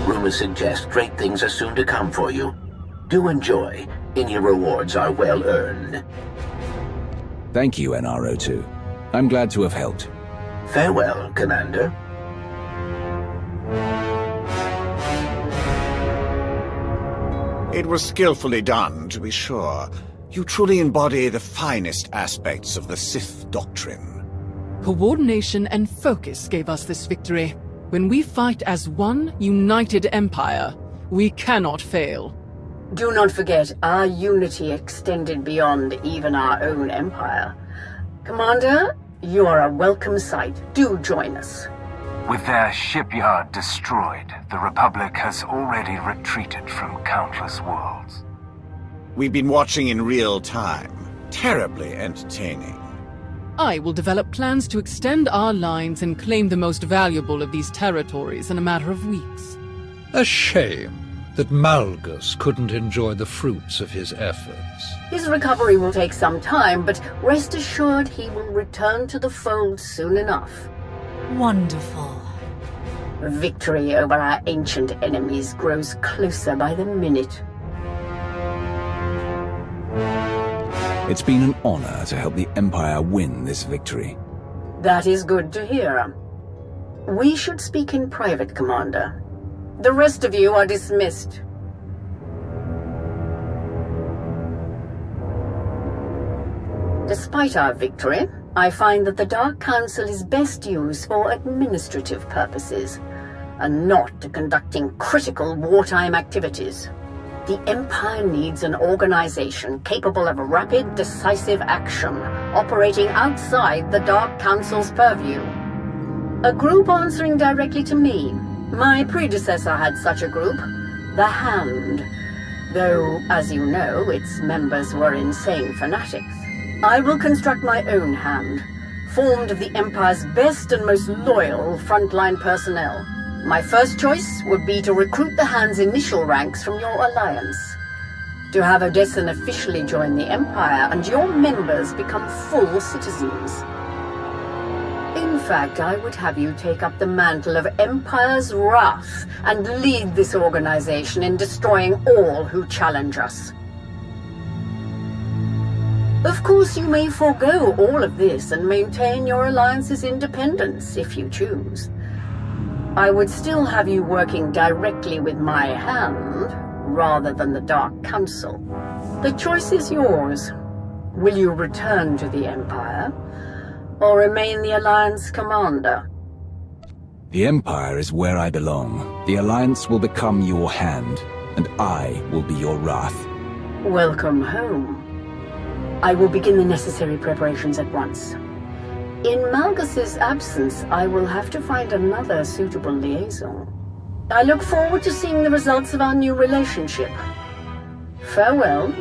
Rumors suggest great things are soon to come for you. Do enjoy. Any rewards are well earned. Thank you, NRO2. I'm glad to have helped. Farewell, Commander. It was skillfully done, to be sure. You truly embody the finest aspects of the Sith doctrine. Coordination and focus gave us this victory. When we fight as one united empire, we cannot fail. Do not forget, our unity extended beyond even our own empire. Commander, you are a welcome sight. Do join us. With their shipyard destroyed, the Republic has already retreated from countless worlds. We've been watching in real time. Terribly entertaining. I will develop plans to extend our lines and claim the most valuable of these territories in a matter of weeks. A shame that Malgus couldn't enjoy the fruits of his efforts. His recovery will take some time, but rest assured he will return to the fold soon enough. Wonderful. Victory over our ancient enemies grows closer by the minute. It's been an honor to help the Empire win this victory. That is good to hear. We should speak in private, Commander. The rest of you are dismissed. Despite our victory, I find that the Dark Council is best used for administrative purposes, and not to conducting critical wartime activities. The Empire needs an organization capable of rapid, decisive action, operating outside the Dark Council's purview. A group answering directly to me. My predecessor had such a group, the Hand. Though, as you know, its members were insane fanatics. I will construct my own Hand, formed of the Empire's best and most loyal frontline personnel. My first choice would be to recruit the Hand's initial ranks from your alliance. To have Odessen officially join the Empire and your members become full citizens. In fact, I would have you take up the mantle of Empire's Wrath and lead this organization in destroying all who challenge us. Of course, you may forego all of this and maintain your alliance's independence if you choose. I would still have you working directly with my Hand, rather than the Dark Council. The choice is yours. Will you return to the Empire, or remain the Alliance commander? The Empire is where I belong. The Alliance will become your Hand, and I will be your Wrath. Welcome home. I will begin the necessary preparations at once. In Malgus's absence, I will have to find another suitable liaison. I look forward to seeing the results of our new relationship. Farewell.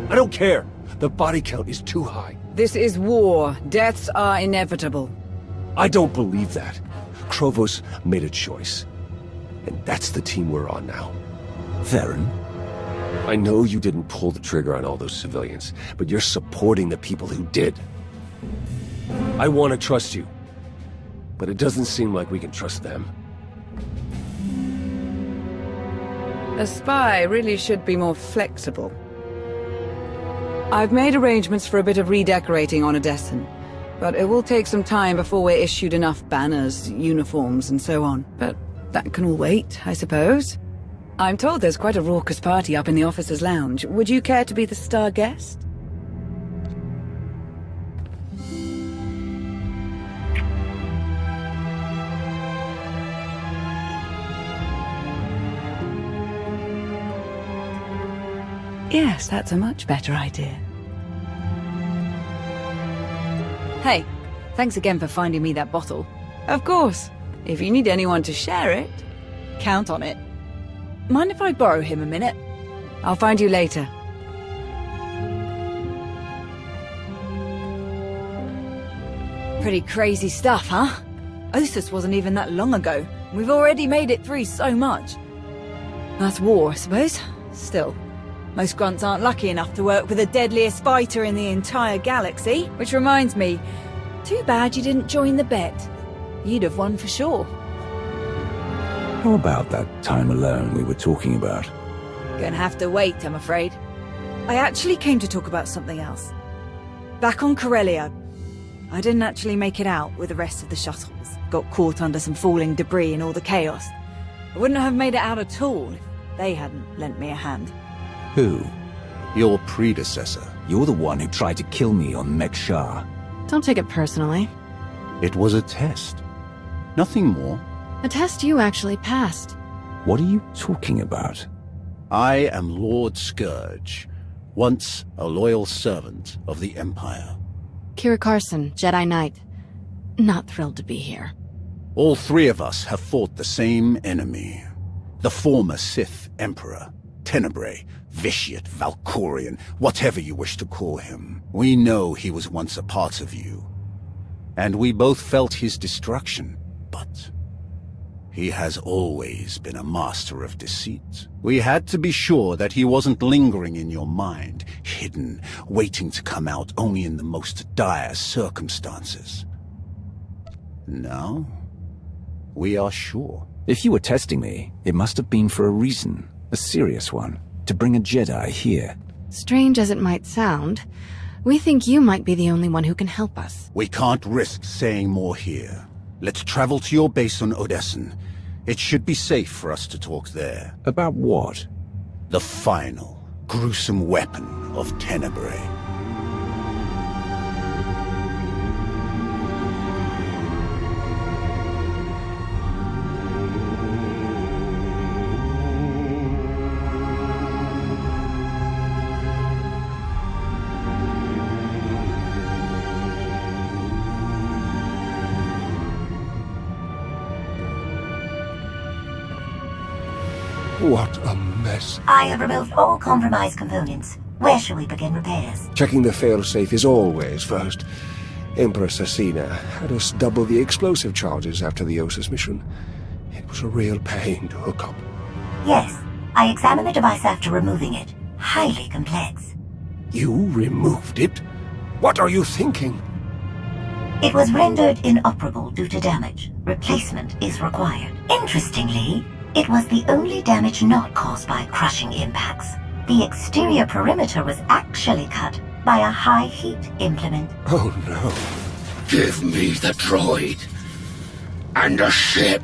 I don't care. The body count is too high. This is war. Deaths are inevitable. I don't believe that. Krovos made a choice. And that's the team we're on now. Varen? I know you didn't pull the trigger on all those civilians, but you're supporting the people who did. I want to trust you, but it doesn't seem like we can trust them. A spy really should be more flexible. I've made arrangements for a bit of redecorating on Odessen, but it will take some time before we're issued enough banners, uniforms, and so on. But that can all wait, I suppose. I'm told there's quite a raucous party up in the officers' lounge. Would you care to be the star guest? Yes, that's a much better idea. Hey, thanks again for finding me that bottle. Of course. If you need anyone to share it, count on it. Mind if I borrow him a minute? I'll find you later. Pretty crazy stuff, huh? Ossus wasn't even that long ago. We've already made it through so much. That's war, I suppose. Still. Most grunts aren't lucky enough to work with the deadliest fighter in the entire galaxy. Which reminds me, too bad you didn't join the bet. You'd have won for sure. How about that time alone we were talking about? Gonna have to wait, I'm afraid. I actually came to talk about something else. Back on Corellia, I didn't actually make it out with the rest of the shuttles. Got caught under some falling debris and all the chaos. I wouldn't have made it out at all if they hadn't lent me a hand. Who? Your predecessor. You're the one who tried to kill me on Mek-Shar. Don't take it personally. It was a test. Nothing more. A test you actually passed. What are you talking about? I am Lord Scourge, once a loyal servant of the Empire. Kira Carson, Jedi Knight. Not thrilled to be here. All three of us have fought the same enemy. The former Sith Emperor, Tenebrae, Vitiate, Valkorian, whatever you wish to call him. We know he was once a part of you. And we both felt his destruction, but he has always been a master of deceit. We had to be sure that he wasn't lingering in your mind, hidden, waiting to come out only in the most dire circumstances. Now, we are sure. If you were testing me, it must have been for a reason. A serious one. To bring a Jedi here. Strange as it might sound, we think you might be the only one who can help us. We can't risk saying more here. Let's travel to your base on Odessen. It should be safe for us to talk there. About what? The final, gruesome weapon of Tenebrae. What a mess. I have removed all compromised components. Where shall we begin repairs? Checking the failsafe is always first. Empress Asina had us double the explosive charges after the Osis mission. It was a real pain to hook up. Yes, I examined the device after removing it. Highly complex. You removed it? What are you thinking? It was rendered inoperable due to damage. Replacement is required. Interestingly, it was the only damage not caused by crushing impacts. The exterior perimeter was actually cut by a high-heat implement. Oh no. Give me the droid. And a ship.